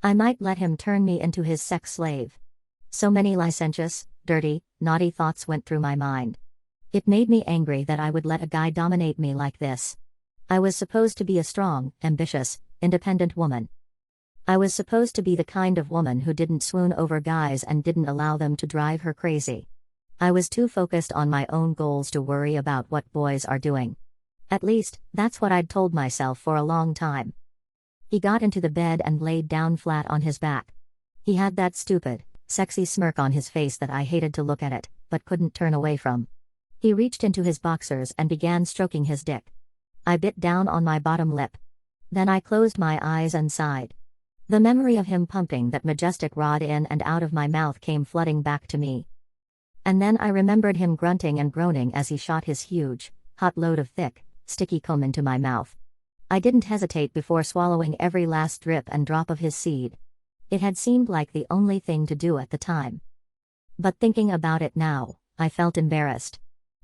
I might let him turn me into his sex slave. So many licentious, dirty, naughty thoughts went through my mind. It made me angry that I would let a guy dominate me like this. I was supposed to be a strong, ambitious, independent woman. I was supposed to be the kind of woman who didn't swoon over guys and didn't allow them to drive her crazy. I was too focused on my own goals to worry about what boys are doing. At least, that's what I'd told myself for a long time. He got into the bed and laid down flat on his back. He had that stupid, sexy smirk on his face that I hated to look at it, but couldn't turn away from. He reached into his boxers and began stroking his dick. I bit down on my bottom lip. Then I closed my eyes and sighed. The memory of him pumping that majestic rod in and out of my mouth came flooding back to me. And then I remembered him grunting and groaning as he shot his huge, hot load of thick, sticky cum into my mouth. I didn't hesitate before swallowing every last drip and drop of his seed. It had seemed like the only thing to do at the time. But thinking about it now, I felt embarrassed.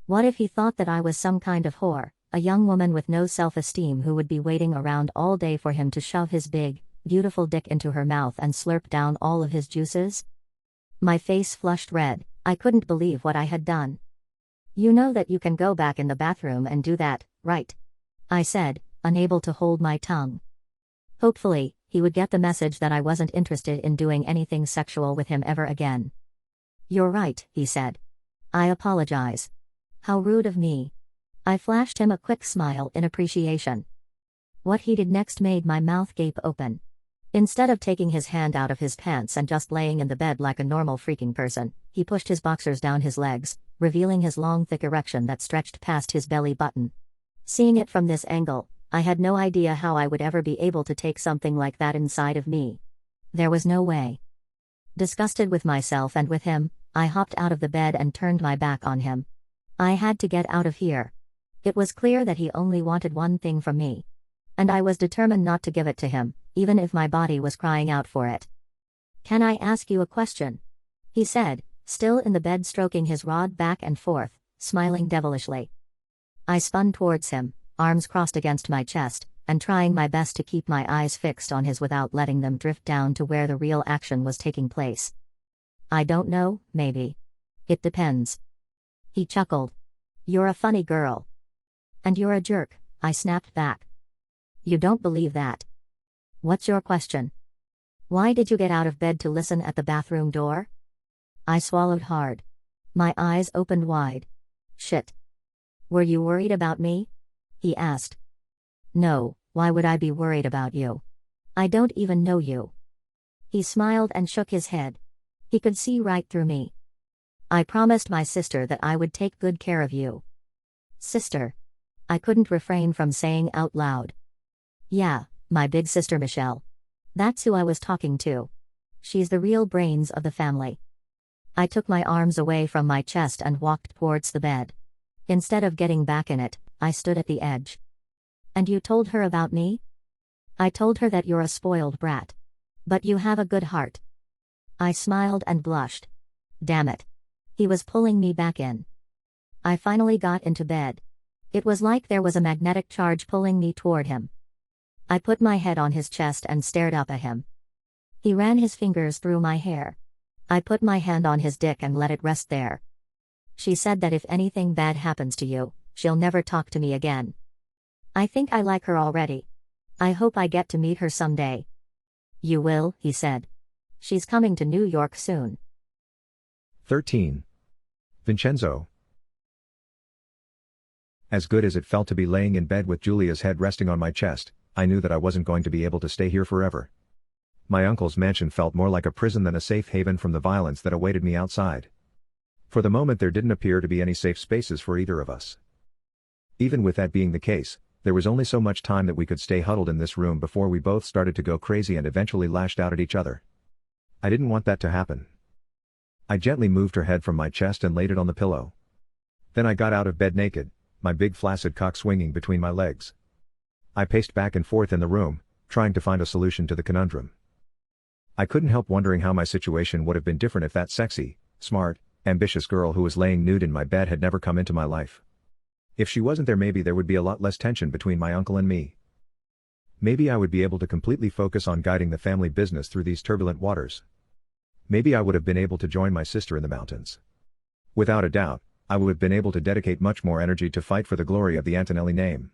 What if he thought that I was some kind of whore, a young woman with no self-esteem who would be waiting around all day for him to shove his big, beautiful dick into her mouth and slurp down all of his juices? My face flushed red. I couldn't believe what I had done. You know that you can go back in the bathroom and do that, right? I said, unable to hold my tongue. Hopefully, he would get the message that I wasn't interested in doing anything sexual with him ever again. You're right, he said. I apologize. How rude of me. I flashed him a quick smile in appreciation. What he did next made my mouth gape open. Instead of taking his hand out of his pants and just laying in the bed like a normal freaking person, he pushed his boxers down his legs, revealing his long thick erection that stretched past his belly button. Seeing it from this angle, I had no idea how I would ever be able to take something like that inside of me. There was no way. Disgusted with myself and with him, I hopped out of the bed and turned my back on him. I had to get out of here. It was clear that he only wanted one thing from me. And I was determined not to give it to him, even if my body was crying out for it. Can I ask you a question? He said, still in the bed stroking his rod back and forth, smiling devilishly. I spun towards him, arms crossed against my chest, and trying my best to keep my eyes fixed on his without letting them drift down to where the real action was taking place. I don't know, maybe. It depends. He chuckled. You're a funny girl. And you're a jerk, I snapped back. You don't believe that. What's your question? Why did you get out of bed to listen at the bathroom door? I swallowed hard. My eyes opened wide. Shit. Were you worried about me? He asked. No, why would I be worried about you? I don't even know you. He smiled and shook his head. He could see right through me. I promised my sister that I would take good care of you. Sister. I couldn't refrain from saying out loud. Yeah, my big sister Michelle. That's who I was talking to. She's the real brains of the family. I took my arms away from my chest and walked towards the bed. Instead of getting back in it, I stood at the edge. And you told her about me? I told her that you're a spoiled brat. But you have a good heart. I smiled and blushed. Damn it. He was pulling me back in. I finally got into bed. It was like there was a magnetic charge pulling me toward him. I put my head on his chest and stared up at him. He ran his fingers through my hair. I put my hand on his dick and let it rest there. She said that if anything bad happens to you, she'll never talk to me again. I think I like her already. I hope I get to meet her someday. You will, he said. She's coming to New York soon. 13. Vincenzo. As good as it felt to be laying in bed with Julia's head resting on my chest, I knew that I wasn't going to be able to stay here forever. My uncle's mansion felt more like a prison than a safe haven from the violence that awaited me outside. For the moment there didn't appear to be any safe spaces for either of us. Even with that being the case, there was only so much time that we could stay huddled in this room before we both started to go crazy and eventually lashed out at each other. I didn't want that to happen. I gently moved her head from my chest and laid it on the pillow. Then I got out of bed naked, my big flaccid cock swinging between my legs. I paced back and forth in the room, trying to find a solution to the conundrum. I couldn't help wondering how my situation would have been different if that sexy, smart, ambitious girl who was laying nude in my bed had never come into my life. If she wasn't there, maybe there would be a lot less tension between my uncle and me. Maybe I would be able to completely focus on guiding the family business through these turbulent waters. Maybe I would have been able to join my sister in the mountains. Without a doubt, I would have been able to dedicate much more energy to fight for the glory of the Antonelli name.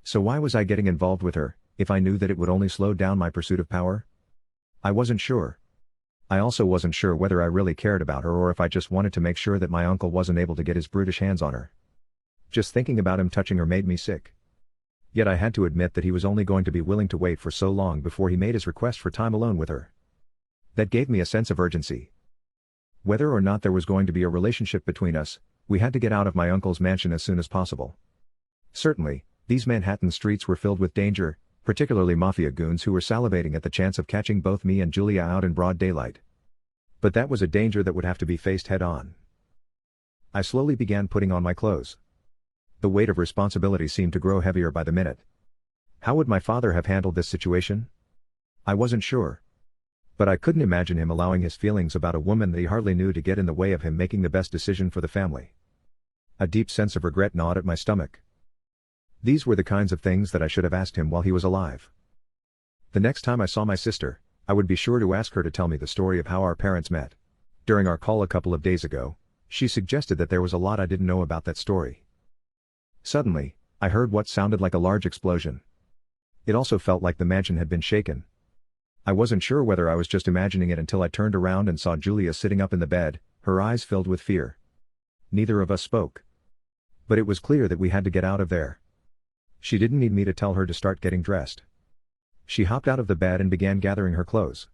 So why was I getting involved with her, if I knew that it would only slow down my pursuit of power? I wasn't sure. I also wasn't sure whether I really cared about her or if I just wanted to make sure that my uncle wasn't able to get his brutish hands on her. Just thinking about him touching her made me sick. Yet I had to admit that he was only going to be willing to wait for so long before he made his request for time alone with her. That gave me a sense of urgency. Whether or not there was going to be a relationship between us, we had to get out of my uncle's mansion as soon as possible. Certainly, these Manhattan streets were filled with danger, particularly mafia goons who were salivating at the chance of catching both me and Julia out in broad daylight. But that was a danger that would have to be faced head-on. I slowly began putting on my clothes. The weight of responsibility seemed to grow heavier by the minute. How would my father have handled this situation? I wasn't sure. But I couldn't imagine him allowing his feelings about a woman that he hardly knew to get in the way of him making the best decision for the family. A deep sense of regret gnawed at my stomach. These were the kinds of things that I should have asked him while he was alive. The next time I saw my sister, I would be sure to ask her to tell me the story of how our parents met. During our call a couple of days ago, she suggested that there was a lot I didn't know about that story. Suddenly, I heard what sounded like a large explosion. It also felt like the mansion had been shaken. I wasn't sure whether I was just imagining it until I turned around and saw Julia sitting up in the bed, her eyes filled with fear. Neither of us spoke. But it was clear that we had to get out of there. She didn't need me to tell her to start getting dressed. She hopped out of the bed and began gathering her clothes.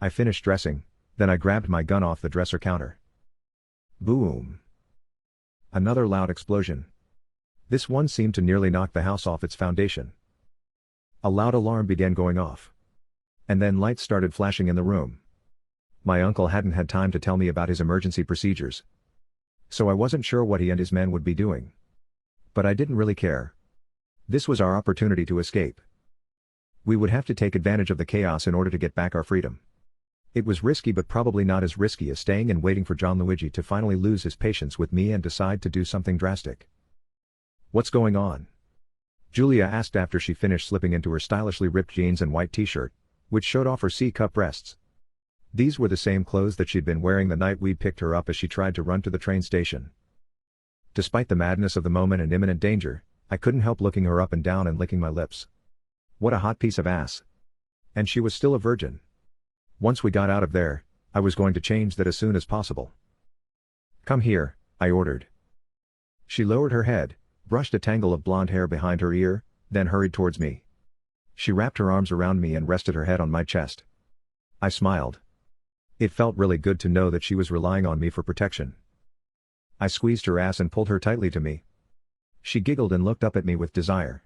I finished dressing, then I grabbed my gun off the dresser counter. Boom! Another loud explosion. This one seemed to nearly knock the house off its foundation. A loud alarm began going off. And then lights started flashing in the room. My uncle hadn't had time to tell me about his emergency procedures. So I wasn't sure what he and his men would be doing. But I didn't really care. This was our opportunity to escape. We would have to take advantage of the chaos in order to get back our freedom. It was risky, but probably not as risky as staying and waiting for John Luigi to finally lose his patience with me and decide to do something drastic. "What's going on?" Julia asked after she finished slipping into her stylishly ripped jeans and white t-shirt, which showed off her C-cup breasts. These were the same clothes that she'd been wearing the night we picked her up as she tried to run to the train station. Despite the madness of the moment and imminent danger, I couldn't help looking her up and down and licking my lips. What a hot piece of ass. And she was still a virgin. Once we got out of there, I was going to change that as soon as possible. "Come here," I ordered. She lowered her head, brushed a tangle of blonde hair behind her ear, then hurried towards me. She wrapped her arms around me and rested her head on my chest. I smiled. It felt really good to know that she was relying on me for protection. I squeezed her ass and pulled her tightly to me. She giggled and looked up at me with desire.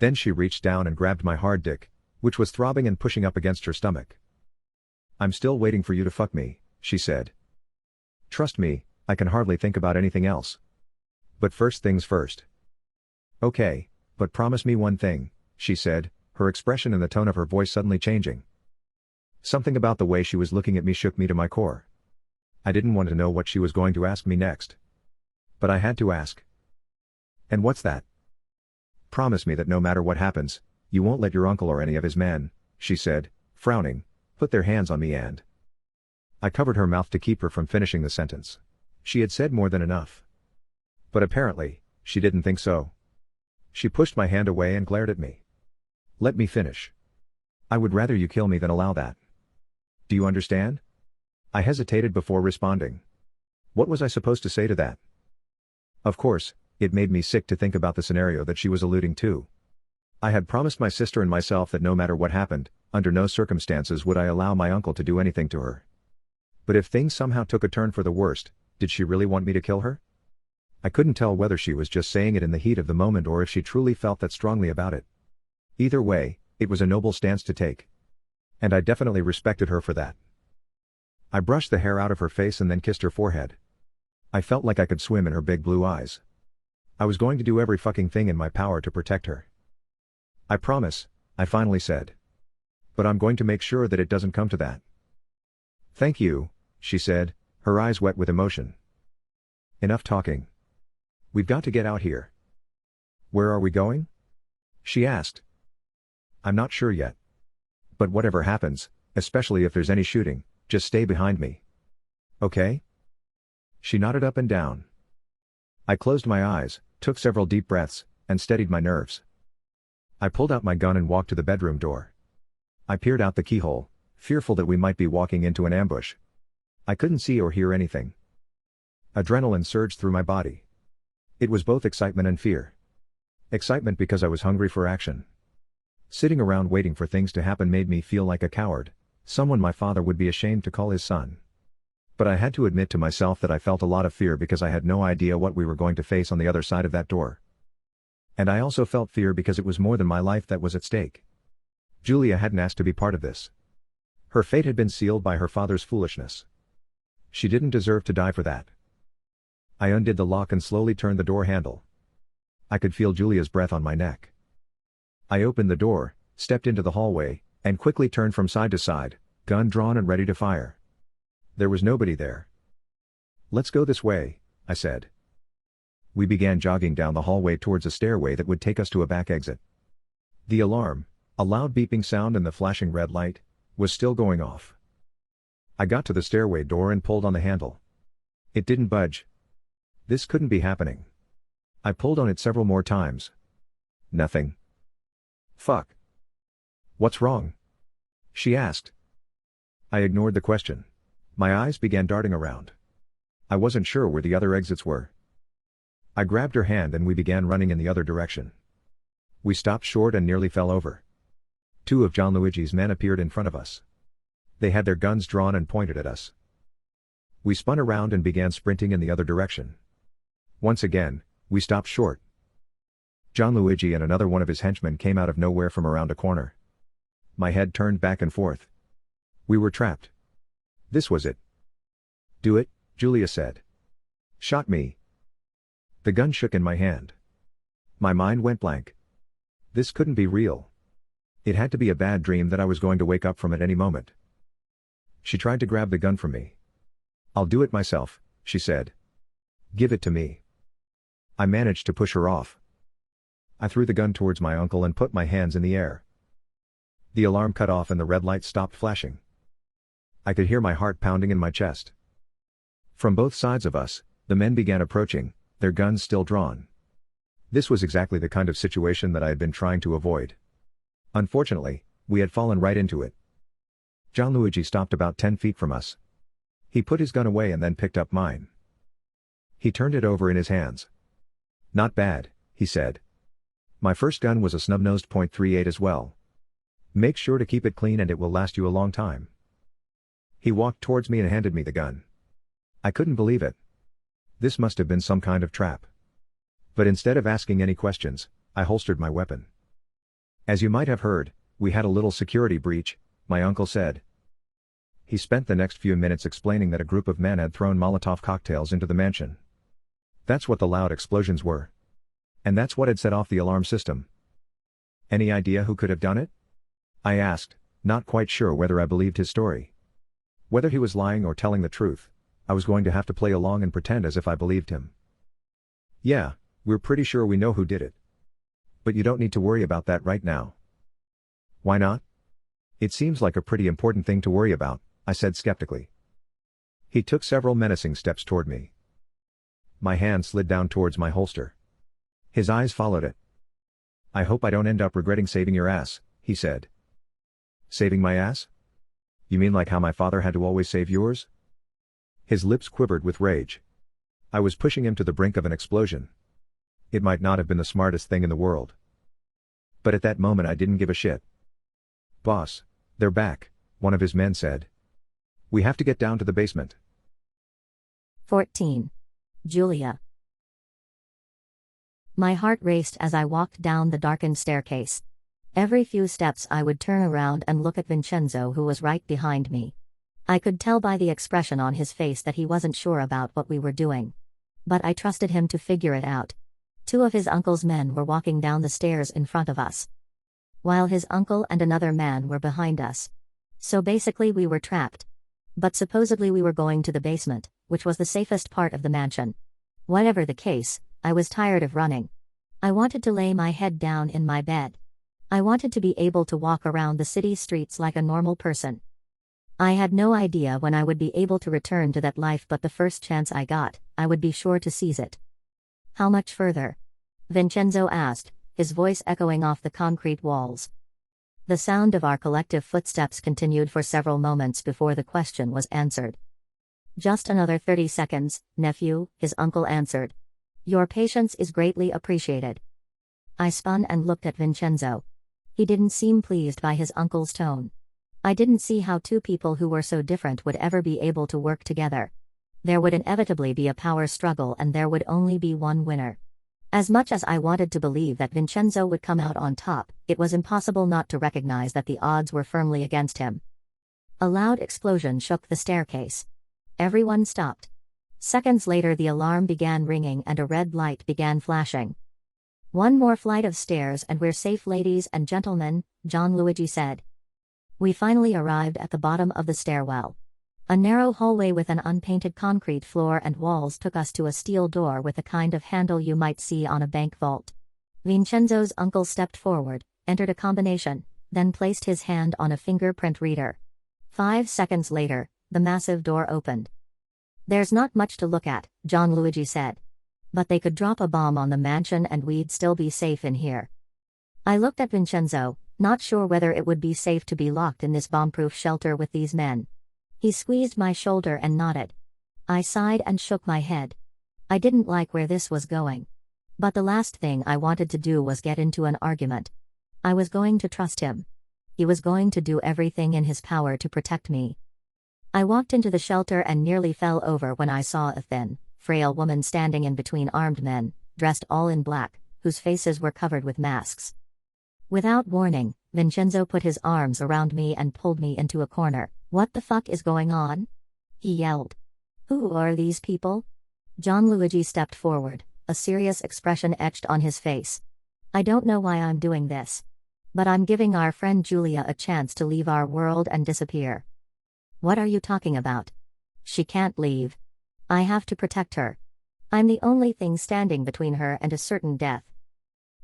Then she reached down and grabbed my hard dick, which was throbbing and pushing up against her stomach. "I'm still waiting for you to fuck me," she said. "Trust me, I can hardly think about anything else. But first things first." "Okay, but promise me one thing," she said, her expression and the tone of her voice suddenly changing. Something about the way she was looking at me shook me to my core. I didn't want to know what she was going to ask me next. But I had to ask. "And what's that?" "Promise me that no matter what happens, you won't let your uncle or any of his men," she said, frowning, "put their hands on me and..." I covered her mouth to keep her from finishing the sentence. She had said more than enough. But apparently, she didn't think so. She pushed my hand away and glared at me. "Let me finish. I would rather you kill me than allow that. Do you understand?" I hesitated before responding. What was I supposed to say to that? Of course, it made me sick to think about the scenario that she was alluding to. I had promised my sister and myself that no matter what happened, under no circumstances would I allow my uncle to do anything to her. But if things somehow took a turn for the worst, did she really want me to kill her? I couldn't tell whether she was just saying it in the heat of the moment or if she truly felt that strongly about it. Either way, it was a noble stance to take. And I definitely respected her for that. I brushed the hair out of her face and then kissed her forehead. I felt like I could swim in her big blue eyes. I was going to do every fucking thing in my power to protect her. "I promise," I finally said. "But I'm going to make sure that it doesn't come to that." "Thank you," she said, her eyes wet with emotion. "Enough talking. We've got to get out here." "Where are we going?" she asked. "I'm not sure yet. But whatever happens, especially if there's any shooting, just stay behind me. Okay?" She nodded up and down. I closed my eyes, took several deep breaths, and steadied my nerves. I pulled out my gun and walked to the bedroom door. I peered out the keyhole, fearful that we might be walking into an ambush. I couldn't see or hear anything. Adrenaline surged through my body. It was both excitement and fear. Excitement because I was hungry for action. Sitting around waiting for things to happen made me feel like a coward, someone my father would be ashamed to call his son. But I had to admit to myself that I felt a lot of fear because I had no idea what we were going to face on the other side of that door. And I also felt fear because it was more than my life that was at stake. Julia hadn't asked to be part of this. Her fate had been sealed by her father's foolishness. She didn't deserve to die for that. I undid the lock and slowly turned the door handle. I could feel Julia's breath on my neck. I opened the door, stepped into the hallway, and quickly turned from side to side, gun drawn and ready to fire. There was nobody there. "Let's go this way," I said. We began jogging down the hallway towards a stairway that would take us to a back exit. The alarm, a loud beeping sound and the flashing red light, was still going off. I got to the stairway door and pulled on the handle. It didn't budge. This couldn't be happening. I pulled on it several more times. Nothing. Fuck. What's wrong? She asked. I ignored the question. My eyes began darting around. I wasn't sure where the other exits were. I grabbed her hand and we began running in the other direction. We stopped short and nearly fell over. Two of John Luigi's men appeared in front of us. They had their guns drawn and pointed at us. We spun around and began sprinting in the other direction. Once again, we stopped short. John Luigi and another one of his henchmen came out of nowhere from around a corner. My head turned back and forth. We were trapped. This was it. Do it, Julia said. Shot me. The gun shook in my hand. My mind went blank. This couldn't be real. It had to be a bad dream that I was going to wake up from at any moment. She tried to grab the gun from me. I'll do it myself, she said. Give it to me. I managed to push her off. I threw the gun towards my uncle and put my hands in the air. The alarm cut off and the red light stopped flashing. I could hear my heart pounding in my chest. From both sides of us, the men began approaching, their guns still drawn. This was exactly the kind of situation that I had been trying to avoid. Unfortunately, we had fallen right into it. John Luigi stopped about 10 feet from us. He put his gun away and then picked up mine. He turned it over in his hands. Not bad, he said. My first gun was a snub-nosed .38 as well. Make sure to keep it clean and it will last you a long time. He walked towards me and handed me the gun. I couldn't believe it. This must have been some kind of trap. But instead of asking any questions, I holstered my weapon. As you might have heard, we had a little security breach, my uncle said. He spent the next few minutes explaining that a group of men had thrown Molotov cocktails into the mansion. That's what the loud explosions were. And that's what had set off the alarm system. Any idea who could have done it? I asked, not quite sure whether I believed his story. Whether he was lying or telling the truth, I was going to have to play along and pretend as if I believed him. Yeah, we're pretty sure we know who did it. But you don't need to worry about that right now. Why not? It seems like a pretty important thing to worry about, I said skeptically. He took several menacing steps toward me. My hand slid down towards my holster. His eyes followed it. I hope I don't end up regretting saving your ass, he said. Saving my ass? You mean like how my father had to always save yours? His lips quivered with rage. I was pushing him to the brink of an explosion. It might not have been the smartest thing in the world. But at that moment I didn't give a shit. Boss, they're back, one of his men said. We have to get down to the basement. 14. Julia. My heart raced as I walked down the darkened staircase. Every few steps I would turn around and look at Vincenzo, who was right behind me. I could tell by the expression on his face that he wasn't sure about what we were doing. But I trusted him to figure it out. Two of his uncle's men were walking down the stairs in front of us, while his uncle and another man were behind us. So basically we were trapped. But supposedly we were going to the basement, which was the safest part of the mansion. Whatever the case, I was tired of running. I wanted to lay my head down in my bed. I wanted to be able to walk around the city streets like a normal person. I had no idea when I would be able to return to that life, but the first chance I got, I would be sure to seize it. How much further? Vincenzo asked, his voice echoing off the concrete walls. The sound of our collective footsteps continued for several moments before the question was answered. Just another 30 seconds, nephew, his uncle answered. Your patience is greatly appreciated. I spun and looked at Vincenzo. He didn't seem pleased by his uncle's tone. I didn't see how two people who were so different would ever be able to work together. There would inevitably be a power struggle and there would only be one winner. As much as I wanted to believe that Vincenzo would come out on top, it was impossible not to recognize that the odds were firmly against him. A loud explosion shook the staircase. Everyone stopped. Seconds later the alarm began ringing and a red light began flashing. One more flight of stairs and we're safe, ladies and gentlemen, John Luigi said. We finally arrived at the bottom of the stairwell. A narrow hallway with an unpainted concrete floor and walls took us to a steel door with the kind of handle you might see on a bank vault. Vincenzo's uncle stepped forward, entered a combination, then placed his hand on a fingerprint reader. 5 seconds later, the massive door opened. "There's not much to look at," Gianluigi said. "But they could drop a bomb on the mansion and we'd still be safe in here." I looked at Vincenzo, not sure whether it would be safe to be locked in this bomb-proof shelter with these men. He squeezed my shoulder and nodded. I sighed and shook my head. I didn't like where this was going. But the last thing I wanted to do was get into an argument. I was going to trust him. He was going to do everything in his power to protect me. I walked into the shelter and nearly fell over when I saw a thin, frail woman standing in between armed men, dressed all in black, whose faces were covered with masks. Without warning, Vincenzo put his arms around me and pulled me into a corner. "What the fuck is going on?" he yelled. "Who are these people?" Gianluigi stepped forward, a serious expression etched on his face. "I don't know why I'm doing this. But I'm giving our friend Giulia a chance to leave our world and disappear." "What are you talking about? She can't leave. I have to protect her. I'm the only thing standing between her and a certain death.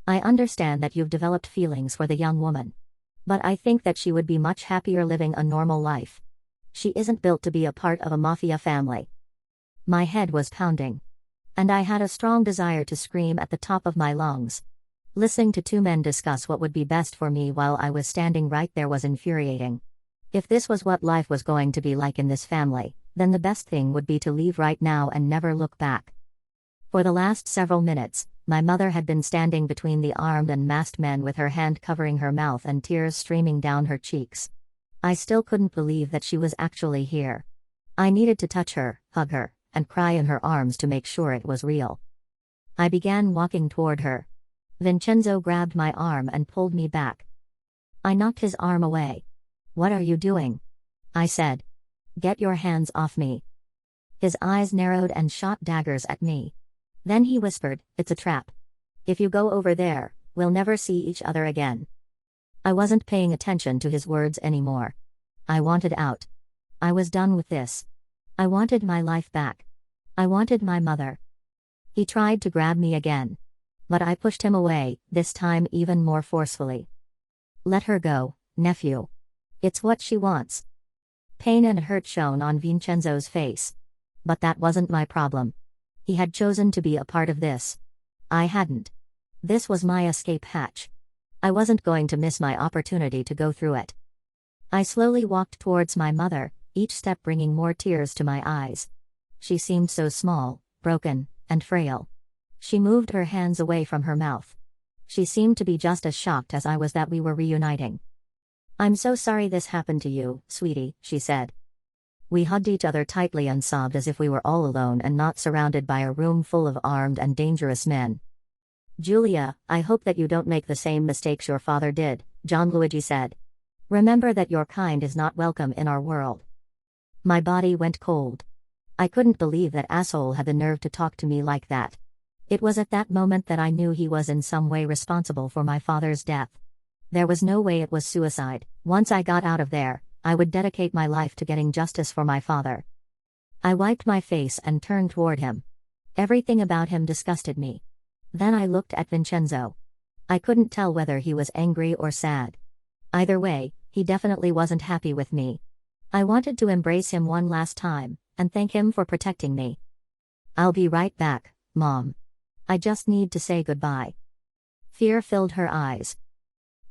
I understand that you've developed feelings for the young woman. But I think that she would be much happier living a normal life. She isn't built to be a part of a mafia family." My head was pounding. And I had a strong desire to scream at the top of my lungs. Listening to two men discuss what would be best for me while I was standing right there was infuriating. If this was what life was going to be like in this family, then the best thing would be to leave right now and never look back. For the last several minutes, my mother had been standing between the armed and masked men with her hand covering her mouth and tears streaming down her cheeks. I still couldn't believe that she was actually here. I needed to touch her, hug her, and cry in her arms to make sure it was real. I began walking toward her. Vincenzo grabbed my arm and pulled me back. I knocked his arm away. "What are you doing?" I said. "Get your hands off me." His eyes narrowed and shot daggers at me. Then he whispered, "It's a trap. If you go over there, we'll never see each other again." I wasn't paying attention to his words anymore. I wanted out. I was done with this. I wanted my life back. I wanted my mother. He tried to grab me again. But I pushed him away, this time even more forcefully. "Let her go, nephew. It's what she wants." Pain and hurt shone on Vincenzo's face. But that wasn't my problem. He had chosen to be a part of this. I hadn't. This was my escape hatch. I wasn't going to miss my opportunity to go through it. I slowly walked towards my mother, each step bringing more tears to my eyes. She seemed so small, broken, and frail. She moved her hands away from her mouth. She seemed to be just as shocked as I was that we were reuniting. "I'm so sorry this happened to you, sweetie," she said. We hugged each other tightly and sobbed as if we were all alone and not surrounded by a room full of armed and dangerous men. "Giulia, I hope that you don't make the same mistakes your father did," Gianluigi said. "Remember that your kind is not welcome in our world." My body went cold. I couldn't believe that asshole had the nerve to talk to me like that. It was at that moment that I knew he was in some way responsible for my father's death. There was no way it was suicide. Once I got out of there, I would dedicate my life to getting justice for my father. I wiped my face and turned toward him. Everything about him disgusted me. Then I looked at Vincenzo. I couldn't tell whether he was angry or sad. Either way, he definitely wasn't happy with me. I wanted to embrace him one last time, and thank him for protecting me. "I'll be right back, Mom. I just need to say goodbye." Fear filled her eyes.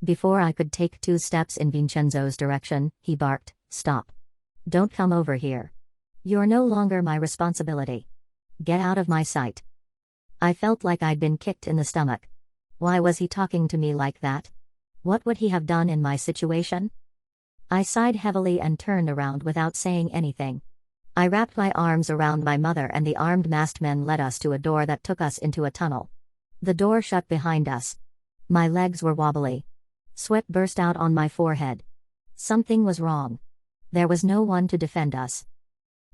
Before I could take 2 steps in Vincenzo's direction, he barked, "Stop. Don't come over here. You're no longer my responsibility. Get out of my sight." I felt like I'd been kicked in the stomach. Why was he talking to me like that? What would he have done in my situation? I sighed heavily and turned around without saying anything. I wrapped my arms around my mother and the armed masked men led us to a door that took us into a tunnel. The door shut behind us. My legs were wobbly. Sweat burst out on my forehead. Something was wrong. There was no one to defend us.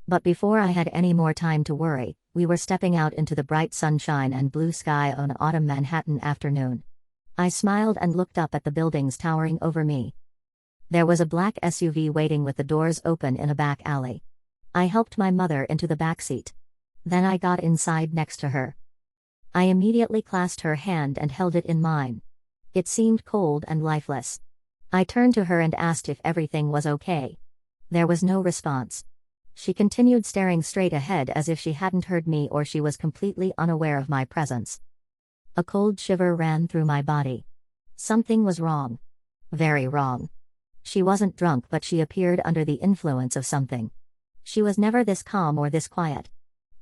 But before I had any more time to worry, we were stepping out into the bright sunshine and blue sky on an autumn Manhattan afternoon. I smiled and looked up at the buildings towering over me. There was a black SUV waiting with the doors open in a back alley. I helped my mother into the back seat. Then I got inside next to her. I immediately clasped her hand and held it in mine. It seemed cold and lifeless. I turned to her and asked if everything was okay. There was no response. She continued staring straight ahead as if she hadn't heard me or she was completely unaware of my presence. A cold shiver ran through my body. Something was wrong. Very wrong. She wasn't drunk, but she appeared under the influence of something. She was never this calm or this quiet.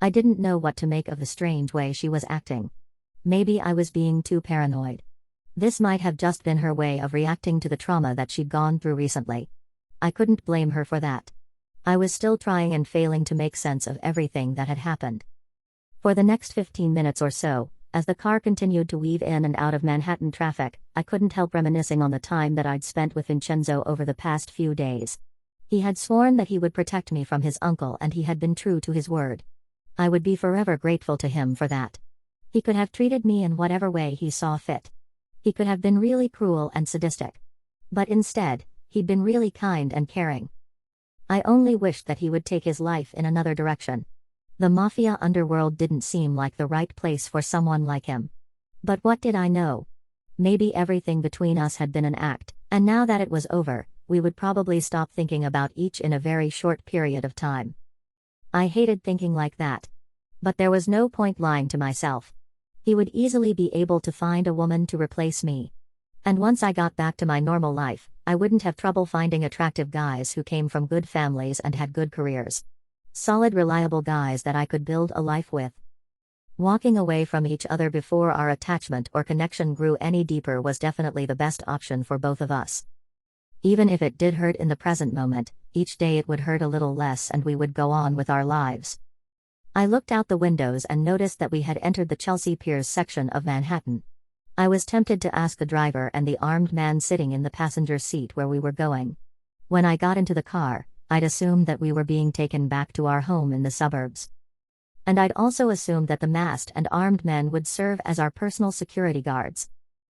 I didn't know what to make of the strange way she was acting. Maybe I was being too paranoid. This might have just been her way of reacting to the trauma that she'd gone through recently. I couldn't blame her for that. I was still trying and failing to make sense of everything that had happened. For the next 15 minutes or so, as the car continued to weave in and out of Manhattan traffic, I couldn't help reminiscing on the time that I'd spent with Vincenzo over the past few days. He had sworn that he would protect me from his uncle, and he had been true to his word. I would be forever grateful to him for that. He could have treated me in whatever way he saw fit. He could have been really cruel and sadistic. But instead, he'd been really kind and caring. I only wished that he would take his life in another direction. The Mafia underworld didn't seem like the right place for someone like him. But what did I know? Maybe everything between us had been an act, and now that it was over, we would probably stop thinking about each in a very short period of time. I hated thinking like that. But there was no point lying to myself. He would easily be able to find a woman to replace me. And once I got back to my normal life, I wouldn't have trouble finding attractive guys who came from good families and had good careers. Solid, reliable guys that I could build a life with. Walking away from each other before our attachment or connection grew any deeper was definitely the best option for both of us. Even if it did hurt in the present moment, each day it would hurt a little less and we would go on with our lives. I looked out the windows and noticed that we had entered the Chelsea Piers section of Manhattan. I was tempted to ask the driver and the armed man sitting in the passenger seat where we were going. When I got into the car, I'd assumed that we were being taken back to our home in the suburbs. And I'd also assumed that the masked and armed men would serve as our personal security guards.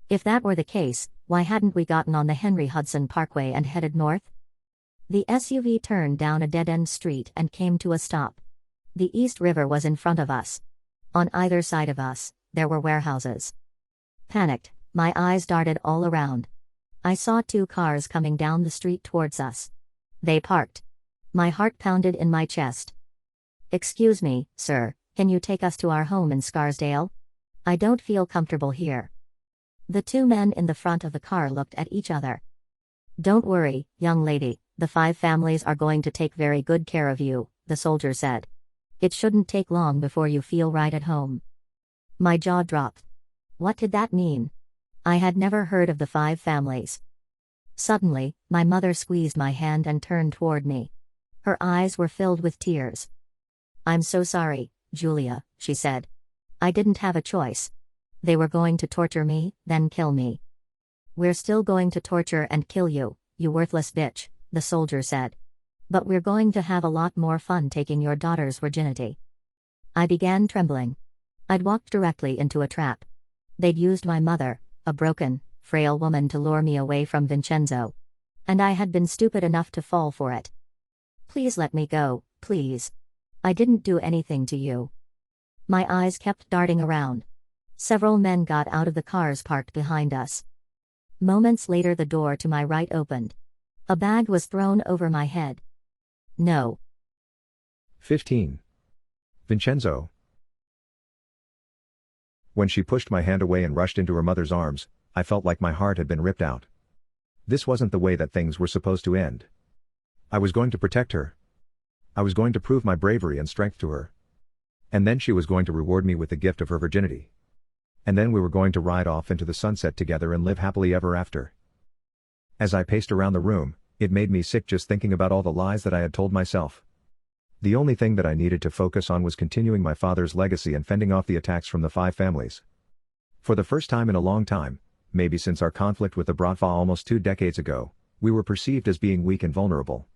If that were the case, why hadn't we gotten on the Henry Hudson Parkway and headed north? The SUV turned down a dead-end street and came to a stop. The East River was in front of us. On either side of us, there were warehouses. Panicked, my eyes darted all around. I saw two cars coming down the street towards us. They parked. My heart pounded in my chest. "Excuse me, sir, can you take us to our home in Scarsdale? I don't feel comfortable here." The two men in the front of the car looked at each other. "Don't worry, young lady, the 5 families are going to take very good care of you," the soldier said. "It shouldn't take long before you feel right at home." My jaw dropped. What did that mean? I had never heard of the 5 families. Suddenly, my mother squeezed my hand and turned toward me. Her eyes were filled with tears. "I'm so sorry, Julia," she said. "I didn't have a choice. They were going to torture me, then kill me." "We're still going to torture and kill you, you worthless bitch," the soldier said. "But we're going to have a lot more fun taking your daughter's virginity." I began trembling. I'd walked directly into a trap. They'd used my mother, a broken, frail woman, to lure me away from Vincenzo. And I had been stupid enough to fall for it. "Please let me go, please. I didn't do anything to you." My eyes kept darting around. Several men got out of the cars parked behind us. Moments later, the door to my right opened. A bag was thrown over my head. "No." 15. Vincenzo. When she pushed my hand away and rushed into her mother's arms, I felt like my heart had been ripped out. This wasn't the way that things were supposed to end. I was going to protect her. I was going to prove my bravery and strength to her. And then she was going to reward me with the gift of her virginity. And then we were going to ride off into the sunset together and live happily ever after. As I paced around the room, it made me sick just thinking about all the lies that I had told myself. The only thing that I needed to focus on was continuing my father's legacy and fending off the attacks from the 5 families. For the first time in a long time, maybe since our conflict with the Bratva almost 2 decades ago, we were perceived as being weak and vulnerable.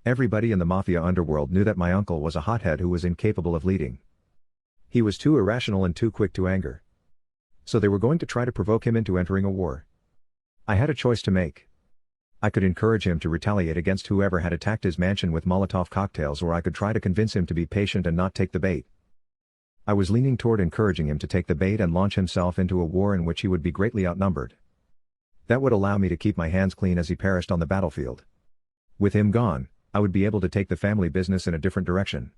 Everybody in the Mafia underworld knew that my uncle was a hothead who was incapable of leading. He was too irrational and too quick to anger. So they were going to try to provoke him into entering a war. I had a choice to make. I could encourage him to retaliate against whoever had attacked his mansion with Molotov cocktails, or I could try to convince him to be patient and not take the bait. I was leaning toward encouraging him to take the bait and launch himself into a war in which he would be greatly outnumbered. That would allow me to keep my hands clean as he perished on the battlefield. With him gone, I would be able to take the family business in a different direction.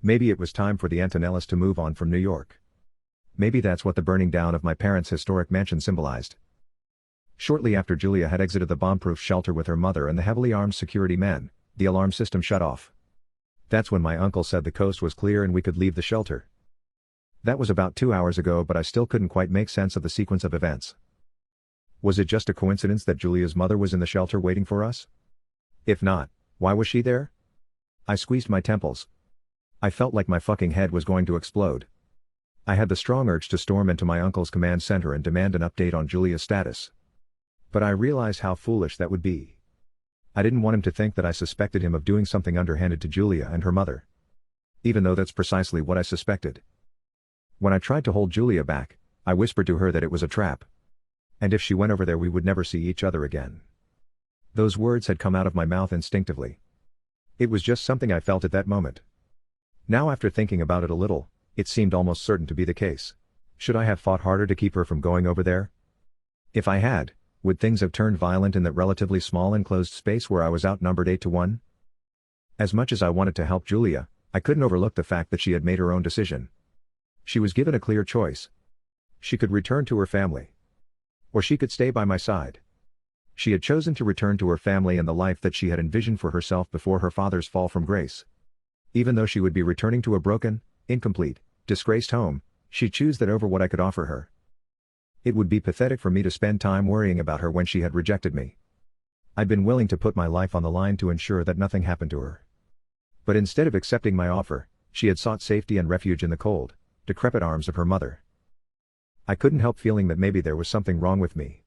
Maybe it was time for the Antonellis to move on from New York. Maybe that's what the burning down of my parents' historic mansion symbolized. Shortly after Julia had exited the bomb-proof shelter with her mother and the heavily armed security men, the alarm system shut off. That's when my uncle said the coast was clear and we could leave the shelter. That was about 2 hours ago, but I still couldn't quite make sense of the sequence of events. Was it just a coincidence that Julia's mother was in the shelter waiting for us? If not, why was she there? I squeezed my temples. I felt like my fucking head was going to explode. I had the strong urge to storm into my uncle's command center and demand an update on Julia's status. But I realized how foolish that would be. I didn't want him to think that I suspected him of doing something underhanded to Julia and her mother. Even though that's precisely what I suspected. When I tried to hold Julia back, I whispered to her that it was a trap. And if she went over there we would never see each other again. Those words had come out of my mouth instinctively. It was just something I felt at that moment. Now, after thinking about it a little, it seemed almost certain to be the case. Should I have fought harder to keep her from going over there? If I had, would things have turned violent in that relatively small enclosed space where I was outnumbered 8-1? As much as I wanted to help Julia, I couldn't overlook the fact that she had made her own decision. She was given a clear choice. She could return to her family. Or she could stay by my side. She had chosen to return to her family and the life that she had envisioned for herself before her father's fall from grace. Even though she would be returning to a broken, incomplete, disgraced home, she'd choose that over what I could offer her. It would be pathetic for me to spend time worrying about her when she had rejected me. I'd been willing to put my life on the line to ensure that nothing happened to her. But instead of accepting my offer, she had sought safety and refuge in the cold, decrepit arms of her mother. I couldn't help feeling that maybe there was something wrong with me.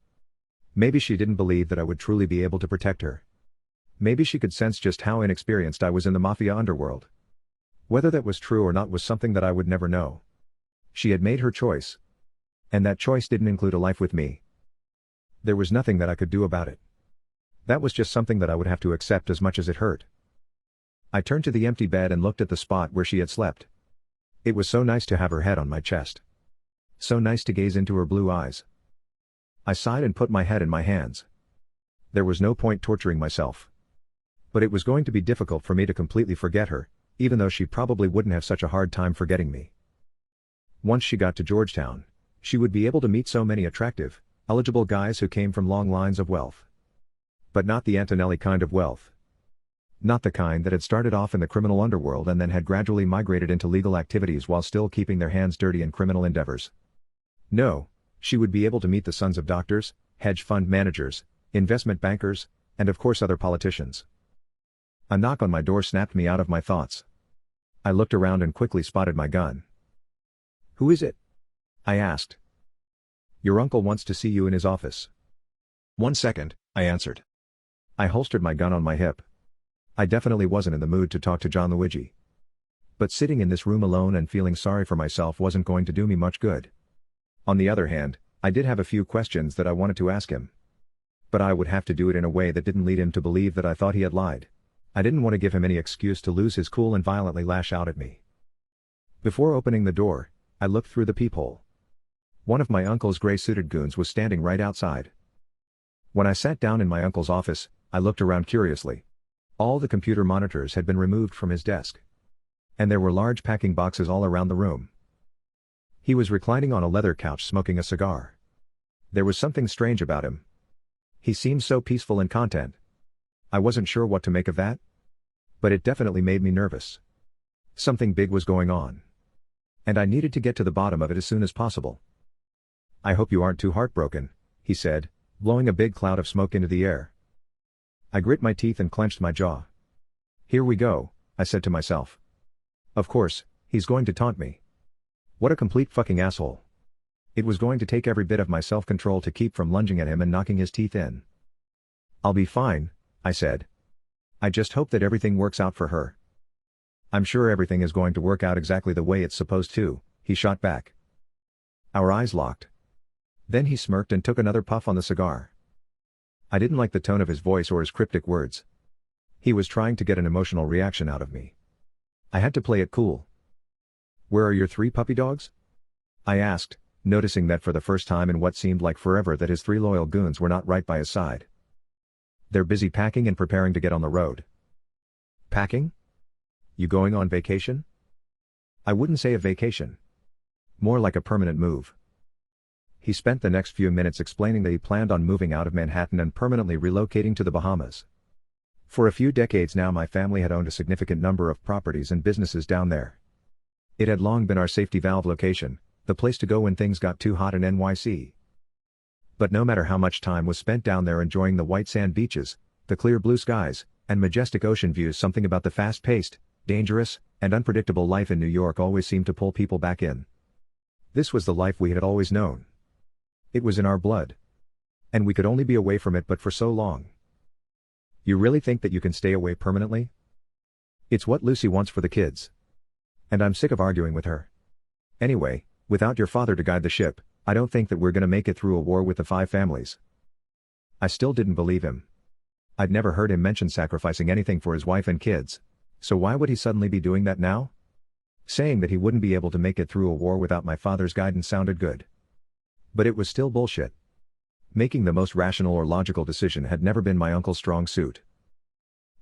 Maybe she didn't believe that I would truly be able to protect her. Maybe she could sense just how inexperienced I was in the mafia underworld. Whether that was true or not was something that I would never know. She had made her choice. And that choice didn't include a life with me. There was nothing that I could do about it. That was just something that I would have to accept as much as it hurt. I turned to the empty bed and looked at the spot where she had slept. It was so nice to have her head on my chest. So nice to gaze into her blue eyes. I sighed and put my head in my hands. There was no point torturing myself. But it was going to be difficult for me to completely forget her, even though she probably wouldn't have such a hard time forgetting me. Once she got to Georgetown, she would be able to meet so many attractive, eligible guys who came from long lines of wealth. But not the Antonelli kind of wealth. Not the kind that had started off in the criminal underworld and then had gradually migrated into legal activities while still keeping their hands dirty in criminal endeavors. No, she would be able to meet the sons of doctors, hedge fund managers, investment bankers, and of course other politicians. A knock on my door snapped me out of my thoughts. I looked around and quickly spotted my gun. "Who is it?" I asked. "Your uncle wants to see you in his office." "1 second," I answered. I holstered my gun on my hip. I definitely wasn't in the mood to talk to John Luigi. But sitting in this room alone and feeling sorry for myself wasn't going to do me much good. On the other hand, I did have a few questions that I wanted to ask him. But I would have to do it in a way that didn't lead him to believe that I thought he had lied. I didn't want to give him any excuse to lose his cool and violently lash out at me. Before opening the door, I looked through the peephole. One of my uncle's gray-suited goons was standing right outside. When I sat down in my uncle's office, I looked around curiously. All the computer monitors had been removed from his desk. And there were large packing boxes all around the room. He was reclining on a leather couch smoking a cigar. There was something strange about him. He seemed so peaceful and content. I wasn't sure what to make of that. But it definitely made me nervous. Something big was going on. And I needed to get to the bottom of it as soon as possible. "I hope you aren't too heartbroken," he said, blowing a big cloud of smoke into the air. I grit my teeth and clenched my jaw. "Here we go," I said to myself. Of course, he's going to taunt me. What a complete fucking asshole. It was going to take every bit of my self-control to keep from lunging at him and knocking his teeth in. "I'll be fine," I said. "I just hope that everything works out for her." "I'm sure everything is going to work out exactly the way it's supposed to," he shot back. Our eyes locked. Then he smirked and took another puff on the cigar. I didn't like the tone of his voice or his cryptic words. He was trying to get an emotional reaction out of me. I had to play it cool. "Where are your 3 puppy dogs?" I asked, noticing that for the first time in what seemed like forever that his 3 loyal goons were not right by his side. "They're busy packing and preparing to get on the road." "Packing? You going on vacation?" "I wouldn't say a vacation. More like a permanent move." He spent the next few minutes explaining that he planned on moving out of Manhattan and permanently relocating to the Bahamas. For a few decades now my family had owned a significant number of properties and businesses down there. It had long been our safety valve location, the place to go when things got too hot in NYC. But no matter how much time was spent down there enjoying the white sand beaches, the clear blue skies, and majestic ocean views, something about the fast-paced, dangerous, and unpredictable life in New York always seemed to pull people back in. This was the life we had always known. It was in our blood. And we could only be away from it but for so long. "You really think that you can stay away permanently?" "It's what Lucy wants for the kids. And I'm sick of arguing with her. Anyway, without your father to guide the ship, I don't think that we're gonna make it through a war with the 5 families." I still didn't believe him. I'd never heard him mention sacrificing anything for his wife and kids, so why would he suddenly be doing that now? Saying that he wouldn't be able to make it through a war without my father's guidance sounded good. But it was still bullshit. Making the most rational or logical decision had never been my uncle's strong suit.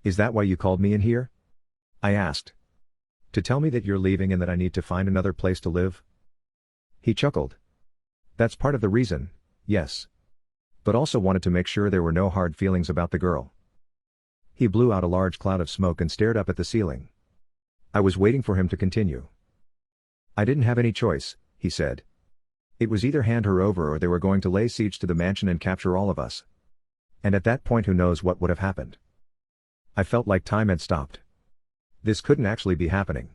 "Is that why you called me in here?" I asked. "To tell me that you're leaving and that I need to find another place to live?" He chuckled. "That's part of the reason, yes. But also wanted to make sure there were no hard feelings about the girl." He blew out a large cloud of smoke and stared up at the ceiling. I was waiting for him to continue. "I didn't have any choice," he said. "It was either hand her over or they were going to lay siege to the mansion and capture all of us. And at that point who knows what would have happened." I felt like time had stopped. This couldn't actually be happening.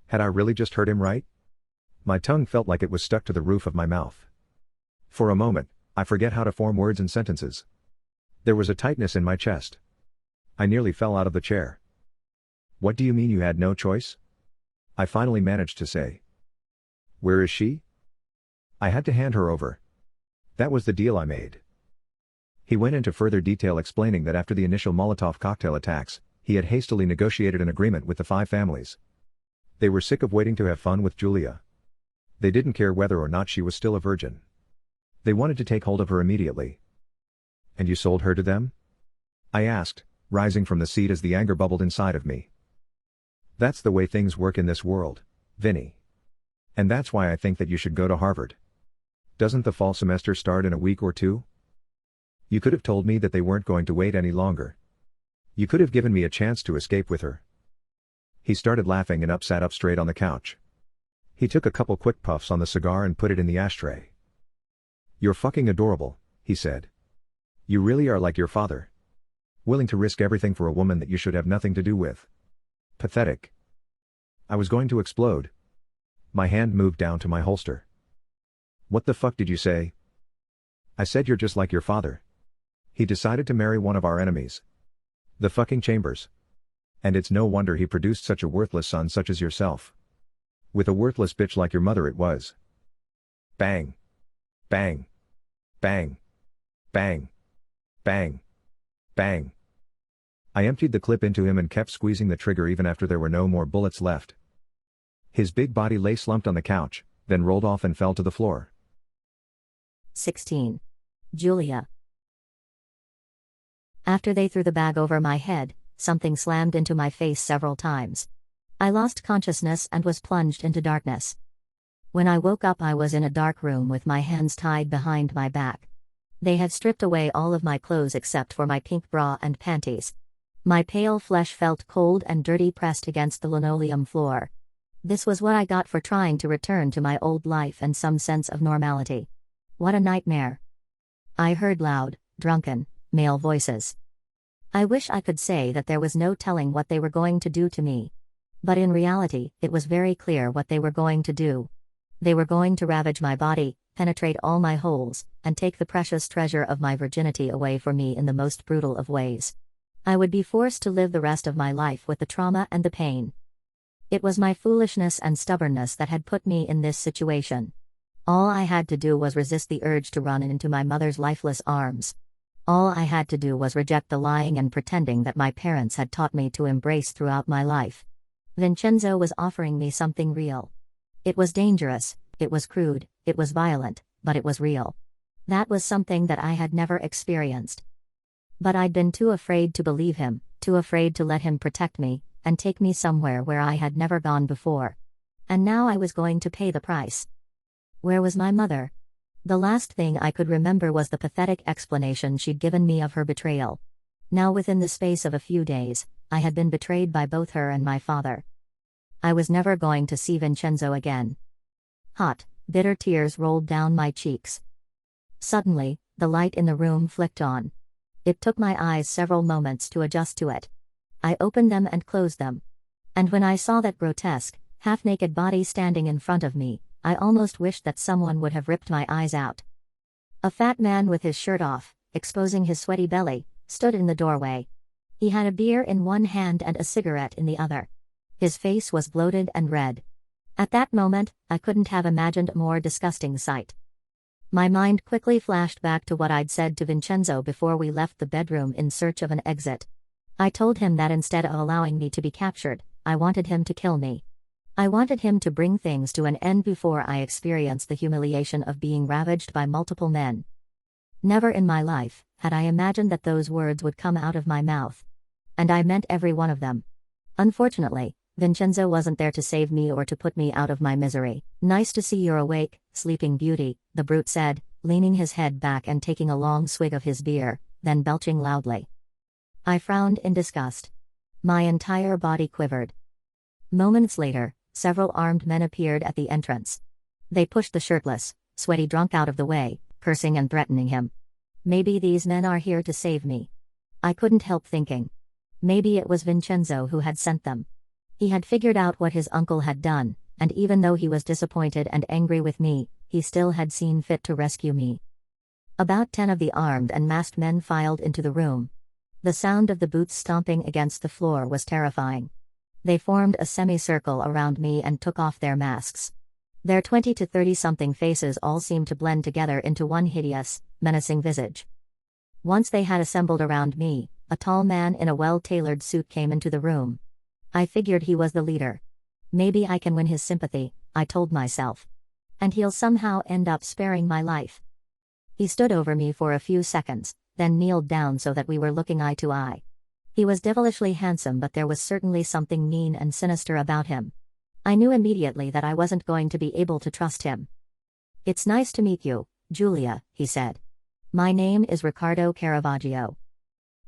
Had I really just heard him right? My tongue felt like it was stuck to the roof of my mouth. For a moment, I forget how to form words and sentences. There was a tightness in my chest. I nearly fell out of the chair. "What do you mean you had no choice?" I finally managed to say. "Where is she?" "I had to hand her over. That was the deal I made." He went into further detail explaining that after the initial Molotov cocktail attacks, he had hastily negotiated an agreement with the 5 families. They were sick of waiting to have fun with Julia. They didn't care whether or not she was still a virgin. They wanted to take hold of her immediately. "And you sold her to them?" I asked, rising from the seat as the anger bubbled inside of me. "That's the way things work in this world, Vinny. And that's why I think that you should go to Harvard. Doesn't the fall semester start in a week or 2? You could have told me that they weren't going to wait any longer. You could have given me a chance to escape with her." He started laughing and sat up straight on the couch. He took a couple quick puffs on the cigar and put it in the ashtray. "You're fucking adorable," he said. "You really are like your father. Willing to risk everything for a woman that you should have nothing to do with. Pathetic." I was going to explode. My hand moved down to my holster. "What the fuck did you say?" "I said you're just like your father. He decided to marry one of our enemies. The fucking Chambers. And it's no wonder he produced such a worthless son such as yourself. With a worthless bitch like your mother it was." Bang. Bang. Bang. Bang. Bang. Bang. I emptied the clip into him and kept squeezing the trigger even after there were no more bullets left. His big body lay slumped on the couch, then rolled off and fell to the floor. 16. Julia. After they threw the bag over my head, something slammed into my face several times. I lost consciousness and was plunged into darkness. When I woke up, I was in a dark room with my hands tied behind my back. They had stripped away all of my clothes except for my pink bra and panties. My pale flesh felt cold and dirty pressed against the linoleum floor. This was what I got for trying to return to my old life and some sense of normality. What a nightmare. I heard loud, drunken, male voices. I wish I could say that there was no telling what they were going to do to me. But in reality, it was very clear what they were going to do. They were going to ravage my body, penetrate all my holes, and take the precious treasure of my virginity away from me in the most brutal of ways. I would be forced to live the rest of my life with the trauma and the pain. It was my foolishness and stubbornness that had put me in this situation. All I had to do was resist the urge to run into my mother's lifeless arms. All I had to do was reject the lying and pretending that my parents had taught me to embrace throughout my life. Vincenzo was offering me something real. It was dangerous, it was crude, it was violent, but it was real. That was something that I had never experienced. But I'd been too afraid to believe him, too afraid to let him protect me, and take me somewhere where I had never gone before. And now I was going to pay the price. Where was my mother? The last thing I could remember was the pathetic explanation she'd given me of her betrayal. Now within the space of a few days, I had been betrayed by both her and my father. I was never going to see Vincenzo again. Hot, bitter tears rolled down my cheeks. Suddenly, the light in the room flicked on. It took my eyes several moments to adjust to it. I opened them and closed them. And when I saw that grotesque, half-naked body standing in front of me, I almost wished that someone would have ripped my eyes out. A fat man with his shirt off, exposing his sweaty belly, stood in the doorway. He had a beer in one hand and a cigarette in the other. His face was bloated and red. At that moment, I couldn't have imagined a more disgusting sight. My mind quickly flashed back to what I'd said to Vincenzo before we left the bedroom in search of an exit. I told him that instead of allowing me to be captured, I wanted him to kill me. I wanted him to bring things to an end before I experienced the humiliation of being ravaged by multiple men. Never in my life had I imagined that those words would come out of my mouth. And I meant every one of them. Unfortunately, Vincenzo wasn't there to save me or to put me out of my misery. "Nice to see you're awake, sleeping beauty," the brute said, leaning his head back and taking a long swig of his beer, then belching loudly. I frowned in disgust. My entire body quivered. Moments later, several armed men appeared at the entrance. They pushed the shirtless, sweaty drunk out of the way, cursing and threatening him. Maybe these men are here to save me. I couldn't help thinking. Maybe it was Vincenzo who had sent them. He had figured out what his uncle had done, and even though he was disappointed and angry with me, he still had seen fit to rescue me. About 10 of the armed and masked men filed into the room. The sound of the boots stomping against the floor was terrifying. They formed a semicircle around me and took off their masks. Their 20 to 30-something faces all seemed to blend together into one hideous, menacing visage. Once they had assembled around me, a tall man in a well-tailored suit came into the room. I figured he was the leader. Maybe I can win his sympathy, I told myself. And he'll somehow end up sparing my life. He stood over me for a few seconds, then kneeled down so that we were looking eye to eye. He was devilishly handsome, but there was certainly something mean and sinister about him. I knew immediately that I wasn't going to be able to trust him. "It's nice to meet you, Julia," he said. "My name is Riccardo Caravaggio.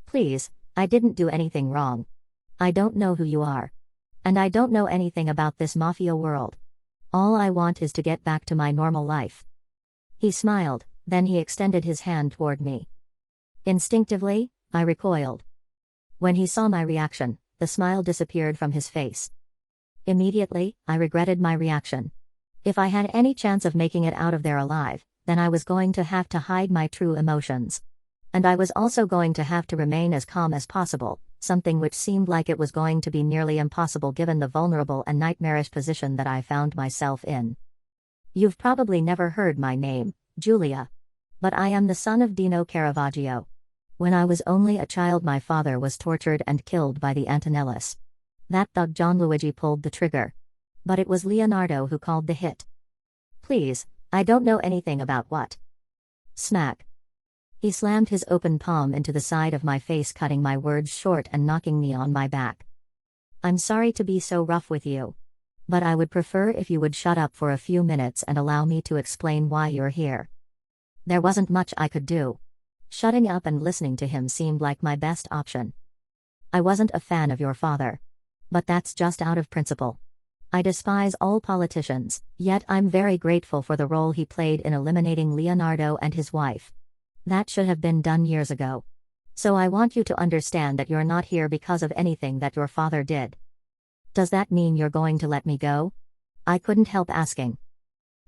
Please, I didn't do anything wrong. I don't know who you are. And I don't know anything about this mafia world. All I want is to get back to my normal life." He smiled, then he extended his hand toward me. Instinctively, I recoiled. When he saw my reaction, the smile disappeared from his face. Immediately, I regretted my reaction. If I had any chance of making it out of there alive, then I was going to have to hide my true emotions. And I was also going to have to remain as calm as possible, something which seemed like it was going to be nearly impossible given the vulnerable and nightmarish position that I found myself in. "You've probably never heard my name, Julia. But I am the son of Dino Caravaggio. When I was only a child, my father was tortured and killed by the Antonellis. That thug Gianluigi pulled the trigger. But it was Leonardo who called the hit. Please, I don't know anything about what." Smack. He slammed his open palm into the side of my face, cutting my words short and knocking me on my back. "I'm sorry to be so rough with you. But I would prefer if you would shut up for a few minutes and allow me to explain why you're here." There wasn't much I could do. Shutting up and listening to him seemed like my best option. "I wasn't a fan of your father. But that's just out of principle. I despise all politicians, yet I'm very grateful for the role he played in eliminating Leonardo and his wife. That should have been done years ago. So I want you to understand that you're not here because of anything that your father did." "Does that mean you're going to let me go?" I couldn't help asking.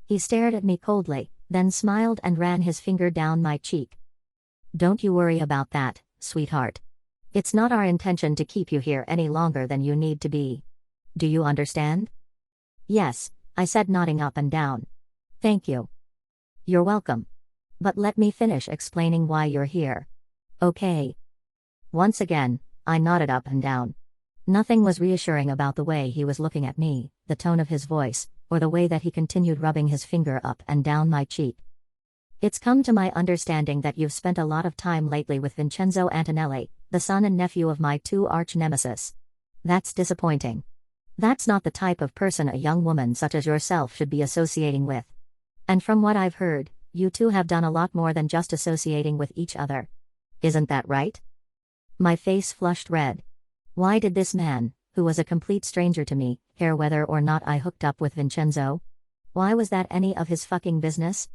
He stared at me coldly, then smiled and ran his finger down my cheek. "Don't you worry about that, sweetheart. It's not our intention to keep you here any longer than you need to be. Do you understand?" "Yes," I said, nodding up and down. "Thank you." "You're welcome. But let me finish explaining why you're here. Okay. Once again, I nodded up and down. Nothing was reassuring about the way he was looking at me, the tone of his voice, or the way that he continued rubbing his finger up and down my cheek. It's come to my understanding that you've spent a lot of time lately with Vincenzo Antonelli, the son and nephew of my two arch-nemesis. That's disappointing. That's not the type of person a young woman such as yourself should be associating with. And from what I've heard, you two have done a lot more than just associating with each other. Isn't that right? My face flushed red. Why did this man, who was a complete stranger to me, care whether or not I hooked up with Vincenzo? Why was that any of his fucking business?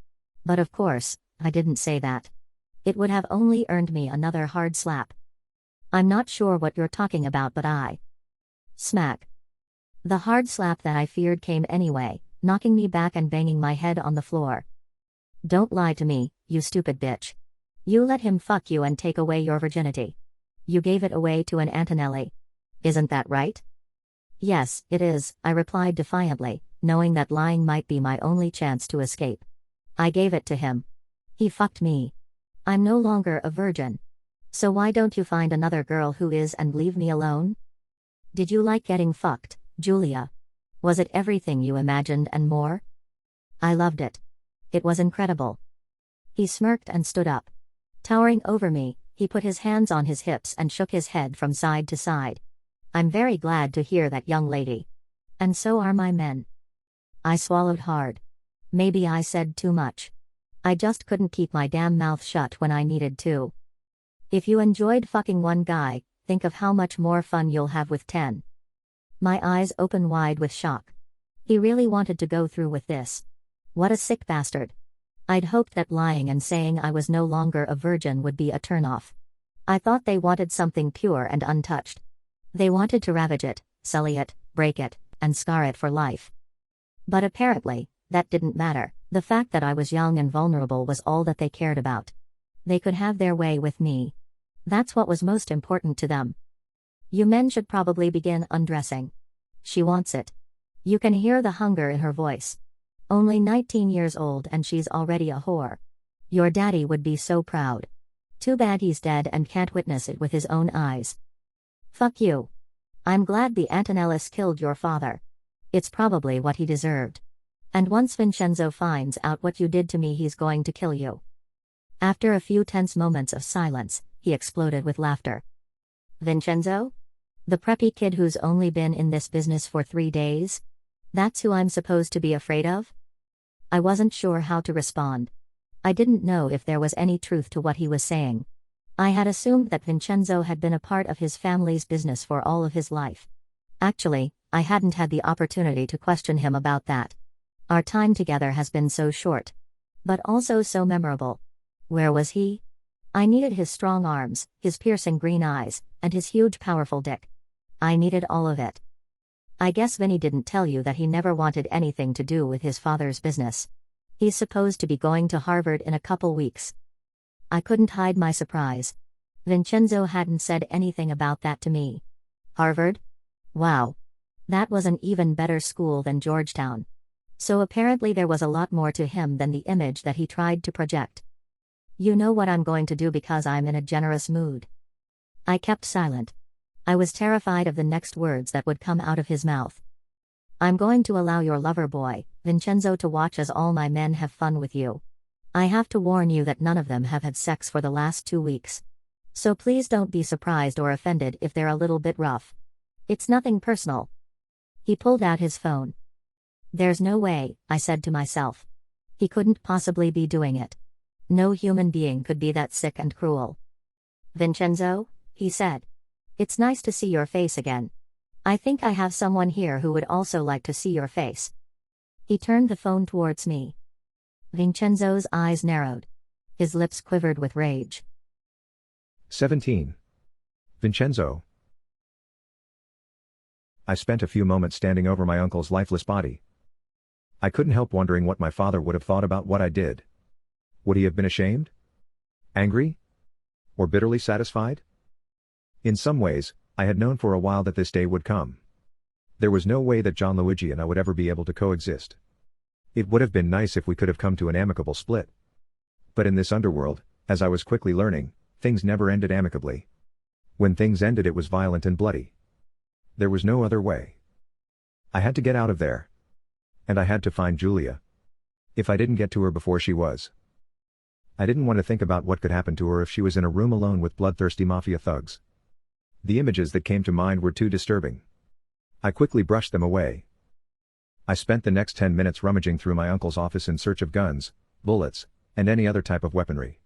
But of course, I didn't say that. It would have only earned me another hard slap. I'm not sure what you're talking about, but I. Smack. The hard slap that I feared came anyway, knocking me back and banging my head on the floor. Don't lie to me, you stupid bitch. You let him fuck you and take away your virginity. You gave it away to an Antonelli. Isn't that right? Yes, it is, I replied defiantly, knowing that lying might be my only chance to escape. I gave it to him. He fucked me. I'm no longer a virgin. So why don't you find another girl who is and leave me alone? Did you like getting fucked, Julia? Was it everything you imagined and more? I loved it. It was incredible. He smirked and stood up. Towering over me, he put his hands on his hips and shook his head from side to side. I'm very glad to hear that, young lady. And so are my men. I swallowed hard. Maybe I said too much. I just couldn't keep my damn mouth shut when I needed to. If you enjoyed fucking one guy, think of how much more fun you'll have with 10. My eyes opened wide with shock. He really wanted to go through with this. What a sick bastard. I'd hoped that lying and saying I was no longer a virgin would be a turnoff. I thought they wanted something pure and untouched. They wanted to ravage it, sully it, break it, and scar it for life. But apparently, that didn't matter. The fact that I was young and vulnerable was all that they cared about. They could have their way with me. That's what was most important to them. You men should probably begin undressing. She wants it. You can hear the hunger in her voice. Only 19 years old and she's already a whore. Your daddy would be so proud. Too bad he's dead and can't witness it with his own eyes. Fuck you. I'm glad the Antonellis killed your father. It's probably what he deserved. And once Vincenzo finds out what you did to me, he's going to kill you. After a few tense moments of silence, he exploded with laughter. Vincenzo? The preppy kid who's only been in this business for 3 days? That's who I'm supposed to be afraid of? I wasn't sure how to respond. I didn't know if there was any truth to what he was saying. I had assumed that Vincenzo had been a part of his family's business for all of his life. Actually, I hadn't had the opportunity to question him about that. Our time together has been so short. But also so memorable. Where was he? I needed his strong arms, his piercing green eyes, and his huge powerful dick. I needed all of it. I guess Vinny didn't tell you that he never wanted anything to do with his father's business. He's supposed to be going to Harvard in a couple weeks. I couldn't hide my surprise. Vincenzo hadn't said anything about that to me. Harvard? Wow. That was an even better school than Georgetown. So apparently there was a lot more to him than the image that he tried to project. You know what I'm going to do because I'm in a generous mood. I kept silent. I was terrified of the next words that would come out of his mouth. I'm going to allow your lover boy, Vincenzo, to watch as all my men have fun with you. I have to warn you that none of them have had sex for the last 2 weeks. So please don't be surprised or offended if they're a little bit rough. It's nothing personal. He pulled out his phone. There's no way, I said to myself. He couldn't possibly be doing it. No human being could be that sick and cruel. Vincenzo, he said. It's nice to see your face again. I think I have someone here who would also like to see your face. He turned the phone towards me. Vincenzo's eyes narrowed. His lips quivered with rage. 17. Vincenzo. I spent a few moments standing over my uncle's lifeless body. I couldn't help wondering what my father would have thought about what I did. Would he have been ashamed? Angry? Or bitterly satisfied? In some ways, I had known for a while that this day would come. There was no way that John Luigi and I would ever be able to coexist. It would have been nice if we could have come to an amicable split. But in this underworld, as I was quickly learning, Things never ended amicably. When things ended, it was violent and bloody. There was no other way. I had to get out of there. And I had to find Julia. If I didn't get to her before she was. I didn't want to think about what could happen to her if she was in a room alone with bloodthirsty mafia thugs. The images that came to mind were too disturbing. I quickly brushed them away. I spent the next 10 minutes rummaging through my uncle's office in search of guns, bullets, and any other type of weaponry.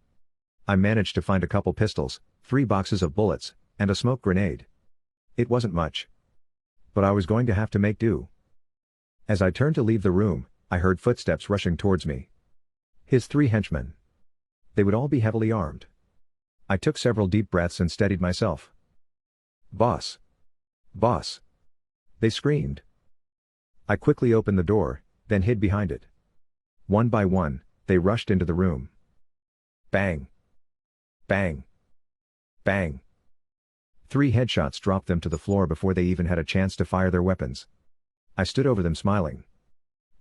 I managed to find a couple pistols, 3 boxes of bullets, and a smoke grenade. It wasn't much. But I was going to have to make do. As I turned to leave the room, I heard footsteps rushing towards me. His 3 henchmen. They would all be heavily armed. I took several deep breaths and steadied myself. "Boss! Boss!" they screamed. I quickly opened the door, then hid behind it. One by one, they rushed into the room. Bang! Bang! Bang! 3 headshots dropped them to the floor before they even had a chance to fire their weapons. I stood over them smiling.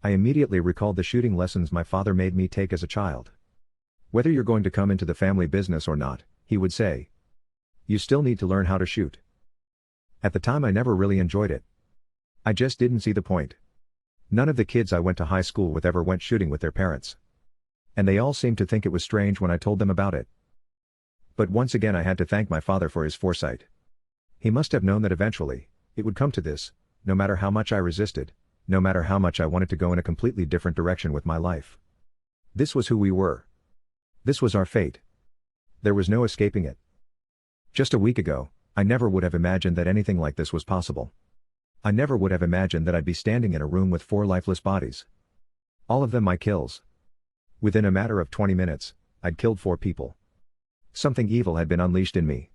I immediately recalled the shooting lessons my father made me take as a child. Whether you're going to come into the family business or not, he would say, you still need to learn how to shoot. At the time I never really enjoyed it. I just didn't see the point. None of the kids I went to high school with ever went shooting with their parents. And they all seemed to think it was strange when I told them about it. But once again I had to thank my father for his foresight. He must have known that eventually, it would come to this, no matter how much I resisted, no matter how much I wanted to go in a completely different direction with my life. This was who we were. This was our fate. There was no escaping it. Just a week ago, I never would have imagined that anything like this was possible. I never would have imagined that I'd be standing in a room with 4 lifeless bodies. All of them my kills. Within a matter of 20 minutes, I'd killed 4 people. Something evil had been unleashed in me.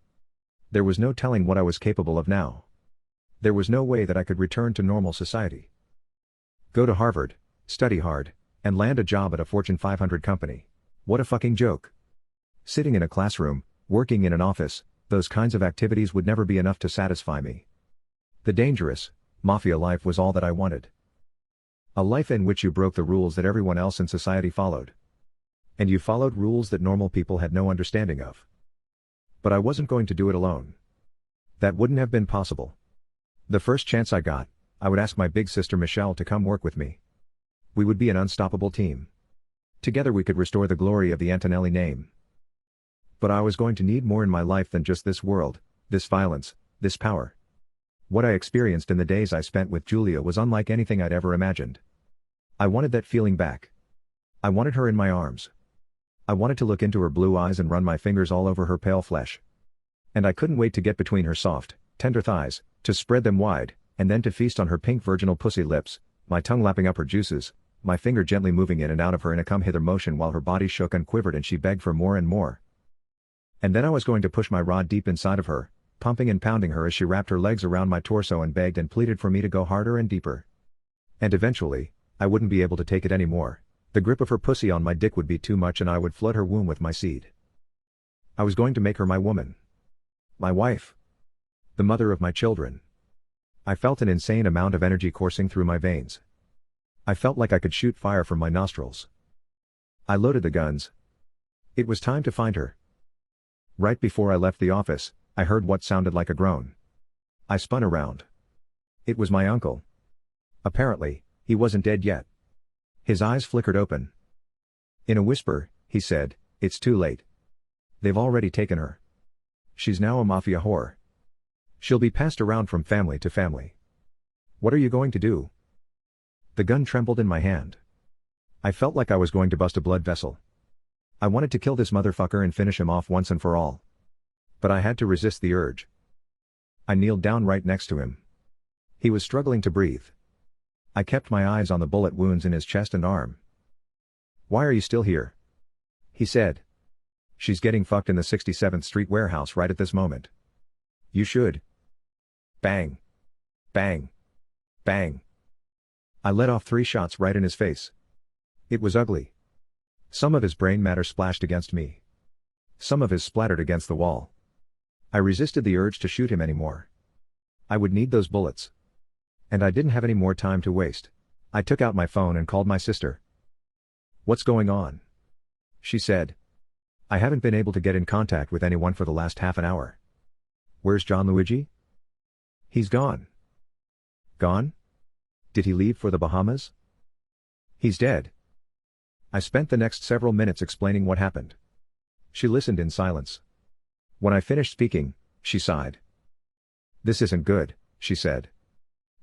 There was no telling what I was capable of now. There was no way that I could return to normal society. Go to Harvard, study hard, and land a job at a Fortune 500 company. What a fucking joke. Sitting in a classroom, working in an office, those kinds of activities would never be enough to satisfy me. The dangerous, mafia life was all that I wanted. A life in which you broke the rules that everyone else in society followed. And you followed rules that normal people had no understanding of. But I wasn't going to do it alone. That wouldn't have been possible. The first chance I got, I would ask my big sister Michelle to come work with me. We would be an unstoppable team. Together we could restore the glory of the Antonelli name. But I was going to need more in my life than just this world, this violence, this power. What I experienced in the days I spent with Julia was unlike anything I'd ever imagined. I wanted that feeling back. I wanted her in my arms. I wanted to look into her blue eyes and run my fingers all over her pale flesh. And I couldn't wait to get between her soft, tender thighs, to spread them wide, and then to feast on her pink virginal pussy lips, my tongue lapping up her juices, my finger gently moving in and out of her in a come-hither motion while her body shook and quivered and she begged for more and more. And then I was going to push my rod deep inside of her, pumping and pounding her as she wrapped her legs around my torso and begged and pleaded for me to go harder and deeper. And eventually, I wouldn't be able to take it anymore. The grip of her pussy on my dick would be too much and I would flood her womb with my seed. I was going to make her my woman. My wife. The mother of my children. I felt an insane amount of energy coursing through my veins. I felt like I could shoot fire from my nostrils. I loaded the guns. It was time to find her. Right before I left the office, I heard what sounded like a groan. I spun around. It was my uncle. Apparently, he wasn't dead yet. His eyes flickered open. In a whisper, he said, "It's too late. They've already taken her. She's now a mafia whore. She'll be passed around from family to family. What are you going to do?" The gun trembled in my hand. I felt like I was going to bust a blood vessel. I wanted to kill this motherfucker and finish him off once and for all. But I had to resist the urge. I kneeled down right next to him. He was struggling to breathe. I kept my eyes on the bullet wounds in his chest and arm. "Why are you still here?" he said. "She's getting fucked in the 67th Street warehouse right at this moment. You should." Bang. Bang. Bang. I let off 3 shots right in his face. It was ugly. Some of his brain matter splashed against me. Some of his splattered against the wall. I resisted the urge to shoot him anymore. I would need those bullets. And I didn't have any more time to waste. I took out my phone and called my sister. "What's going on?" she said. I haven't been able to get in contact with anyone for the last half an hour. Where's John Luigi? He's gone. Gone? Did he leave for the Bahamas? He's dead. I spent the next several minutes explaining what happened. She listened in silence. When I finished speaking, she sighed. This isn't good, she said.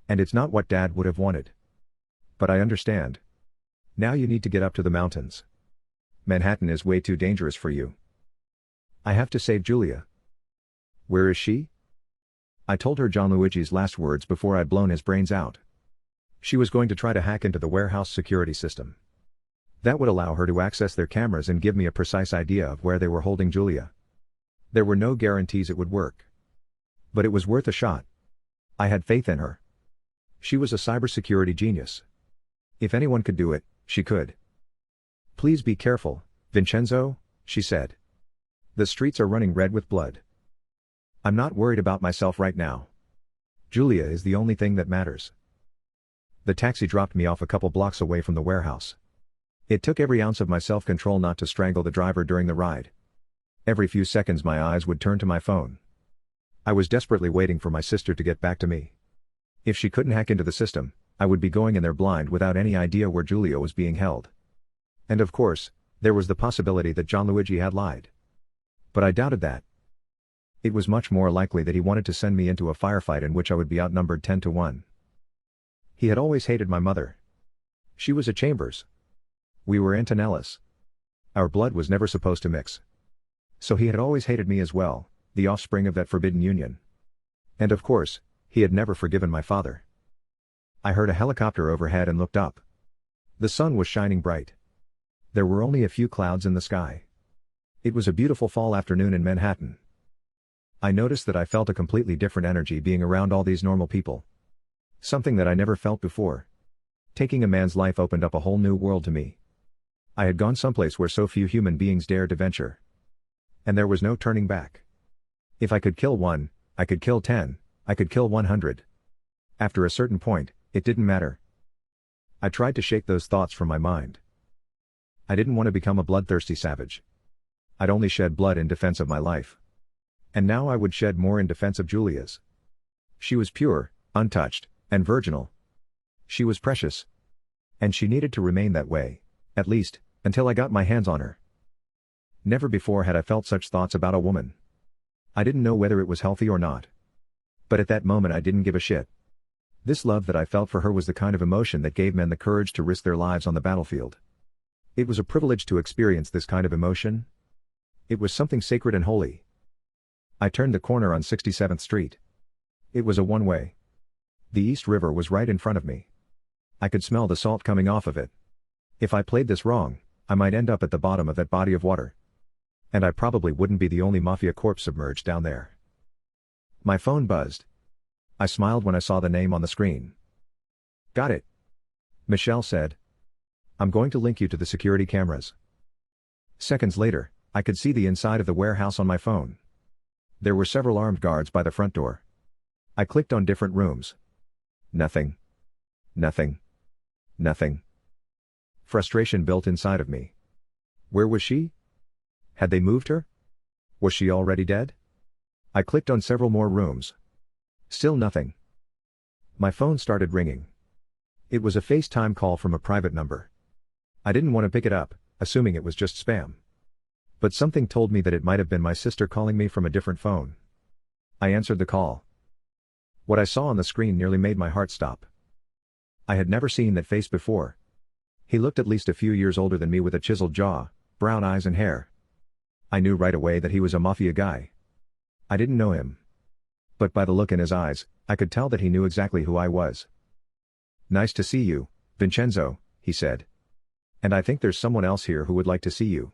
And it's not what Dad would have wanted. But I understand. Now you need to get up to the mountains. Manhattan is way too dangerous for you. I have to save Julia. Where is she? I told her John Luigi's last words before I'd blown his brains out. She was going to try to hack into the warehouse security system. That would allow her to access their cameras and give me a precise idea of where they were holding Julia. There were no guarantees it would work. But it was worth a shot. I had faith in her. She was a cybersecurity genius. If anyone could do it, she could. Please be careful, Vincenzo, she said. The streets are running red with blood. I'm not worried about myself right now. Julia is the only thing that matters. The taxi dropped me off a couple blocks away from the warehouse. It took every ounce of my self-control not to strangle the driver during the ride. Every few seconds my eyes would turn to my phone. I was desperately waiting for my sister to get back to me. If she couldn't hack into the system, I would be going in there blind without any idea where Julia was being held. And of course, there was the possibility that John Luigi had lied. But I doubted that. It was much more likely that he wanted to send me into a firefight in which I would be outnumbered 10-1. He had always hated my mother. She was a Chambers. We were Antonellis. Our blood was never supposed to mix. So he had always hated me as well, the offspring of that forbidden union. And of course, he had never forgiven my father. I heard a helicopter overhead and looked up. The sun was shining bright. There were only a few clouds in the sky. It was a beautiful fall afternoon in Manhattan. I noticed that I felt a completely different energy being around all these normal people. Something that I never felt before. Taking a man's life opened up a whole new world to me. I had gone someplace where so few human beings dared to venture. And there was no turning back. If I could kill one, I could kill 10, I could kill 100. After a certain point, it didn't matter. I tried to shake those thoughts from my mind. I didn't want to become a bloodthirsty savage. I'd only shed blood in defense of my life. And now I would shed more in defense of Julia's. She was pure, untouched, and virginal. She was precious. And she needed to remain that way, at least, until I got my hands on her. Never before had I felt such thoughts about a woman. I didn't know whether it was healthy or not. But at that moment I didn't give a shit. This love that I felt for her was the kind of emotion that gave men the courage to risk their lives on the battlefield. It was a privilege to experience this kind of emotion. It was something sacred and holy. I turned the corner on 67th Street. It was a one-way. The East River was right in front of me. I could smell the salt coming off of it. If I played this wrong, I might end up at the bottom of that body of water. And I probably wouldn't be the only mafia corpse submerged down there. My phone buzzed. I smiled when I saw the name on the screen. Got it. Michelle said. I'm going to link you to the security cameras. Seconds later, I could see the inside of the warehouse on my phone. There were several armed guards by the front door. I clicked on different rooms. Nothing. Nothing. Nothing. Frustration built inside of me. Where was she? Had they moved her? Was she already dead? I clicked on several more rooms. Still nothing. My phone started ringing. It was a FaceTime call from a private number. I didn't want to pick it up, assuming it was just spam. But something told me that it might have been my sister calling me from a different phone. I answered the call. What I saw on the screen nearly made my heart stop. I had never seen that face before. He looked at least a few years older than me with a chiseled jaw, brown eyes and hair. I knew right away that he was a mafia guy. I didn't know him. But by the look in his eyes, I could tell that he knew exactly who I was. Nice to see you, Vincenzo, he said. And I think there's someone else here who would like to see you.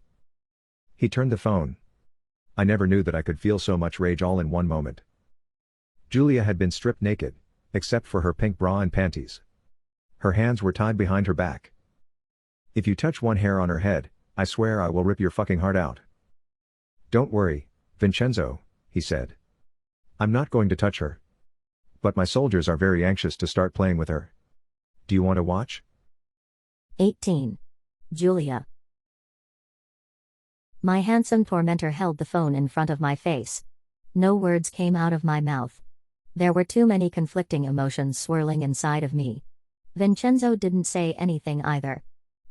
He turned the phone. I never knew that I could feel so much rage all in one moment. Julia had been stripped naked, except for her pink bra and panties. Her hands were tied behind her back. If you touch one hair on her head, I swear I will rip your fucking heart out. Don't worry, Vincenzo, he said. I'm not going to touch her. But my soldiers are very anxious to start playing with her. Do you want to watch? 18. Julia. My handsome tormentor held the phone in front of my face. No words came out of my mouth. There were too many conflicting emotions swirling inside of me. Vincenzo didn't say anything either.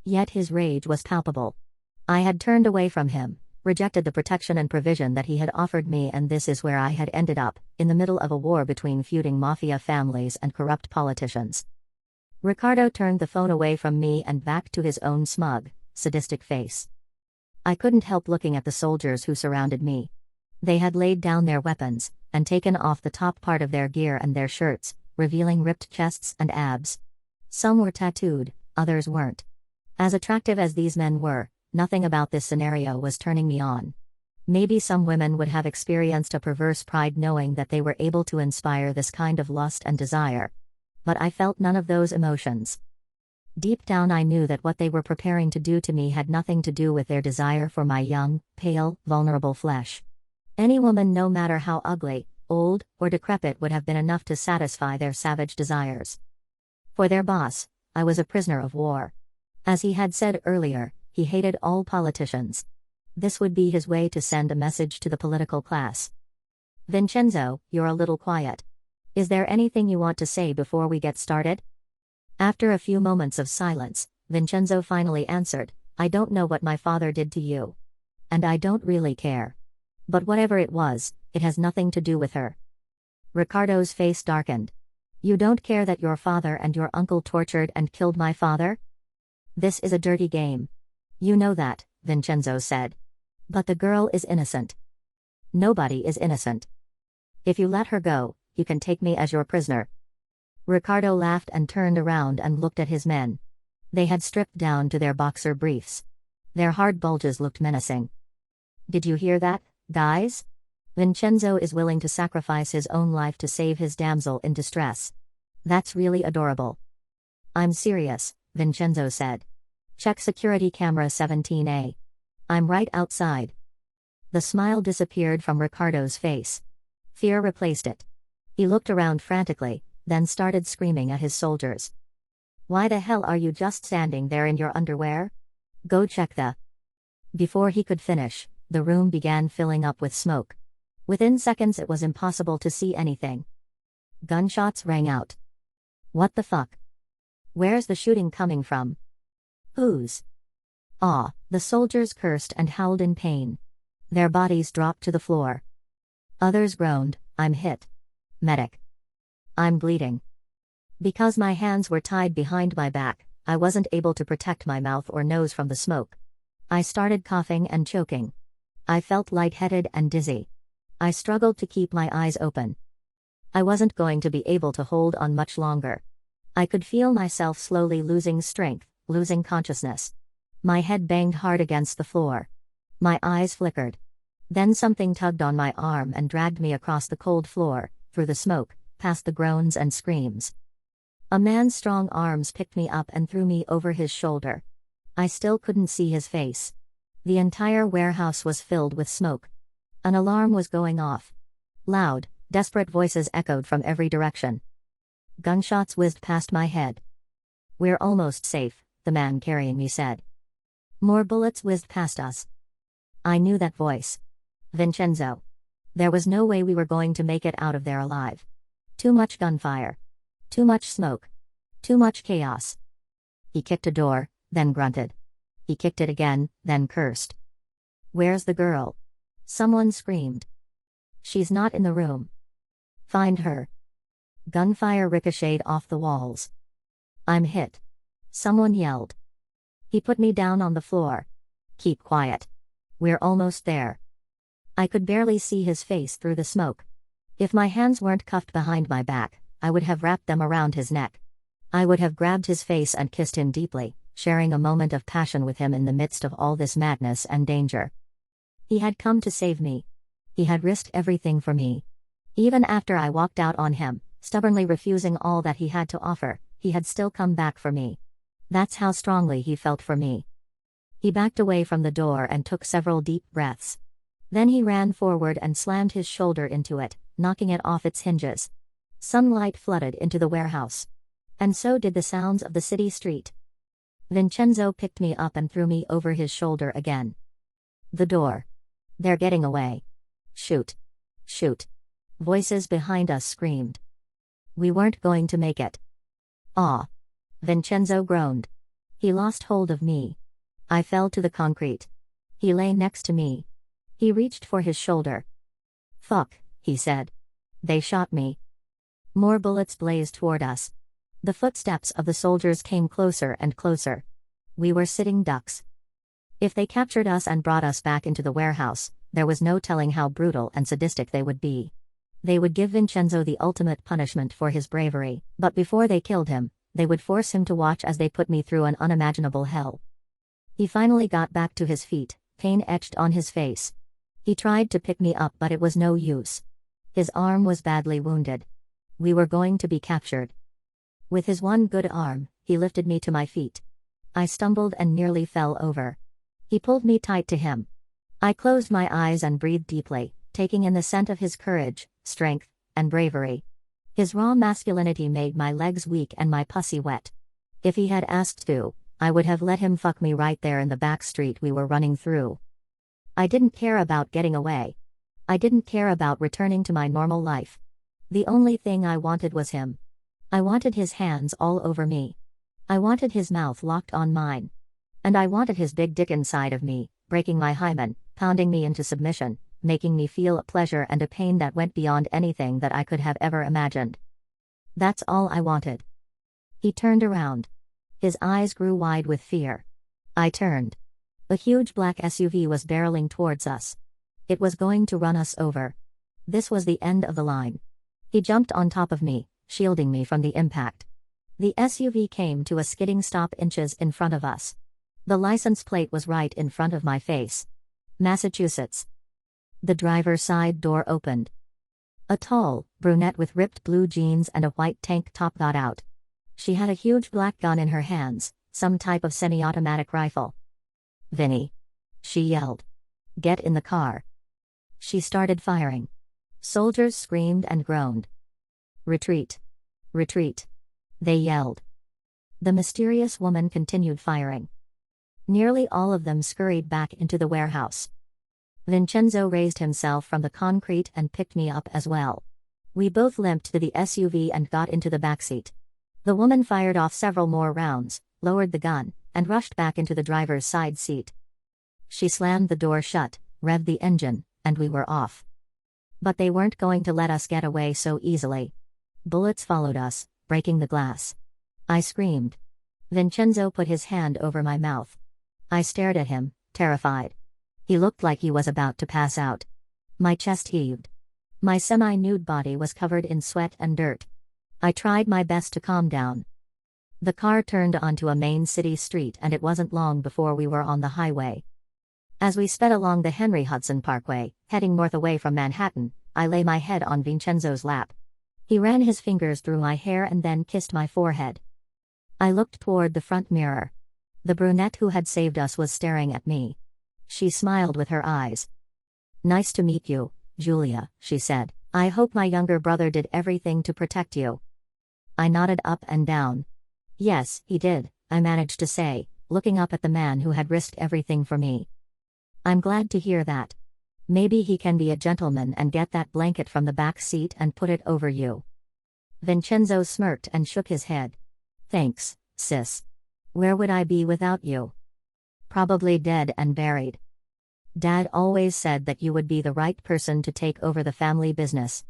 Yet his rage was palpable. I had turned away from him, rejected the protection and provision that he had offered me, and this is where I had ended up, in the middle of a war between feuding mafia families and corrupt politicians. Ricardo turned the phone away from me and back to his own smug, sadistic face. I couldn't help looking at the soldiers who surrounded me. They had laid down their weapons, and taken off the top part of their gear and their shirts, revealing ripped chests and abs. Some were tattooed, others weren't. As attractive as these men were, nothing about this scenario was turning me on. Maybe some women would have experienced a perverse pride knowing that they were able to inspire this kind of lust and desire. But I felt none of those emotions. Deep down I knew that what they were preparing to do to me had nothing to do with their desire for my young, pale, vulnerable flesh. Any woman, no matter how ugly, old, or decrepit, would have been enough to satisfy their savage desires. For their boss, I was a prisoner of war. As he had said earlier, he hated all politicians. This would be his way to send a message to the political class. Vincenzo, you're a little quiet. Is there anything you want to say before we get started? After a few moments of silence, Vincenzo finally answered, I don't know what my father did to you. And I don't really care. But whatever it was, it has nothing to do with her. Ricardo's face darkened. You don't care that your father and your uncle tortured and killed my father? This is a dirty game. You know that, Vincenzo said. But the girl is innocent. Nobody is innocent. If you let her go, you can take me as your prisoner. Ricardo laughed and turned around and looked at his men. They had stripped down to their boxer briefs. Their hard bulges looked menacing. Did you hear that, guys? Vincenzo is willing to sacrifice his own life to save his damsel in distress. That's really adorable. I'm serious, Vincenzo said. Check security camera 17A. I'm right outside. The smile disappeared from Ricardo's face. Fear replaced it. He looked around frantically, then started screaming at his soldiers. Why the hell are you just standing there in your underwear? Go check the... Before he could finish, the room began filling up with smoke. Within seconds it was impossible to see anything. Gunshots rang out. What the fuck? Where's the shooting coming from? Whose? Ah, the soldiers cursed and howled in pain. Their bodies dropped to the floor. Others groaned, I'm hit. Medic. I'm bleeding. Because my hands were tied behind my back, I wasn't able to protect my mouth or nose from the smoke. I started coughing and choking. I felt lightheaded and dizzy. I struggled to keep my eyes open. I wasn't going to be able to hold on much longer. I could feel myself slowly losing strength, losing consciousness. My head banged hard against the floor. My eyes flickered. Then something tugged on my arm and dragged me across the cold floor, through the smoke, past the groans and screams. A man's strong arms picked me up and threw me over his shoulder. I still couldn't see his face. The entire warehouse was filled with smoke. An alarm was going off. Loud, desperate voices echoed from every direction. Gunshots whizzed past my head. We're almost safe, the man carrying me said. More bullets whizzed past us. I knew that voice. Vincenzo. There was no way we were going to make it out of there alive. Too much gunfire. Too much smoke. Too much chaos. He kicked a door, then grunted. He kicked it again, then cursed. Where's the girl? Someone screamed. She's not in the room. Find her. Gunfire ricocheted off the walls. I'm hit. Someone yelled. He put me down on the floor. Keep quiet. We're almost there. I could barely see his face through the smoke. If my hands weren't cuffed behind my back, I would have wrapped them around his neck. I would have grabbed his face and kissed him deeply, sharing a moment of passion with him in the midst of all this madness and danger. He had come to save me. He had risked everything for me. Even after I walked out on him, stubbornly refusing all that he had to offer, he had still come back for me. That's how strongly he felt for me. He backed away from the door and took several deep breaths. Then he ran forward and slammed his shoulder into it, knocking it off its hinges. Sunlight flooded into the warehouse. And so did the sounds of the city street. Vincenzo picked me up and threw me over his shoulder again. The door. They're getting away. Shoot. Shoot. Voices behind us screamed. We weren't going to make it. Ah. Vincenzo groaned. He lost hold of me. I fell to the concrete. He lay next to me. He reached for his shoulder. Fuck, he said. They shot me. More bullets blazed toward us. The footsteps of the soldiers came closer and closer. We were sitting ducks. If they captured us and brought us back into the warehouse, there was no telling how brutal and sadistic they would be. They would give Vincenzo the ultimate punishment for his bravery, but before they killed him, they would force him to watch as they put me through an unimaginable hell. He finally got back to his feet, pain etched on his face. He tried to pick me up, but it was no use. His arm was badly wounded. We were going to be captured. With his one good arm, he lifted me to my feet. I stumbled and nearly fell over. He pulled me tight to him. I closed my eyes and breathed deeply, taking in the scent of his courage, strength, and bravery. His raw masculinity made my legs weak and my pussy wet. If he had asked to, I would have let him fuck me right there in the back street we were running through. I didn't care about getting away. I didn't care about returning to my normal life. The only thing I wanted was him. I wanted his hands all over me. I wanted his mouth locked on mine. And I wanted his big dick inside of me, breaking my hymen, pounding me into submission, making me feel a pleasure and a pain that went beyond anything that I could have ever imagined. That's all I wanted. He turned around. His eyes grew wide with fear. I turned. A huge black SUV was barreling towards us. It was going to run us over. This was the end of the line. He jumped on top of me, shielding me from the impact. The SUV came to a skidding stop inches in front of us. The license plate was right in front of my face. Massachusetts. The driver's side door opened. A tall brunette with ripped blue jeans and a white tank top got out. She had a huge black gun in her hands, some type of semi-automatic rifle. "Vinny!" she yelled. "Get in the car." She started firing. Soldiers screamed and groaned. "Retreat! Retreat!" they yelled. The mysterious woman continued firing. Nearly all of them scurried back into the warehouse. Vincenzo raised himself from the concrete and picked me up as well. We both limped to the SUV and got into the backseat. The woman fired off several more rounds, lowered the gun, and rushed back into the driver's side seat. She slammed the door shut, revved the engine, and we were off. But they weren't going to let us get away so easily. Bullets followed us, breaking the glass. I screamed. Vincenzo put his hand over my mouth. I stared at him, terrified. He looked like he was about to pass out. My chest heaved. My semi-nude body was covered in sweat and dirt. I tried my best to calm down. The car turned onto a main city street and it wasn't long before we were on the highway. As we sped along the Henry Hudson Parkway, heading north away from Manhattan, I lay my head on Vincenzo's lap. He ran his fingers through my hair and then kissed my forehead. I looked toward the front mirror. The brunette who had saved us was staring at me. She smiled with her eyes. "Nice to meet you, Julia," she said. "I hope my younger brother did everything to protect you." I nodded up and down. "Yes, he did," I managed to say, looking up at the man who had risked everything for me. "I'm glad to hear that. Maybe he can be a gentleman and get that blanket from the back seat and put it over you." Vincenzo smirked and shook his head. "Thanks, sis. Where would I be without you? Probably dead and buried. Dad always said that you would be the right person to take over the family business.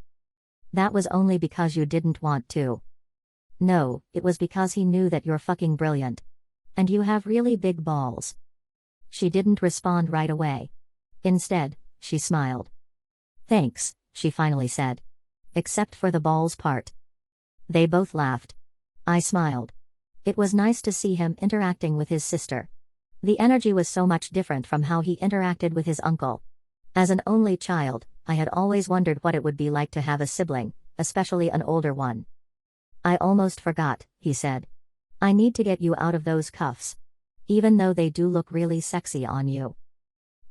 That was only because you didn't want to. No, it was because he knew that you're fucking brilliant. And you have really big balls." She didn't respond right away. Instead, she smiled. "Thanks," she finally said. "Except for the balls part." They both laughed. I smiled. It was nice to see him interacting with his sister. The energy was so much different from how he interacted with his uncle. As an only child, I had always wondered what it would be like to have a sibling, especially an older one. "I almost forgot," he said. "I need to get you out of those cuffs. Even though they do look really sexy on you."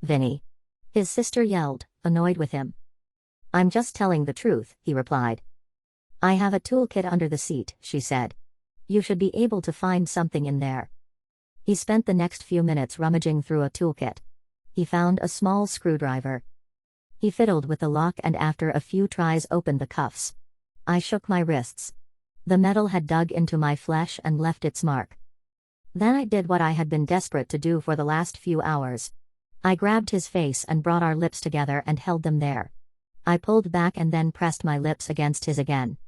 "Vinny!" his sister yelled, annoyed with him. "I'm just telling the truth," he replied. "I have a toolkit under the seat," she said. "You should be able to find something in there." He spent the next few minutes rummaging through a toolkit. He found a small screwdriver. He fiddled with the lock and after a few tries opened the cuffs. I shook my wrists. The metal had dug into my flesh and left its mark. Then I did what I had been desperate to do for the last few hours. I grabbed his face and brought our lips together and held them there. I pulled back and then pressed my lips against his again.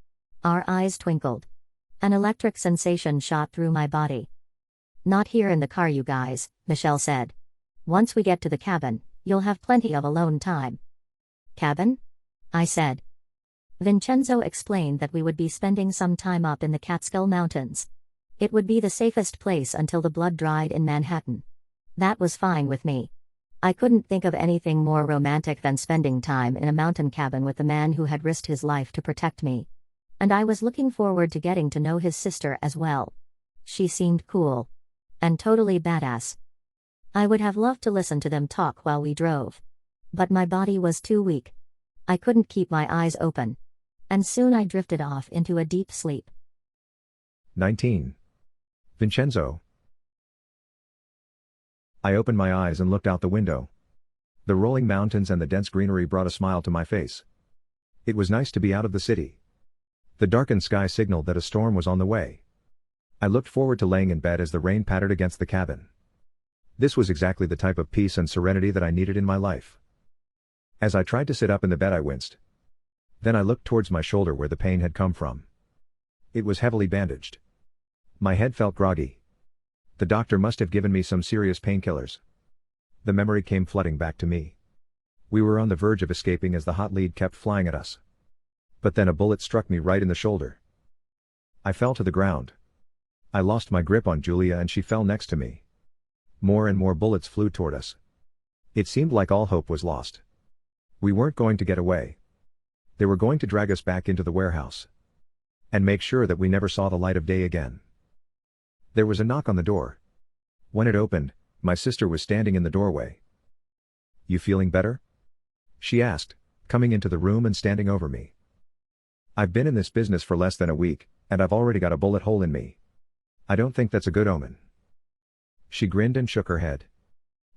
Our eyes twinkled. An electric sensation shot through my body. "Not here in the car, you guys," Michelle said. "Once we get to the cabin, you'll have plenty of alone time." "Cabin?" I said. Vincenzo explained that we would be spending some time up in the Catskill Mountains. It would be the safest place until the blood dried in Manhattan. That was fine with me. I couldn't think of anything more romantic than spending time in a mountain cabin with the man who had risked his life to protect me. And I was looking forward to getting to know his sister as well. She seemed cool. And totally badass. I would have loved to listen to them talk while we drove. But my body was too weak. I couldn't keep my eyes open. And soon I drifted off into a deep sleep. 19. Vincenzo. I opened my eyes and looked out the window. The rolling mountains and the dense greenery brought a smile to my face. It was nice to be out of the city. The darkened sky signaled that a storm was on the way. I looked forward to laying in bed as the rain pattered against the cabin. This was exactly the type of peace and serenity that I needed in my life. As I tried to sit up in the bed, I winced. Then I looked towards my shoulder where the pain had come from. It was heavily bandaged. My head felt groggy. The doctor must have given me some serious painkillers. The memory came flooding back to me. We were on the verge of escaping as the hot lead kept flying at us. But then a bullet struck me right in the shoulder. I fell to the ground. I lost my grip on Julia and she fell next to me. More and more bullets flew toward us. It seemed like all hope was lost. We weren't going to get away. They were going to drag us back into the warehouse. And make sure that we never saw the light of day again. There was a knock on the door. When it opened, my sister was standing in the doorway. "You feeling better?" she asked, coming into the room and standing over me. "I've been in this business for less than a week, and I've already got a bullet hole in me. I don't think that's a good omen." She grinned and shook her head.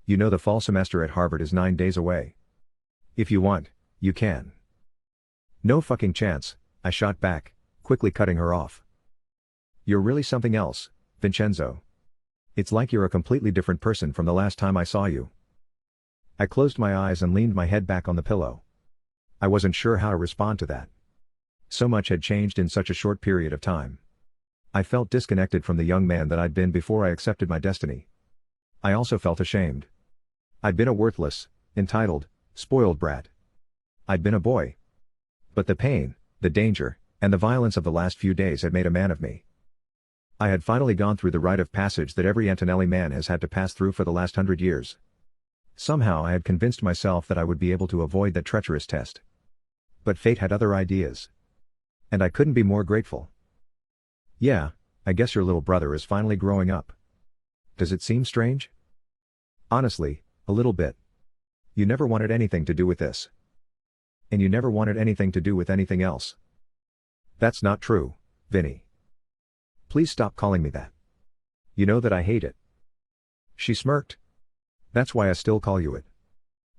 "You know the fall semester at Harvard is 9 days away. If you want, you can." "No fucking chance," I shot back, quickly cutting her off. "You're really something else, Vincenzo. It's like you're a completely different person from the last time I saw you." I closed my eyes and leaned my head back on the pillow. I wasn't sure how to respond to that. So much had changed in such a short period of time. I felt disconnected from the young man that I'd been before I accepted my destiny. I also felt ashamed. I'd been a worthless, entitled, spoiled brat. I'd been a boy. But the pain, the danger, and the violence of the last few days had made a man of me. I had finally gone through the rite of passage that every Antonelli man has had to pass through for the last 100 years. Somehow I had convinced myself that I would be able to avoid that treacherous test. But fate had other ideas. And I couldn't be more grateful. "Yeah, I guess your little brother is finally growing up. Does it seem strange?" "Honestly, a little bit. You never wanted anything to do with this. And you never wanted anything to do with anything else." "That's not true, Vinny. Please stop calling me that. You know that I hate it." She smirked. "That's why I still call you it.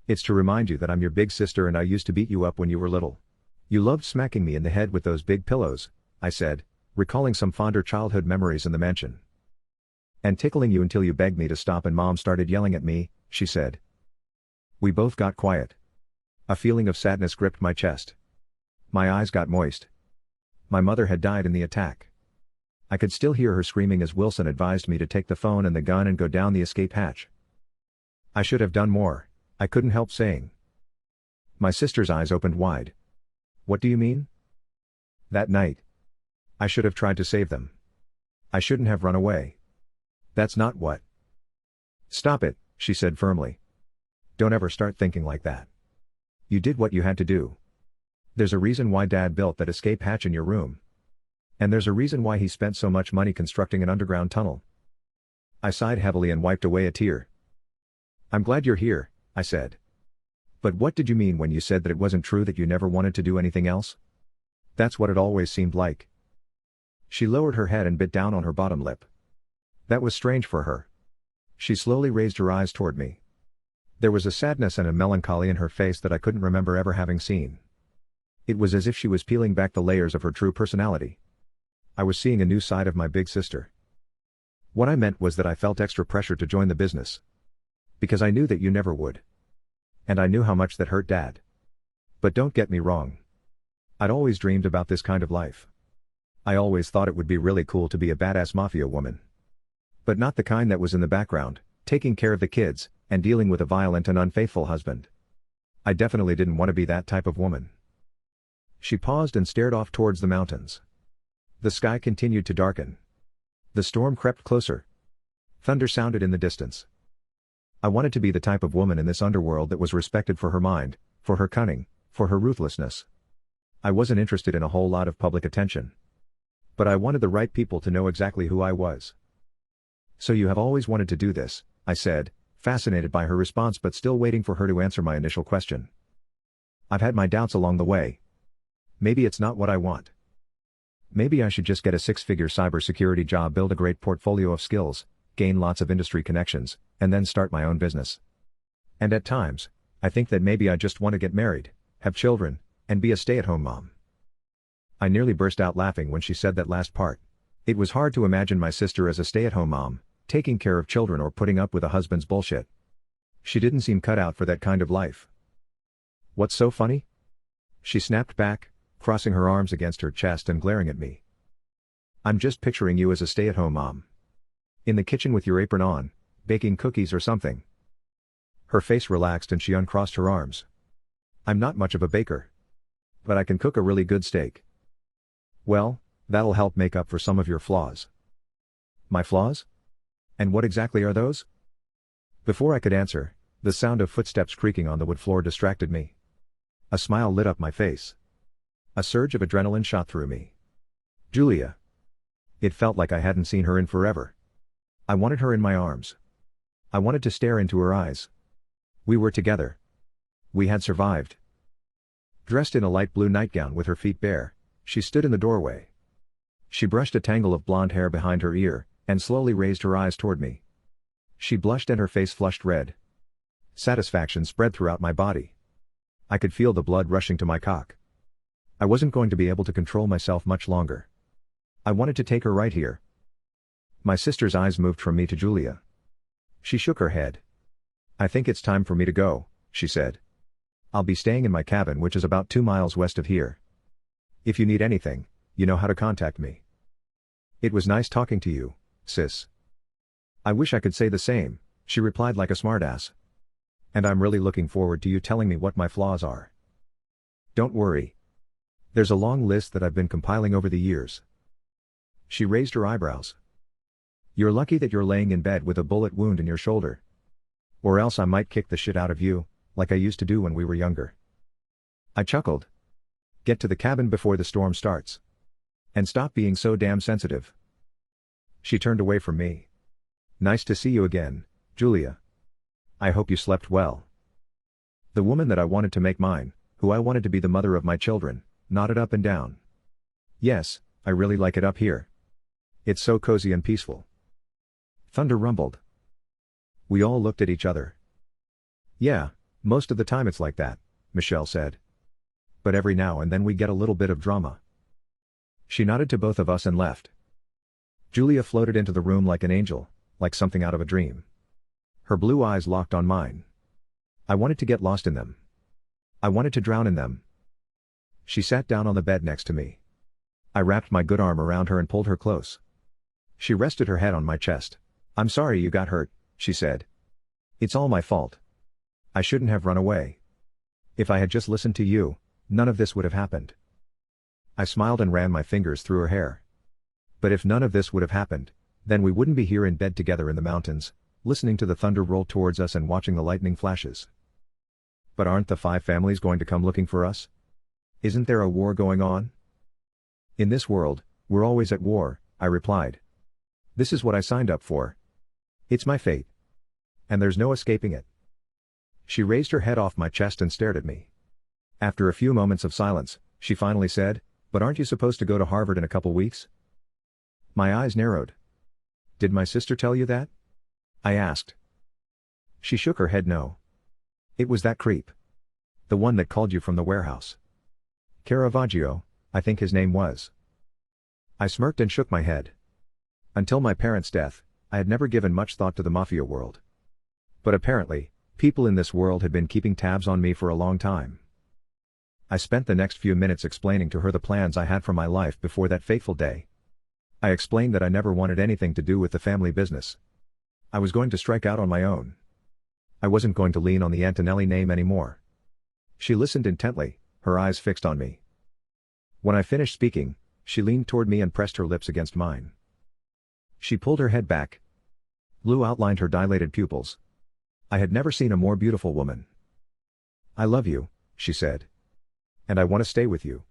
It's to remind you that I'm your big sister and I used to beat you up when you were little. You loved smacking me in the head with those big pillows," I said, recalling some fonder childhood memories in the mansion. "And tickling you until you begged me to stop and Mom started yelling at me," she said. We both got quiet. A feeling of sadness gripped my chest. My eyes got moist. My mother had died in the attack. I could still hear her screaming as Wilson advised me to take the phone and the gun and go down the escape hatch. I should have done more, I couldn't help saying. My sister's eyes opened wide. "What do you mean?" "That night. I should have tried to save them. I shouldn't have run away." "That's not what." "Stop it," she said firmly. "Don't ever start thinking like that. You did what you had to do. There's a reason why Dad built that escape hatch in your room. And there's a reason why he spent so much money constructing an underground tunnel." I sighed heavily and wiped away a tear. "I'm glad you're here," I said. "But what did you mean when you said that it wasn't true that you never wanted to do anything else?" "That's what it always seemed like." She lowered her head and bit down on her bottom lip. That was strange for her. She slowly raised her eyes toward me. There was a sadness and a melancholy in her face that I couldn't remember ever having seen. It was as if she was peeling back the layers of her true personality. I was seeing a new side of my big sister. What I meant was that I felt extra pressure to join the business. Because I knew that you never would. And I knew how much that hurt Dad. But don't get me wrong. I'd always dreamed about this kind of life. I always thought it would be really cool to be a badass mafia woman. But not the kind that was in the background, taking care of the kids, and dealing with a violent and unfaithful husband. I definitely didn't want to be that type of woman. She paused and stared off towards the mountains. The sky continued to darken. The storm crept closer. Thunder sounded in the distance. I wanted to be the type of woman in this underworld that was respected for her mind, for her cunning, for her ruthlessness. I wasn't interested in a whole lot of public attention. But I wanted the right people to know exactly who I was. So you have always wanted to do this, I said, fascinated by her response but still waiting for her to answer my initial question. I've had my doubts along the way. Maybe it's not what I want. Maybe I should just get a six-figure cybersecurity job, build a great portfolio of skills, gain lots of industry connections, and then start my own business. And at times, I think that maybe I just want to get married, have children, and be a stay-at-home mom. I nearly burst out laughing when she said that last part. It was hard to imagine my sister as a stay-at-home mom, taking care of children or putting up with a husband's bullshit. She didn't seem cut out for that kind of life. What's so funny? She snapped back, crossing her arms against her chest and glaring at me. I'm just picturing you as a stay-at-home mom. In the kitchen with your apron on, baking cookies or something. Her face relaxed and she uncrossed her arms. I'm not much of a baker. But I can cook a really good steak. Well, that'll help make up for some of your flaws. My flaws? And what exactly are those? Before I could answer, the sound of footsteps creaking on the wood floor distracted me. A smile lit up my face. A surge of adrenaline shot through me. Julia. It felt like I hadn't seen her in forever. I wanted her in my arms. I wanted to stare into her eyes. We were together. We had survived. Dressed in a light blue nightgown with her feet bare, she stood in the doorway. She brushed a tangle of blonde hair behind her ear, and slowly raised her eyes toward me. She blushed and her face flushed red. Satisfaction spread throughout my body. I could feel the blood rushing to my cock. I wasn't going to be able to control myself much longer. I wanted to take her right here. My sister's eyes moved from me to Julia. She shook her head. I think it's time for me to go, she said. I'll be staying in my cabin, which is about 2 miles west of here. If you need anything, you know how to contact me. It was nice talking to you, sis. I wish I could say the same, she replied like a smartass. And I'm really looking forward to you telling me what my flaws are. Don't worry. There's a long list that I've been compiling over the years. She raised her eyebrows. You're lucky that you're laying in bed with a bullet wound in your shoulder. Or else I might kick the shit out of you, like I used to do when we were younger. I chuckled. Get to the cabin before the storm starts. And stop being so damn sensitive. She turned away from me. Nice to see you again, Julia. I hope you slept well. The woman that I wanted to make mine, who I wanted to be the mother of my children, nodded up and down. Yes, I really like it up here. It's so cozy and peaceful. Thunder rumbled. We all looked at each other. Yeah, most of the time it's like that, Michelle said. But every now and then we get a little bit of drama. She nodded to both of us and left. Julia floated into the room like an angel, like something out of a dream. Her blue eyes locked on mine. I wanted to get lost in them. I wanted to drown in them. She sat down on the bed next to me. I wrapped my good arm around her and pulled her close. She rested her head on my chest. I'm sorry you got hurt, she said. It's all my fault. I shouldn't have run away. If I had just listened to you, none of this would have happened. I smiled and ran my fingers through her hair. But if none of this would have happened, then we wouldn't be here in bed together in the mountains, listening to the thunder roll towards us and watching the lightning flashes. But aren't the 5 families going to come looking for us? Isn't there a war going on? In this world, we're always at war, I replied. This is what I signed up for. It's my fate. And there's no escaping it. She raised her head off my chest and stared at me. After a few moments of silence, she finally said, But aren't you supposed to go to Harvard in a couple weeks? My eyes narrowed. Did my sister tell you that? I asked. She shook her head no. It was that creep. The one that called you from the warehouse. Caravaggio, I think his name was. I smirked and shook my head. Until my parents' death, I had never given much thought to the mafia world. But apparently, people in this world had been keeping tabs on me for a long time. I spent the next few minutes explaining to her the plans I had for my life before that fateful day. I explained that I never wanted anything to do with the family business. I was going to strike out on my own. I wasn't going to lean on the Antonelli name anymore. She listened intently, her eyes fixed on me. When I finished speaking, she leaned toward me and pressed her lips against mine. She pulled her head back. Blue outlined her dilated pupils. I had never seen a more beautiful woman. I love you, she said. And I want to stay with you.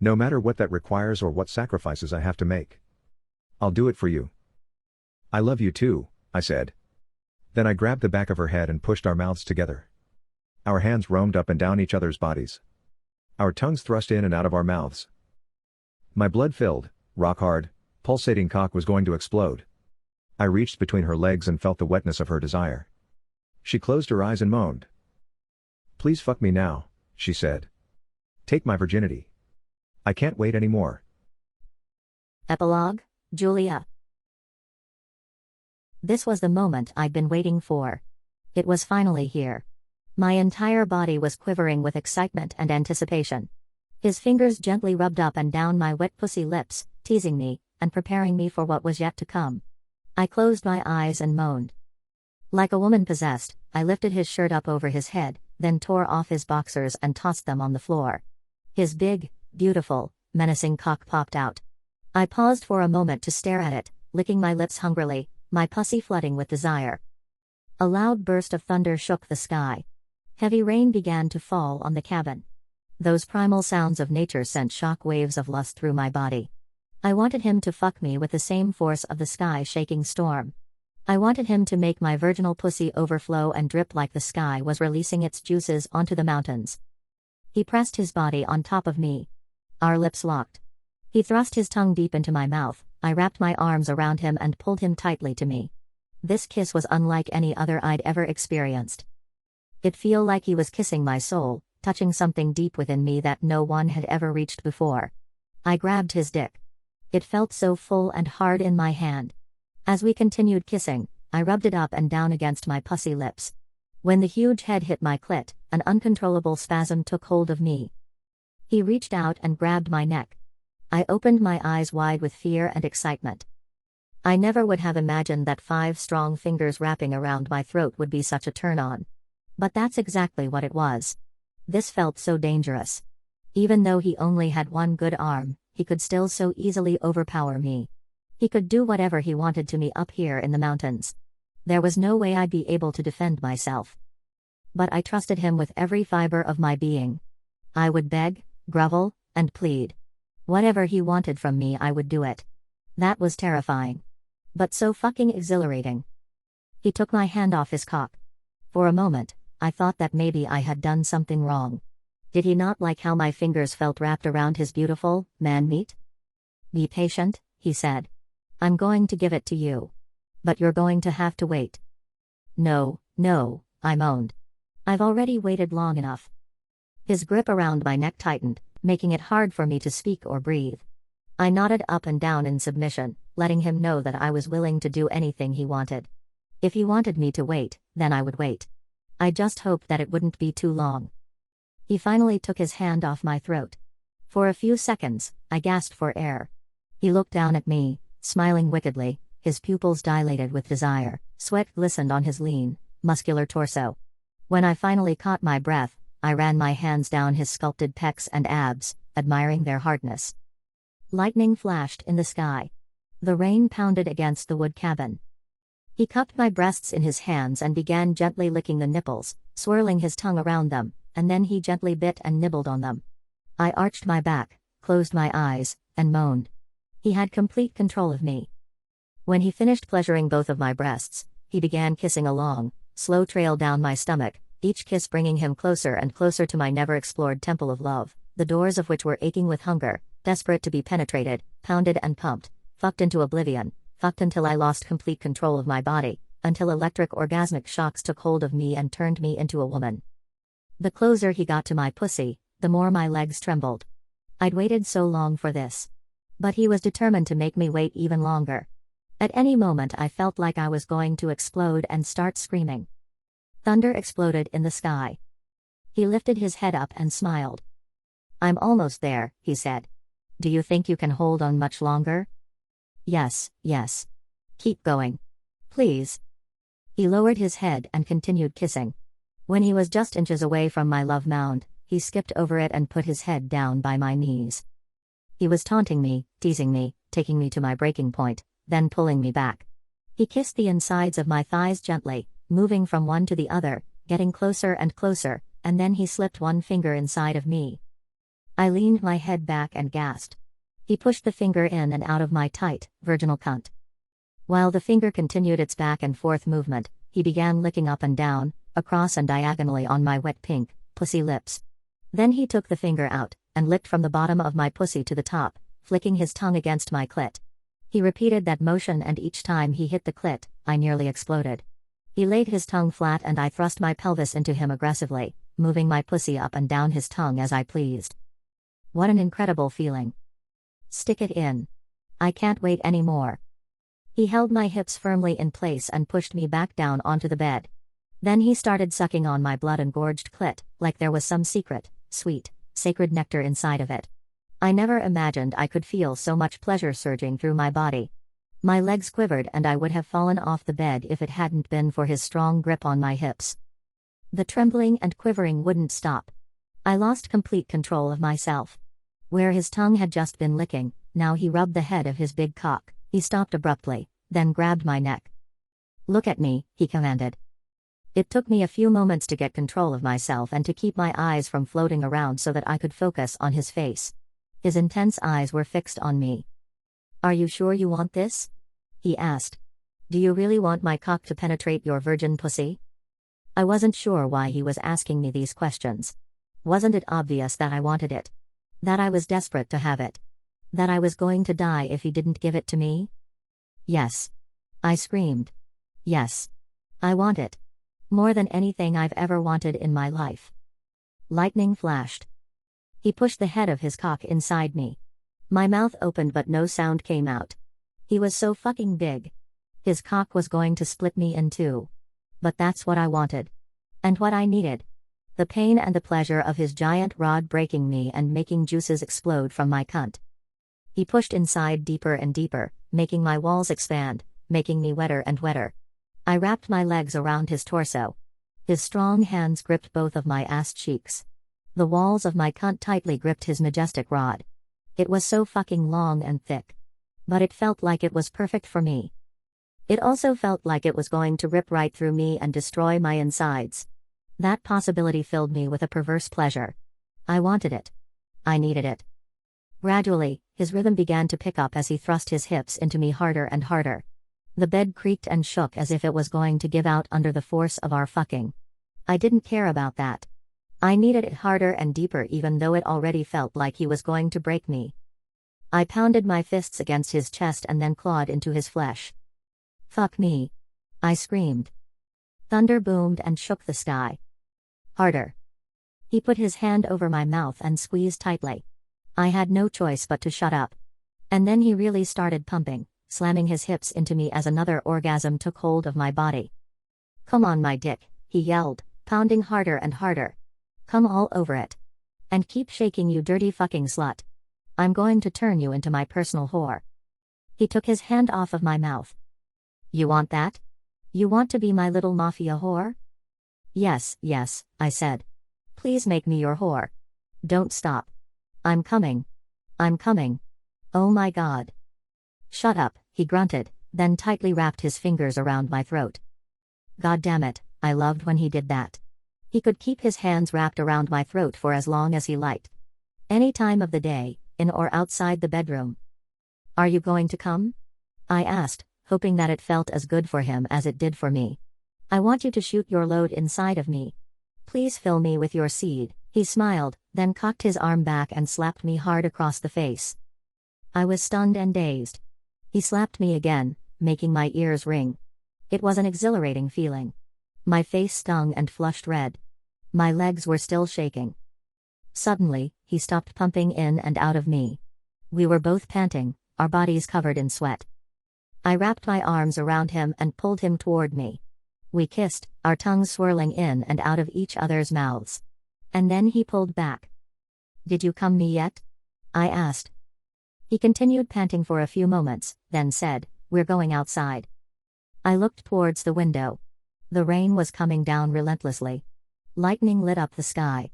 No matter what that requires or what sacrifices I have to make. I'll do it for you. I love you too, I said. Then I grabbed the back of her head and pushed our mouths together. Our hands roamed up and down each other's bodies. Our tongues thrust in and out of our mouths. My blood-filled, rock-hard, pulsating cock was going to explode. I reached between her legs and felt the wetness of her desire. She closed her eyes and moaned. Please fuck me now, she said. Take my virginity. I can't wait anymore. Epilogue, Julia. This was the moment I'd been waiting for. It was finally here. My entire body was quivering with excitement and anticipation. His fingers gently rubbed up and down my wet pussy lips, teasing me, and preparing me for what was yet to come. I closed my eyes and moaned. Like a woman possessed, I lifted his shirt up over his head, then tore off his boxers and tossed them on the floor. His big, beautiful, menacing cock popped out. I paused for a moment to stare at it, licking my lips hungrily, my pussy flooding with desire. A loud burst of thunder shook the sky. Heavy rain began to fall on the cabin. Those primal sounds of nature sent shock waves of lust through my body. I wanted him to fuck me with the same force of the sky-shaking storm. I wanted him to make my virginal pussy overflow and drip like the sky was releasing its juices onto the mountains. He pressed his body on top of me. Our lips locked. He thrust his tongue deep into my mouth. I wrapped my arms around him and pulled him tightly to me. This kiss was unlike any other I'd ever experienced. It felt like he was kissing my soul, touching something deep within me that no one had ever reached before. I grabbed his dick. It felt so full and hard in my hand. As we continued kissing, I rubbed it up and down against my pussy lips. When the huge head hit my clit, an uncontrollable spasm took hold of me. He reached out and grabbed my neck. I opened my eyes wide with fear and excitement. I never would have imagined that 5 strong fingers wrapping around my throat would be such a turn-on. But that's exactly what it was. This felt so dangerous. Even though he only had one good arm, he could still so easily overpower me. He could do whatever he wanted to me up here in the mountains. There was no way I'd be able to defend myself. But I trusted him with every fiber of my being. I would beg, grovel, and plead. Whatever he wanted from me, I would do it. That was terrifying. But so fucking exhilarating. He took my hand off his cock. For a moment, I thought that maybe I had done something wrong. Did he not like how my fingers felt wrapped around his beautiful, man meat? Be patient, he said. I'm going to give it to you. But you're going to have to wait. No, I moaned. I've already waited long enough. His grip around my neck tightened, making it hard for me to speak or breathe. I nodded up and down in submission, letting him know that I was willing to do anything he wanted. If he wanted me to wait, then I would wait. I just hoped that it wouldn't be too long. He finally took his hand off my throat. For a few seconds, I gasped for air. He looked down at me, smiling wickedly, his pupils dilated with desire, sweat glistened on his lean, muscular torso. When I finally caught my breath, I ran my hands down his sculpted pecs and abs, admiring their hardness. Lightning flashed in the sky. The rain pounded against the wood cabin. He cupped my breasts in his hands and began gently licking the nipples, swirling his tongue around them, and then he gently bit and nibbled on them. I arched my back, closed my eyes, and moaned. He had complete control of me. When he finished pleasuring both of my breasts, he began kissing a long, slow trail down my stomach, each kiss bringing him closer and closer to my never-explored temple of love, the doors of which were aching with hunger, desperate to be penetrated, pounded and pumped, fucked into oblivion, fucked until I lost complete control of my body, until electric orgasmic shocks took hold of me and turned me into a woman. The closer he got to my pussy, the more my legs trembled. I'd waited so long for this. But he was determined to make me wait even longer. At any moment I felt like I was going to explode and start screaming. Thunder exploded in the sky. He lifted his head up and smiled. "I'm almost there," he said. "Do you think you can hold on much longer?" "Yes, yes. Keep going. Please." He lowered his head and continued kissing. When he was just inches away from my love mound, he skipped over it and put his head down by my knees. He was taunting me, teasing me, taking me to my breaking point, then pulling me back. He kissed the insides of my thighs gently, moving from one to the other, getting closer and closer, and then he slipped one finger inside of me. I leaned my head back and gasped. He pushed the finger in and out of my tight, virginal cunt. While the finger continued its back and forth movement, he began licking up and down, across and diagonally on my wet pink, pussy lips. Then he took the finger out, and licked from the bottom of my pussy to the top, flicking his tongue against my clit. He repeated that motion, and each time he hit the clit, I nearly exploded. He laid his tongue flat and I thrust my pelvis into him aggressively, moving my pussy up and down his tongue as I pleased. What an incredible feeling. Stick it in. I can't wait anymore. He held my hips firmly in place and pushed me back down onto the bed. Then he started sucking on my blood-engorged clit, like there was some secret, sweet, sacred nectar inside of it. I never imagined I could feel so much pleasure surging through my body. My legs quivered and I would have fallen off the bed if it hadn't been for his strong grip on my hips. The trembling and quivering wouldn't stop. I lost complete control of myself. Where his tongue had just been licking, now he rubbed the head of his big cock. He stopped abruptly, then grabbed my neck. "Look at me," he commanded. It took me a few moments to get control of myself and to keep my eyes from floating around so that I could focus on his face. His intense eyes were fixed on me. "Are you sure you want this?" he asked. "Do you really want my cock to penetrate your virgin pussy?" I wasn't sure why he was asking me these questions. Wasn't it obvious that I wanted it? That I was desperate to have it? That I was going to die if he didn't give it to me? Yes. I screamed. Yes. I want it. More than anything I've ever wanted in my life. Lightning flashed. He pushed the head of his cock inside me. My mouth opened but no sound came out. He was so fucking big. His cock was going to split me in two. But that's what I wanted. And what I needed. The pain and the pleasure of his giant rod breaking me and making juices explode from my cunt. He pushed inside deeper and deeper, making my walls expand, making me wetter and wetter. I wrapped my legs around his torso. His strong hands gripped both of my ass cheeks. The walls of my cunt tightly gripped his majestic rod. It was so fucking long and thick. But it felt like it was perfect for me. It also felt like it was going to rip right through me and destroy my insides. That possibility filled me with a perverse pleasure. I wanted it. I needed it. Gradually, his rhythm began to pick up as he thrust his hips into me harder and harder. The bed creaked and shook as if it was going to give out under the force of our fucking. I didn't care about that. I needed it harder and deeper even though it already felt like he was going to break me. I pounded my fists against his chest and then clawed into his flesh. "Fuck me." I screamed. Thunder boomed and shook the sky. Harder. He put his hand over my mouth and squeezed tightly. I had no choice but to shut up. And then he really started pumping, slamming his hips into me as another orgasm took hold of my body. "Come on my dick," he yelled, pounding harder and harder. "Come all over it. And keep shaking, you dirty fucking slut. I'm going to turn you into my personal whore." He took his hand off of my mouth. "You want that? You want to be my little mafia whore?" Yes, yes, I said. "Please make me your whore. Don't stop. I'm coming. I'm coming. Oh my God." "Shut up," he grunted, then tightly wrapped his fingers around my throat. God damn it, I loved when he did that. He could keep his hands wrapped around my throat for as long as he liked. Any time of the day, in or outside the bedroom. "Are you going to come?" I asked, hoping that it felt as good for him as it did for me. "I want you to shoot your load inside of me. Please fill me with your seed." He smiled, then cocked his arm back and slapped me hard across the face. I was stunned and dazed. He slapped me again, making my ears ring. It was an exhilarating feeling. My face stung and flushed red. My legs were still shaking. Suddenly, he stopped pumping in and out of me. We were both panting, our bodies covered in sweat. I wrapped my arms around him and pulled him toward me. We kissed, our tongues swirling in and out of each other's mouths. And then he pulled back. "Did you come me yet?" I asked. He continued panting for a few moments, then said, "We're going outside." I looked towards the window. The rain was coming down relentlessly. Lightning lit up the sky.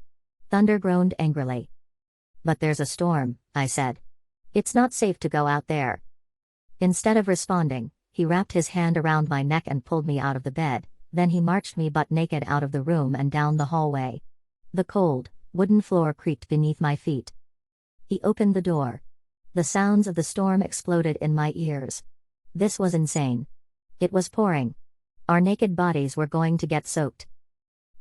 Thunder groaned angrily. "But there's a storm," I said. "It's not safe to go out there." Instead of responding, he wrapped his hand around my neck and pulled me out of the bed, then he marched me butt naked out of the room and down the hallway. The cold, wooden floor creaked beneath my feet. He opened the door. The sounds of the storm exploded in my ears. This was insane. It was pouring. Our naked bodies were going to get soaked.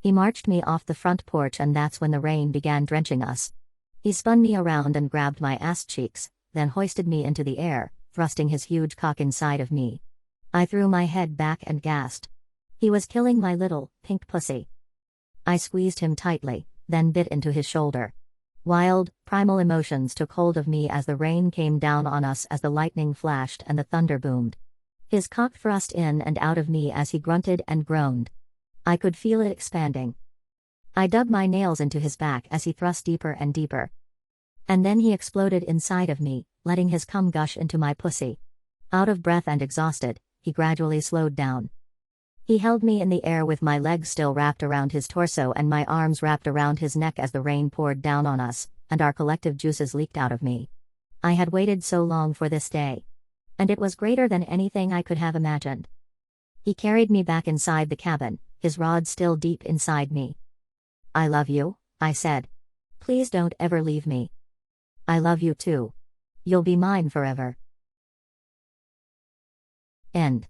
He marched me off the front porch, and that's when the rain began drenching us. He spun me around and grabbed my ass cheeks, then hoisted me into the air, thrusting his huge cock inside of me. I threw my head back and gasped. He was killing my little, pink pussy. I squeezed him tightly, then bit into his shoulder. Wild, primal emotions took hold of me as the rain came down on us, as the lightning flashed and the thunder boomed. His cock thrust in and out of me as he grunted and groaned. I could feel it expanding. I dug my nails into his back as he thrust deeper and deeper. And then he exploded inside of me, letting his cum gush into my pussy. Out of breath and exhausted, he gradually slowed down. He held me in the air with my legs still wrapped around his torso and my arms wrapped around his neck as the rain poured down on us, and our collective juices leaked out of me. I had waited so long for this day. And it was greater than anything I could have imagined. He carried me back inside the cabin, his rod still deep inside me. "I love you," I said. "Please don't ever leave me." "I love you too. You'll be mine forever." End.